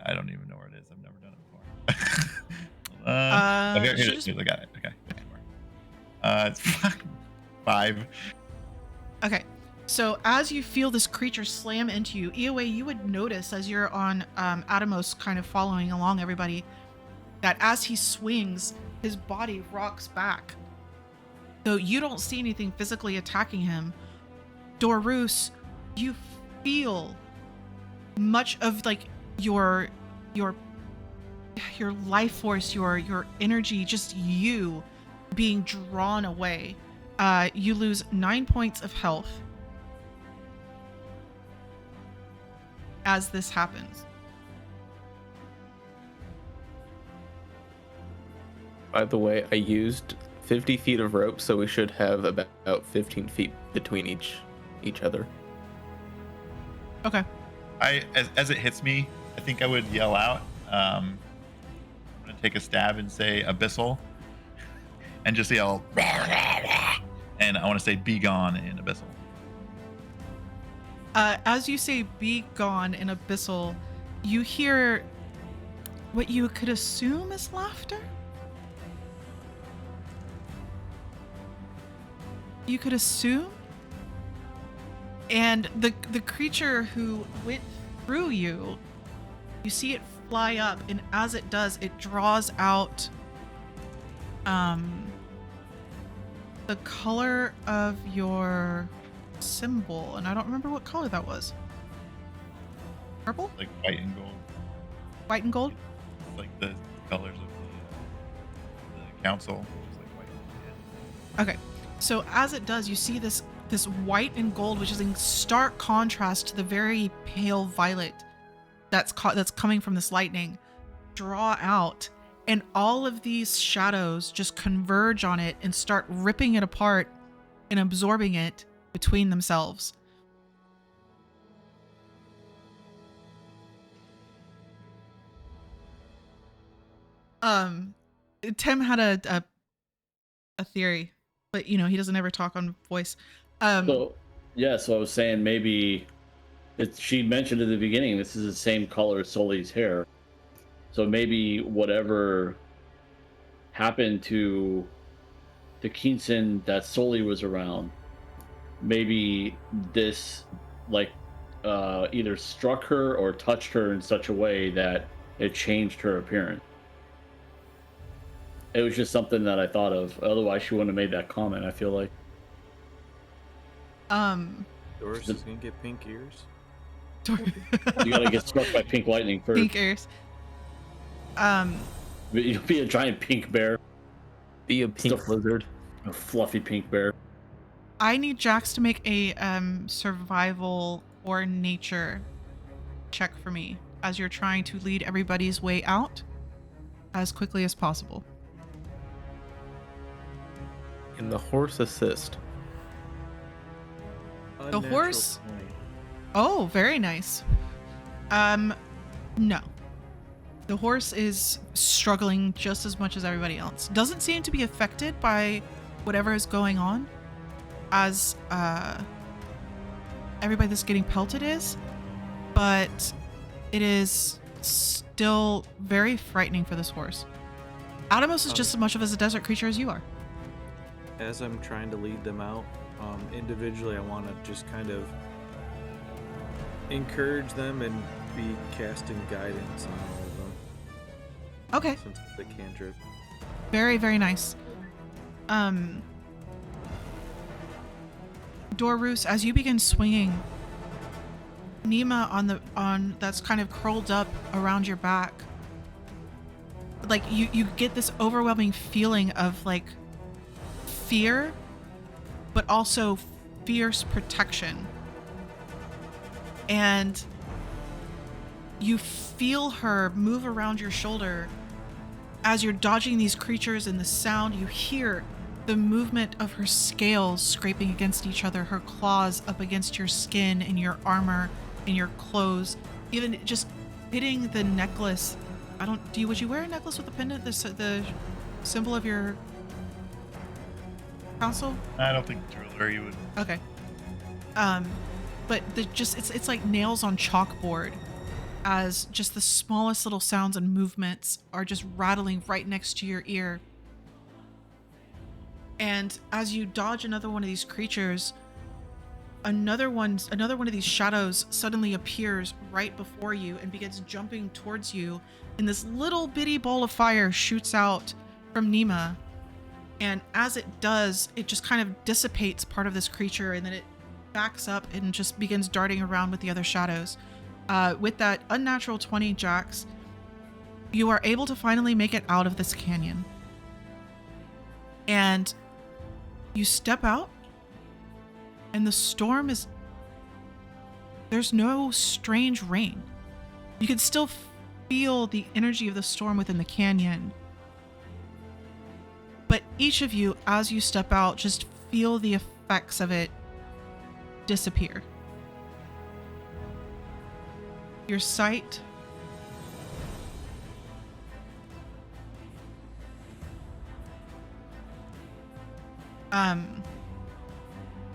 I don't even know where it is. I've never done it before. Okay, should here, just- here, I got it. Okay. It's 5. Okay, so as you feel this creature slam into you, EOA, you would notice as you're on Atomos kind of following along everybody, that as he swings, his body rocks back. So you don't see anything physically attacking him. Dorus, you feel much of like your life force, your energy, just you being drawn away. You lose 9 points of health as this happens. by the way, I used 50 feet of rope, so we should have about 15 feet between each other. Okay. As it hits me, I think I would yell out. I'm gonna take a stab and say abyssal, and just yell, and I want to say be gone in abyssal. As you say be gone in abyssal, you hear what you could assume is laughter. You could assume. And the creature who went through you, you see it fly up, and as it does, it draws out the color of your symbol, and I don't remember what color that was. Purple? Like white and gold. White and gold? It's like the colors of the council. It's like white and gold. Okay. So as it does, you see this white and gold, which is in stark contrast to the very pale violet that's coming from this lightning, draw out, and all of these shadows just converge on it and start ripping it apart and absorbing it between themselves. Um, Tim had a theory, but you know he doesn't ever talk on voice. So yeah, so I was saying maybe she mentioned at the beginning this is the same color as Sully's hair. So maybe whatever happened to the Keenson that Sully was around, maybe this like either struck her or touched her in such a way that it changed her appearance. It was just something that I thought of. Otherwise, she wouldn't have made that comment, I feel like. Doris is gonna get pink ears. You gotta get struck by pink lightning first. Pink ears. You'll be a giant pink bear. Be a pink lizard. A fluffy pink bear. I need Jax to make a survival or nature check for me as you're trying to lead everybody's way out as quickly as possible. And the horse assist. The horse? Oh, very nice. No. The horse is struggling just as much as everybody else. Doesn't seem to be affected by whatever is going on as everybody that's getting pelted is, but it is still very frightening for this horse. Atomos is just as much of a desert creature as you are. As I'm trying to lead them out, individually, I want to just kind of encourage them and be casting guidance on all of them. Okay. Since it's the cantrip. Very, very nice. Dorus, as you begin swinging, Nima on that's kind of curled up around your back. Like you get this overwhelming feeling of like fear, but also fierce protection. And you feel her move around your shoulder as you're dodging these creatures, and the sound you hear the movement of her scales scraping against each other, her claws up against your skin and your armor and your clothes, even just hitting the necklace. Would you wear a necklace with a pendant, the symbol of your council? I don't think jewelry would. Okay. But it's like nails on chalkboard, as just the smallest little sounds and movements are just rattling right next to your ear. And as you dodge another one of these creatures, another one of these shadows suddenly appears right before you and begins jumping towards you, and this little bitty ball of fire shoots out from Nima. And as it does, it just kind of dissipates part of this creature, and then it backs up and just begins darting around with the other shadows. With that unnatural 20, Jax, you are able to finally make it out of this canyon. And you step out, and the storm is... There's no strange rain. You can still feel the energy of the storm within the canyon. But each of you, as you step out, just feel the effects of it disappear. Your sight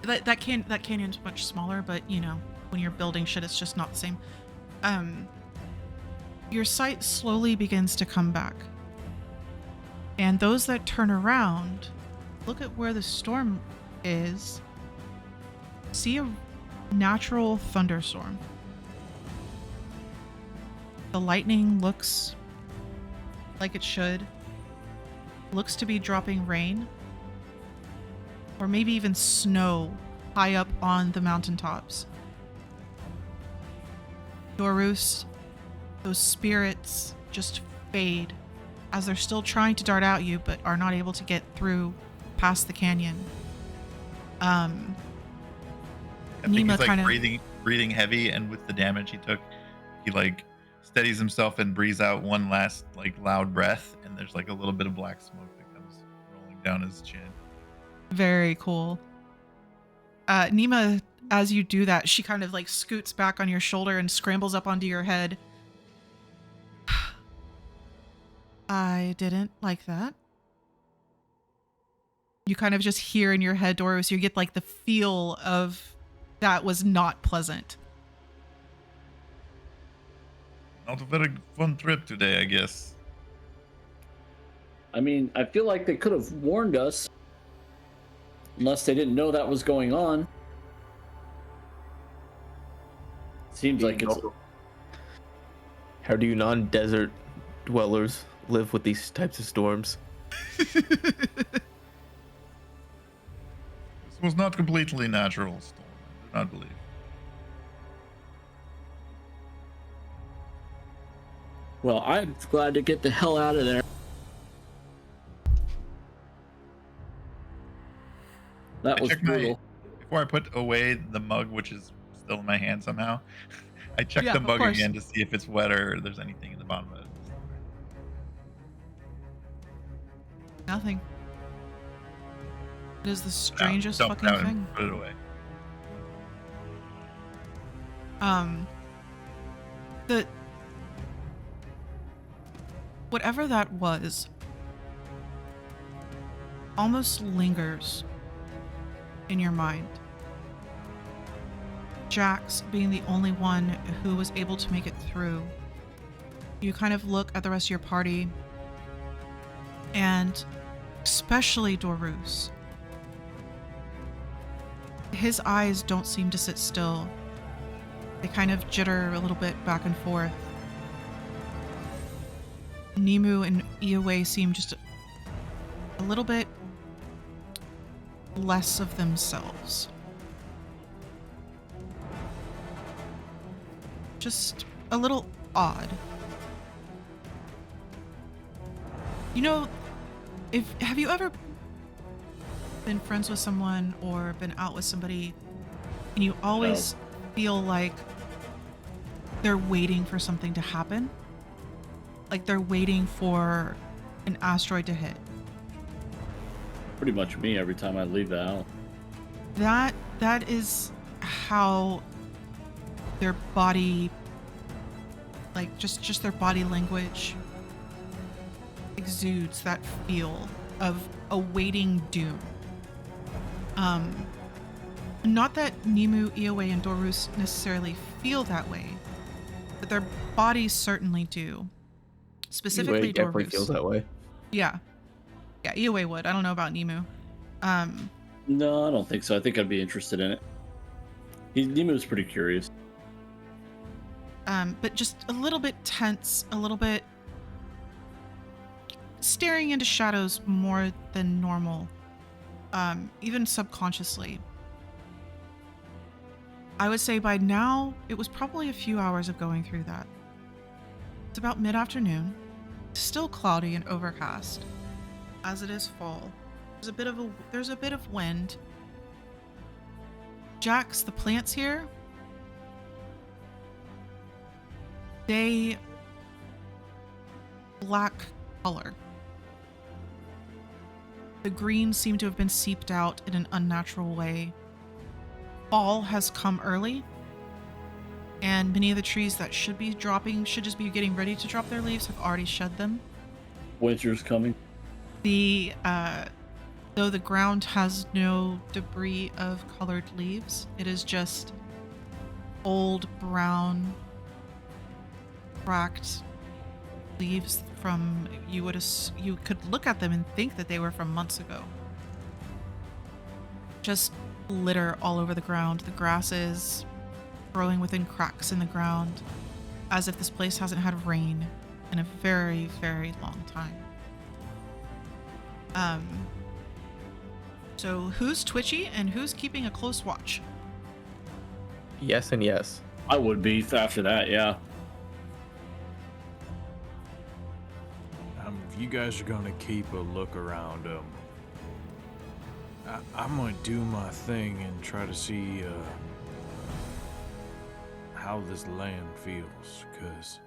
that canyon's much smaller, but you know, when you're building shit, it's just not the same. Your sight slowly begins to come back. And those that turn around, look at where the storm is, see a natural thunderstorm. The lightning looks like it should. Looks to be dropping rain. Or maybe even snow high up on the mountaintops. Dorus, those spirits just fade as they're still trying to dart at you, but are not able to get through past the canyon. I think Nima he's like kind of breathing heavy, and with the damage he took, he like steadies himself and breathes out one last like loud breath, and there's like a little bit of black smoke that comes rolling down his chin. very cool. Nima, as you do that, she kind of like scoots back on your shoulder and scrambles up onto your head. I didn't like that. You kind of just hear in your head, Doros, you get like the feel of that was not pleasant. Not a very fun trip today, I guess. I mean, I feel like they could have warned us, unless they didn't know that was going on. Seems like it's. How do you non-desert dwellers live with these types of storms? This was not completely natural storm. I do not believe. Well, I'm glad to get the hell out of there. That was brutal. Before I put away the mug, which is still in my hand somehow, I check Yeah, the of mug course. again to see if it's wet or there's anything in the bottom of it. Nothing. It is the strangest Dump it fucking out and thing. Put it away. The whatever that was almost lingers in your mind. Jax being the only one who was able to make it through. You kind of look at the rest of your party, and especially Dorus. His eyes don't seem to sit still. They kind of jitter a little bit back and forth. Nimu and Ioway seem just a little bit less of themselves. Just a little odd. You know, have you ever been friends with someone or been out with somebody and you always feel like they're waiting for something to happen? Like they're waiting for an asteroid to hit. Pretty much me every time I leave the house. That is how their body, like just their body language exudes that feel of awaiting doom. Not that Nimu, Ioway, and Dorus necessarily feel that way, but their bodies certainly do. Specifically definitely Dorus. feels that way. Yeah, Ioway would. I don't know about Nimu. No, I don't think so. I think I'd be interested in it. Nemo's pretty curious. But just a little bit tense, a little bit staring into shadows more than normal, even subconsciously. I would say by now, it was probably a few hours of going through that. It's about mid-afternoon, still cloudy and overcast, as it is fall. There's a bit of wind. Jax, the plants here, they black color. The greens seem to have been seeped out in an unnatural way. Fall has come early, and many of the trees that should just be getting ready to drop their leaves have already shed them. Winter's coming. Though the ground has no debris of colored leaves, it is just old brown cracked leaves from you could look at them and think that they were from months ago. Just litter all over the ground. The grass is growing within cracks in the ground, as if this place hasn't had rain in a very, very long time. So who's twitchy and who's keeping a close watch? Yes and yes. I would be after that, yeah. If you guys are gonna keep a look around, I'm gonna do my thing and try to see how this land feels, cause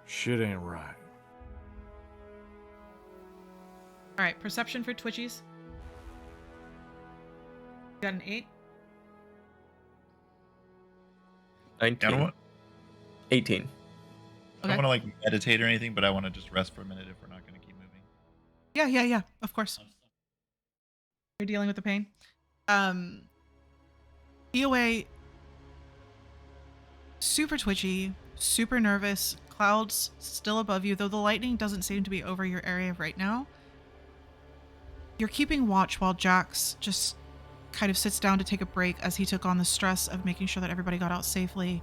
shit ain't right. All right, perception for twitchies. Got an 8. 19. You know what? 18. I don't want to like meditate or anything, but I want to just rest for a minute if we're not going to keep moving. Yeah. Of course. You're dealing with the pain. EOA, super twitchy, super nervous, clouds still above you, though the lightning doesn't seem to be over your area right now. You're keeping watch while Jax just kind of sits down to take a break as he took on the stress of making sure that everybody got out safely.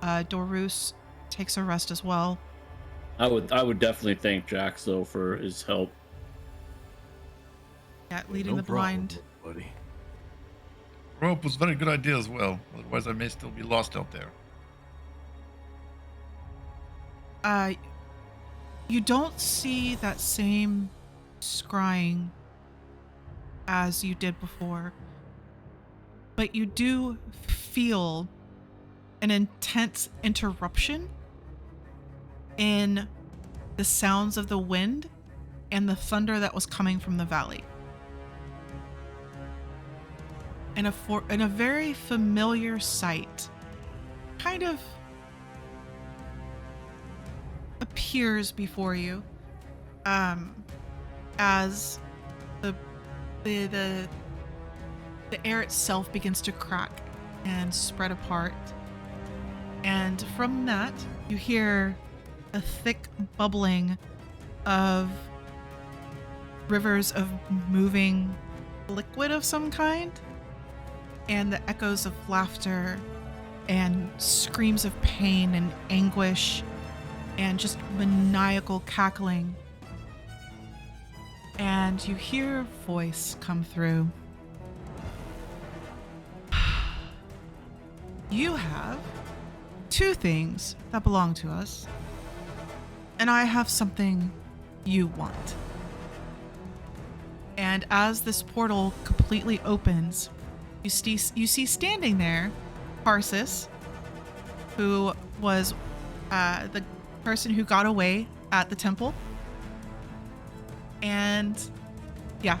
Dorus takes a rest as well. I would definitely thank Jax though for his help. Yeah, leading No the blind. problem, buddy. Rope was a very good idea as well. Otherwise, I may still be lost out there. You don't see that same scrying as you did before, but you do feel an intense interruption in the sounds of the wind and the thunder that was coming from the valley. And a very familiar sight kind of appears before you, as the air itself begins to crack and spread apart. And from that, you hear a thick bubbling of rivers of moving liquid of some kind, and the echoes of laughter and screams of pain and anguish and just maniacal cackling. And you hear a voice come through. You have 2 things that belong to us, and I have something you want. And as this portal completely opens, you see standing there Parsis, who was the person who got away at the temple. And yeah,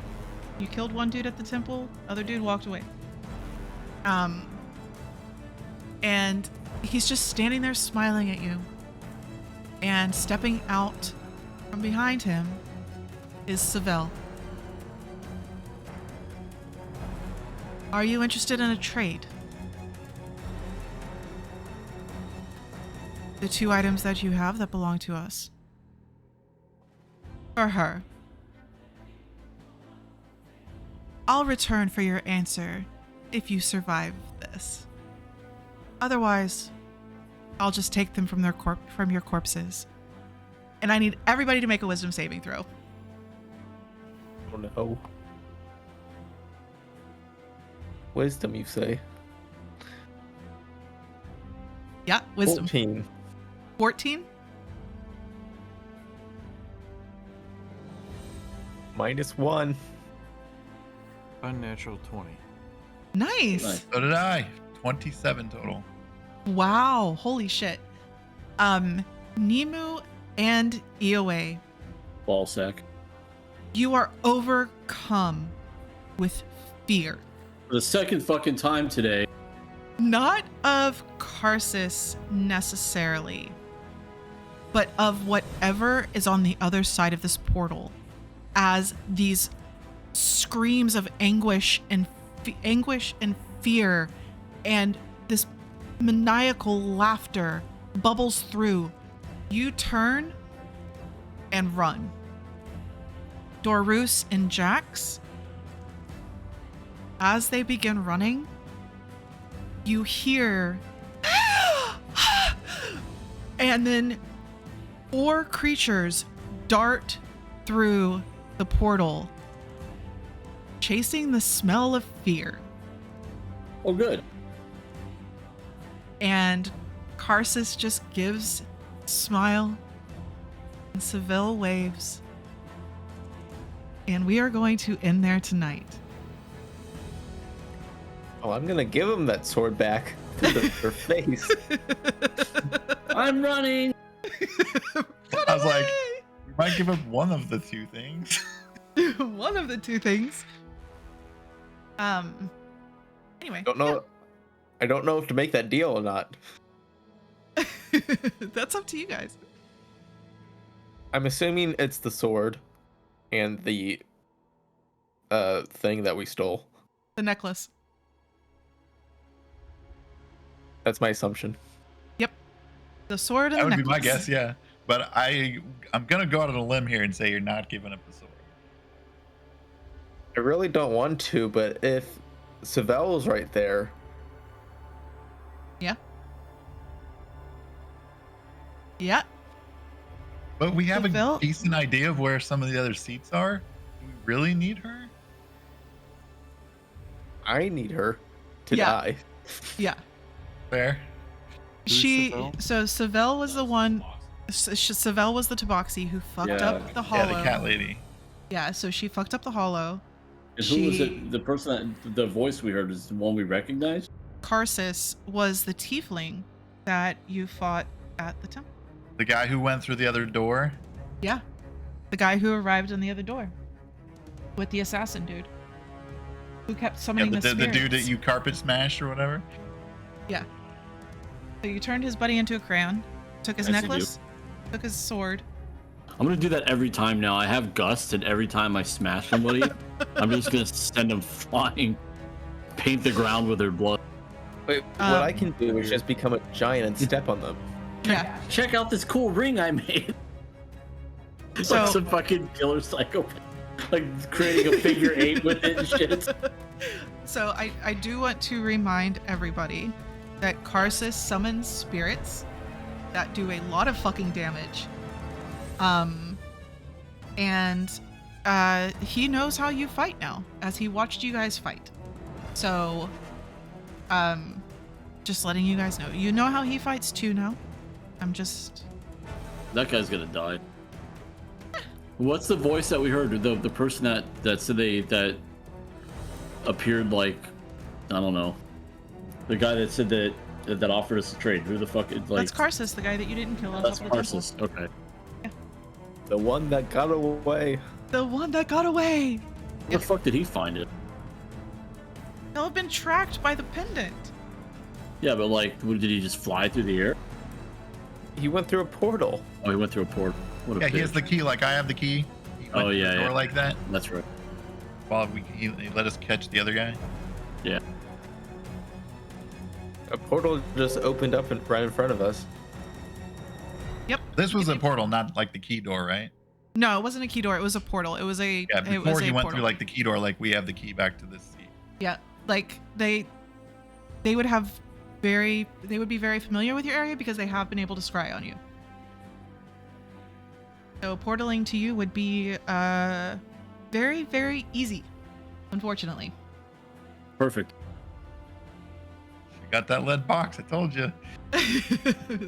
you killed one dude at the temple, other dude walked away. And he's just standing there smiling at you. And stepping out from behind him is Savell. Are you interested in a trade? The 2 items that you have that belong to us. For her. I'll return for your answer if you survive this. Otherwise, I'll just take them from your corpses. And I need everybody to make a wisdom saving throw. Oh no. Wisdom, you say? Yeah, wisdom. 14. 14? -1. Unnatural 20. Nice. So did I. 27 total. Wow, holy shit. Nemu and EOA, Ball sack. you are overcome with fear. For the second fucking time today. Not of Karsus necessarily, but of whatever is on the other side of this portal, as these screams of anguish and fear and this maniacal laughter bubbles through. You turn and run. Dorus and Jax, as they begin running, you hear and then 4 creatures dart through the portal, chasing the smell of fear. Oh, good. And Karsus just gives a smile, and Seville waves. And we are going to end there tonight. Oh, I'm gonna give him that sword back to their face. I'm running. I was like, we might give up one of the 2 things. One of the 2 things. Anyway. I don't know if to make that deal or not. That's up to you guys. I'm assuming it's the sword and the thing that we stole. The necklace. That's my assumption. Yep. The sword and That the would be necklace. my guess, yeah. But I'm gonna go out on a limb here and say you're not giving up the sword. I really don't want to, but if Savelle was right there, Yeah. Yeah. But we have Savelle? a decent idea of where some of the other seats are. Do we really need her? I need her to Yeah. die. Yeah. Fair. Who's Savelle? So Savelle was the one. Savelle was the Tabaxi who fucked Yeah. up the Yeah, hollow. the cat lady. Yeah, so she fucked up the hollow. And who was She- it? The person that the voice we heard is the one we recognized. Karsus was the tiefling that you fought at the temple. The guy who went through the other door. Yeah. The guy who arrived on the other door. With the assassin dude. Who kept Yeah, summoning the the dude that spirits. you carpet smashed or whatever. Yeah. So you turned his buddy into a crayon, took his I see you. necklace, took his sword. I'm gonna do that every time now. I have gust, and every time I smash somebody, I'm just gonna send them flying, paint the ground with their blood. Wait, what I can do is just become a giant and step on them. Yeah. Check out this cool ring I made. So- Like some fucking killer psychopath, like creating a figure 8 with it and shit. So I do want to remind everybody that Karsus summons spirits that do a lot of fucking damage. And he knows how you fight now, as he watched you guys fight. So, just letting you guys know. You know how he fights too now. I'm just... That guy's gonna die. What's the voice that we heard? The person that said that appeared like, I don't know. The guy that said that offered us a trade. Who the fuck is like? That's Karsus, the guy that you didn't kill. on That's top of the Karsus. Okay. The one that got away. temple. The one that got away. Where the fuck did he find it? He'll have been tracked by the pendant. Yeah, but like, did he just fly through the air? He went through a portal. Oh, he went through a port. What a Yeah, he has bitch. the key like I have the key. He went Oh, through yeah, the door yeah. like that. That's right. While he let us catch the other guy. Yeah. A portal just opened up right in front of us. This was a portal, not like the key door, right? No, it wasn't a key door. It was a portal. It was a. Yeah, it before was he a went portal. through like the key door, like we have the key back to this seat. Yeah, like they would have they would be very familiar with your area because they have been able to scry on you. So portaling to you would be very, very easy, unfortunately. Perfect. She got that lead box, I told you.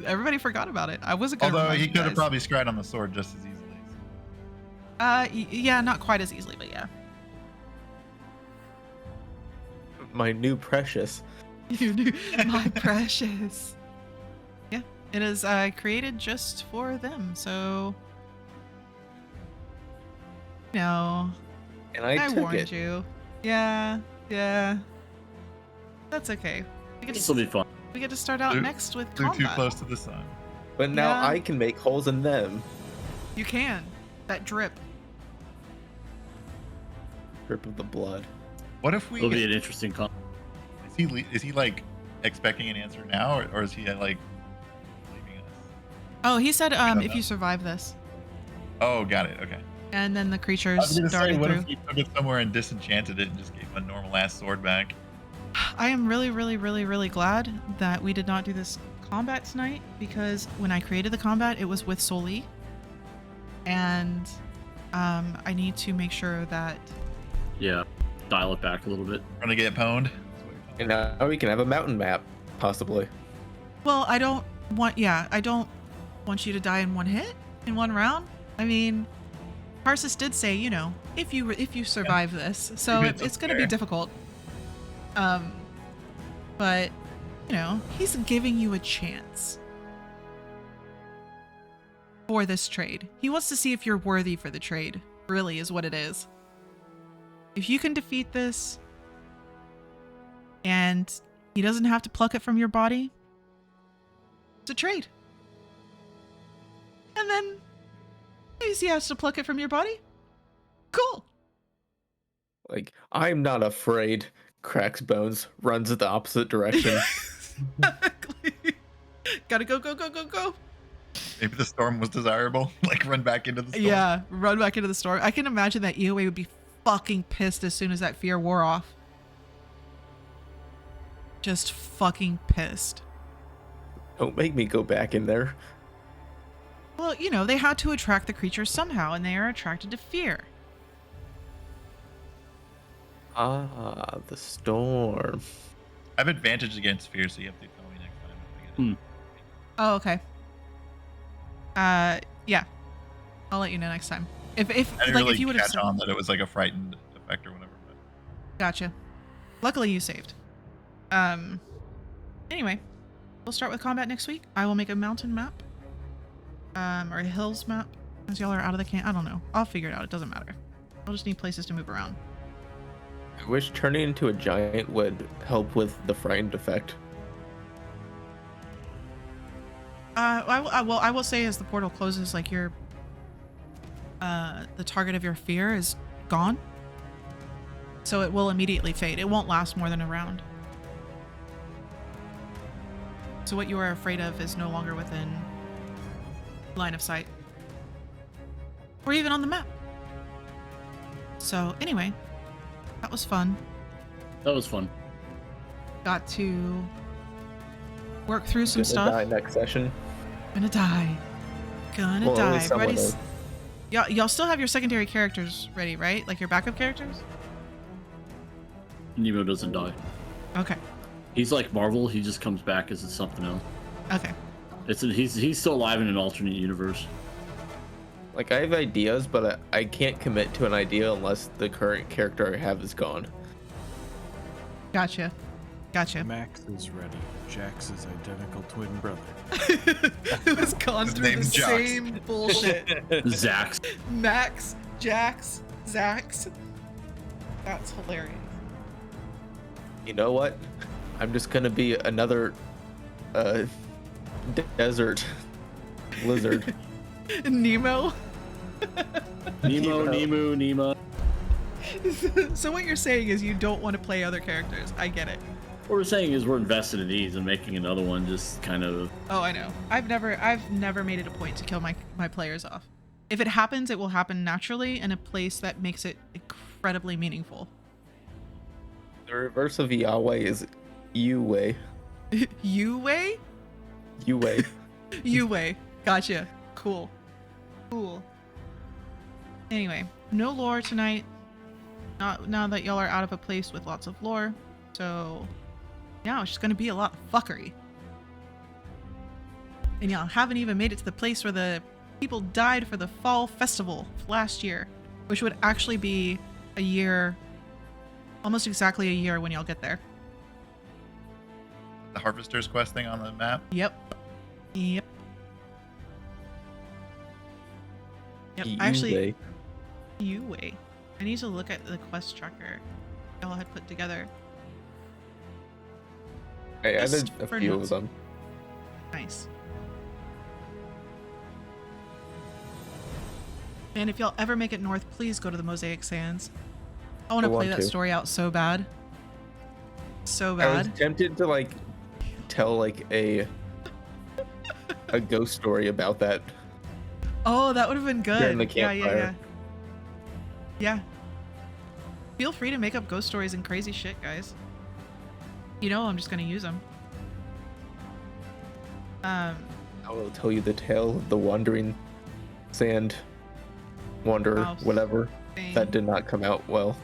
Everybody forgot about it. I wasn't gonna Although remind he you could have guys. probably scried on the sword just as easily. Yeah, not quite as easily, but yeah. My new precious. You knew, my precious. Yeah, it is created just for them, so. No, And I took warned it. you. Yeah, yeah. That's okay. This will be fun. We get to start out Flew- next with Flew too combat. close to the sun. But now Yeah. I can make holes in them. You can. That drip. Drip of the blood. What if we? It'll be an interesting con. Is he like expecting an answer now, or is he like leaving us? Oh, he said don't if know. you survive this, Oh, got it. Okay. and then the I creatures was gonna say, darted what through. if he took it somewhere and disenchanted it and just gave him a normal ass sword back? I am really, really, really, really glad that we did not do this combat tonight because when I created the combat, it was with Soli, and I need to make sure that. Yeah. Dial it back a little bit. Gonna get pwned. And now we can have a mountain map, possibly. Well, I don't want you to die in one hit, in one round. I mean, Tarsus did say, if you survive this, so It's it's going to be fair. difficult. But he's giving you a chance for this trade. He wants to see if you're worthy for the trade. Really, is what it is. If you can defeat this, and he doesn't have to pluck it from your body, it's a trade. And then Easy has to pluck it from your body. Cool. Like, I'm not afraid. Cracks bones, runs in the opposite direction. Exactly. Gotta go, go, go, go, go. Maybe the storm was desirable. Like run back into the storm. Yeah, run back into the storm. I can imagine that EOA would be fucking pissed as soon as that fear wore off. Just fucking pissed. Don't make me go back in there. Well, you know, they had to attract the creatures somehow, and they are attracted to fear. Ah, the storm. I have advantage against fear, so you have to tell me next time if I get it. Oh, okay. Yeah. I'll let you know next time. If I didn't like really if you would have catch on that it was like a frightened effect or whatever. But Gotcha. Luckily you saved. Anyway, we'll start with combat next week. I will make a mountain map. Or a hills map. As y'all are out of the camp. I don't know. I'll figure it out. It doesn't matter. I'll just need places to move around. I wish turning into a giant would help with the frightened effect. I will say as the portal closes, like your the target of your fear is gone. So it will immediately fade. It won't last more than a round. So what you are afraid of is no longer within line of sight. Or even on the map. So anyway, that was fun. That was fun. Got to work through some Gonna stuff. die next session. Gonna die. Gonna Well, at die. least someone Ready? is. Y'all still have your secondary characters ready, right? Like your backup characters? Nemo doesn't die. Okay. He's like Marvel. He just comes back as something else. Okay. He's still alive in an alternate universe. Like, I have ideas, but I can't commit to an idea unless the current character I have is gone. Gotcha. Gotcha. Max is ready. Jax is identical twin brother. Who has gone His through the name's Jax. same bullshit. Zax. Max, Jax, Zax. That's hilarious. You know what? I'm just gonna be another desert lizard. Nemo. Nemo. So what you're saying is you don't want to play other characters. I get it. What we're saying is we're invested in these and making another one just kind of. Oh, I know. I've never made it a point to kill my players off. If it happens, it will happen naturally in a place that makes it incredibly meaningful. The reverse of Yahweh is Yue. Yue? Yue. Yue. Gotcha. Cool. Anyway, no lore tonight. Not now that y'all are out of a place with lots of lore. So, yeah, it's just gonna be a lot of fuckery. And y'all haven't even made it to the place where the people died for the fall festival last year, which would actually be a year, almost exactly a year when y'all get there. the Harvester's Quest thing on the map. Yep. I Yue. actually, Yue. I need to look at the quest tracker y'all had put together. I added Just a for few notes. of them. Nice. And if y'all ever make it north, please go to the Mosaic Sands. I want to I play want that to. story out so bad. So I was bad. tempted to like tell like a ghost story about that. Oh, that would have been good. During the Yeah. campfire. Yeah. Feel free to make up ghost stories and crazy shit, guys. You know I'm just gonna use them. I will tell you the tale of the wandering sand wanderer, Wow. whatever. Dang. That did not come out well.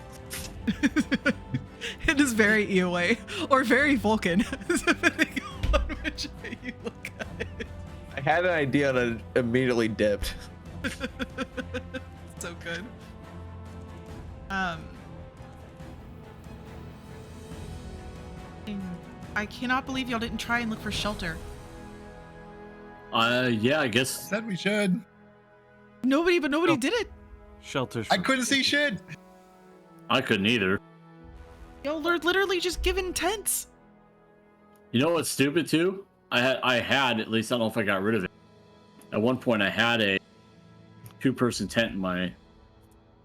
It is very EOA or very Vulcan, depending on which way you look at it. I had an idea and it immediately dipped. So good. I cannot believe y'all didn't try and look for shelter. Yeah, I guess. Said we should. Nobody Oh. did it. Shelters. I for couldn't see shit. I couldn't either. Y'all are literally just given tents. You know what's stupid too? I had at least I don't know if I got rid of it. At one point I had a two-person tent in my.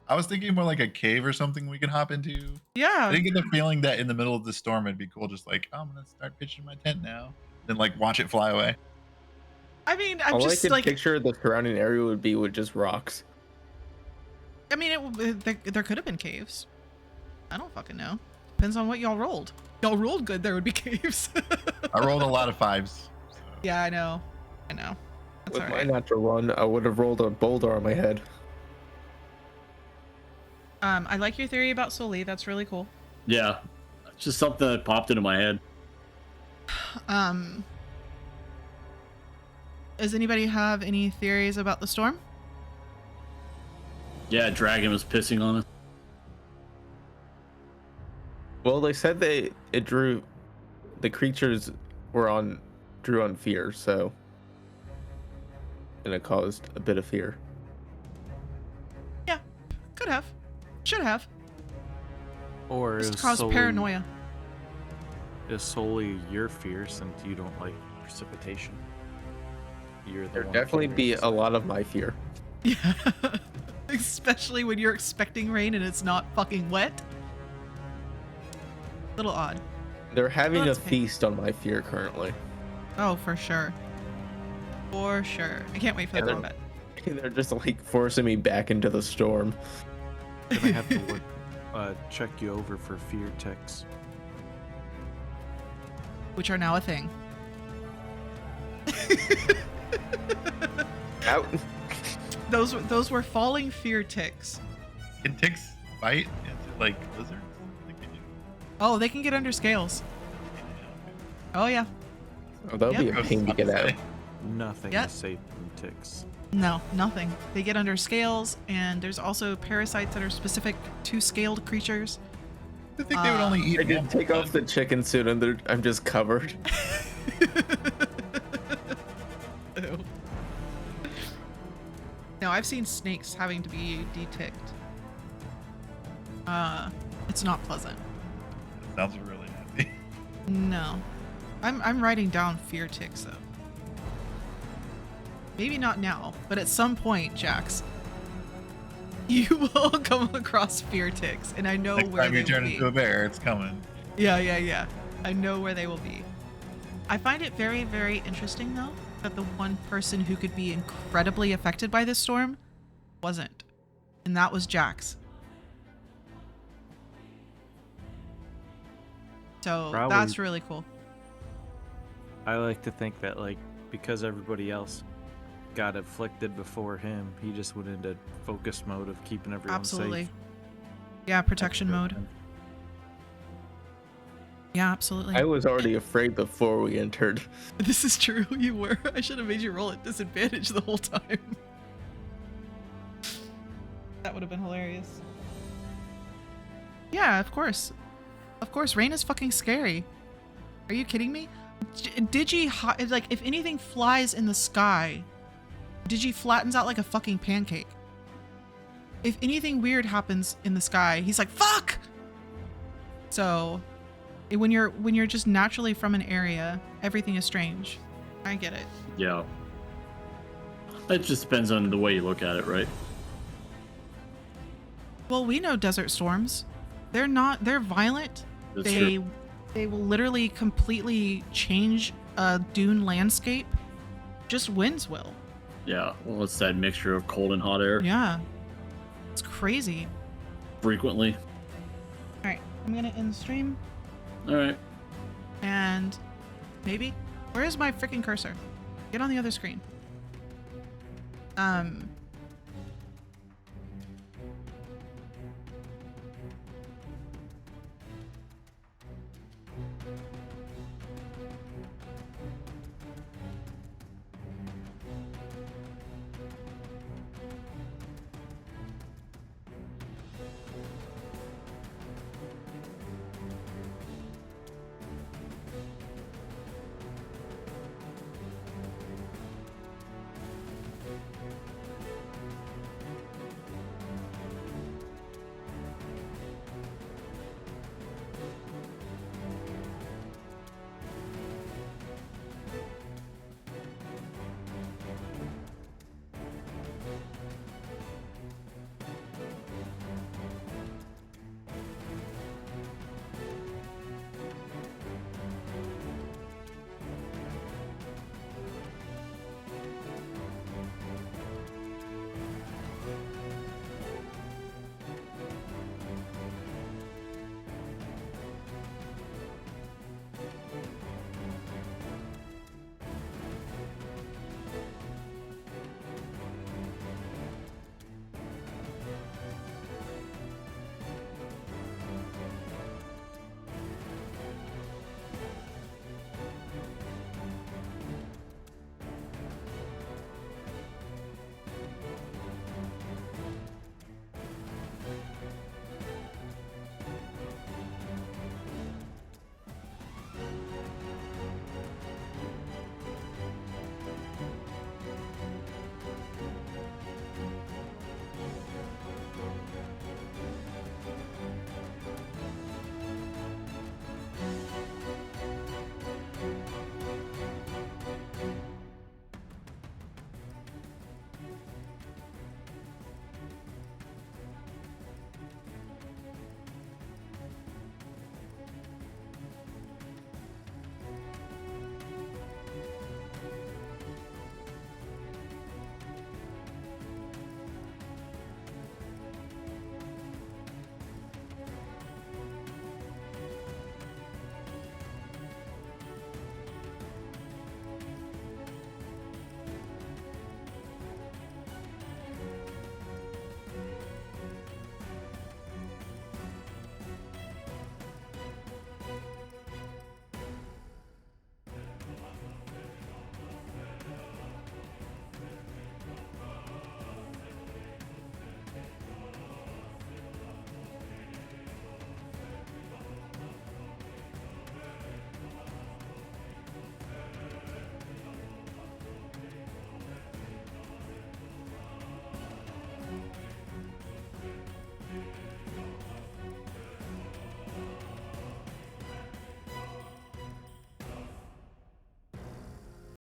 I was thinking more like a cave or something we could hop into. I Yeah. didn't get the feeling that in the middle of the storm it'd be cool, just like, oh, I'm gonna start pitching my tent now, then like watch it fly away. I mean, I'm All I just could like, picture the surrounding area would be with just rocks. I mean, there could have been caves. I don't fucking know. Depends on what y'all rolled. Y'all rolled good, there would be caves. I rolled a lot of 5s. So. Yeah, I know. That's With all my right. natural run, I would have rolled a boulder on my head. I like your theory about Soli. That's really cool. Yeah, it's just something that popped into my head. Does anybody have any theories about the storm? Yeah, dragon was pissing on us. Well, they said the creatures drew on fear, so, and it caused a bit of fear. Yeah, could have. Should have. Or Just is cause solely, paranoia. is solely your fear since you don't like precipitation? You're the There'd one definitely fearing be this. a lot of my fear. Yeah. Especially when you're expecting rain and it's not fucking wet. Little odd. They're having a That's okay. feast on my fear currently. Oh, for sure. For sure. I can't wait for And the they're- combat. They're just like forcing me back into the storm. Gonna have to check you over for fear ticks. Which are now a thing. Out. Those were falling fear ticks. Can ticks bite into like lizards? I think they do. Oh, they can get under scales. Oh yeah. Oh, that would be Yep. a pain to get out. Nothing Yep. is safe from ticks. No, nothing. They get under scales, and there's also parasites that are specific to scaled creatures. I think they would only eat. I did one take off the chicken suit and I'm just covered. Ew. No, I've seen snakes having to be deticked. It's not pleasant. Sounds really nasty. No. I'm writing down fear ticks though. Maybe not now, but at some point, Jax, you will come across fear ticks, and I know Next where time they you turn will be. into a bear, it's coming. Yeah. I know where they will be. I find it very, very interesting though that the one person who could be incredibly affected by this storm wasn't, and that was Jax. So Probably- that's really cool. I like to think that like because everybody else got afflicted before him, he just went into focus mode of keeping everyone Absolutely. safe. Yeah, protection mode. Yeah, absolutely. I was already afraid before we entered. This is true. You were. I should have made you roll at disadvantage the whole time. That would have been hilarious. Yeah, of course. Of course, rain is fucking scary. Are you kidding me? Like, if anything flies in the sky, Digi flattens out like a fucking pancake. If anything weird happens in the sky, he's like, fuck! So, when you're just naturally from an area, everything is strange. I get it. Yeah. It just depends on the way you look at it, right? Well, we know desert storms. They're violent. That's true. They will literally completely change a dune landscape. Just winds will. Yeah. Well, it's that mixture of cold and hot air Yeah. It's crazy. frequently. All right, I'm gonna end the stream, All right. and maybe where is my freaking cursor? Get on the other screen.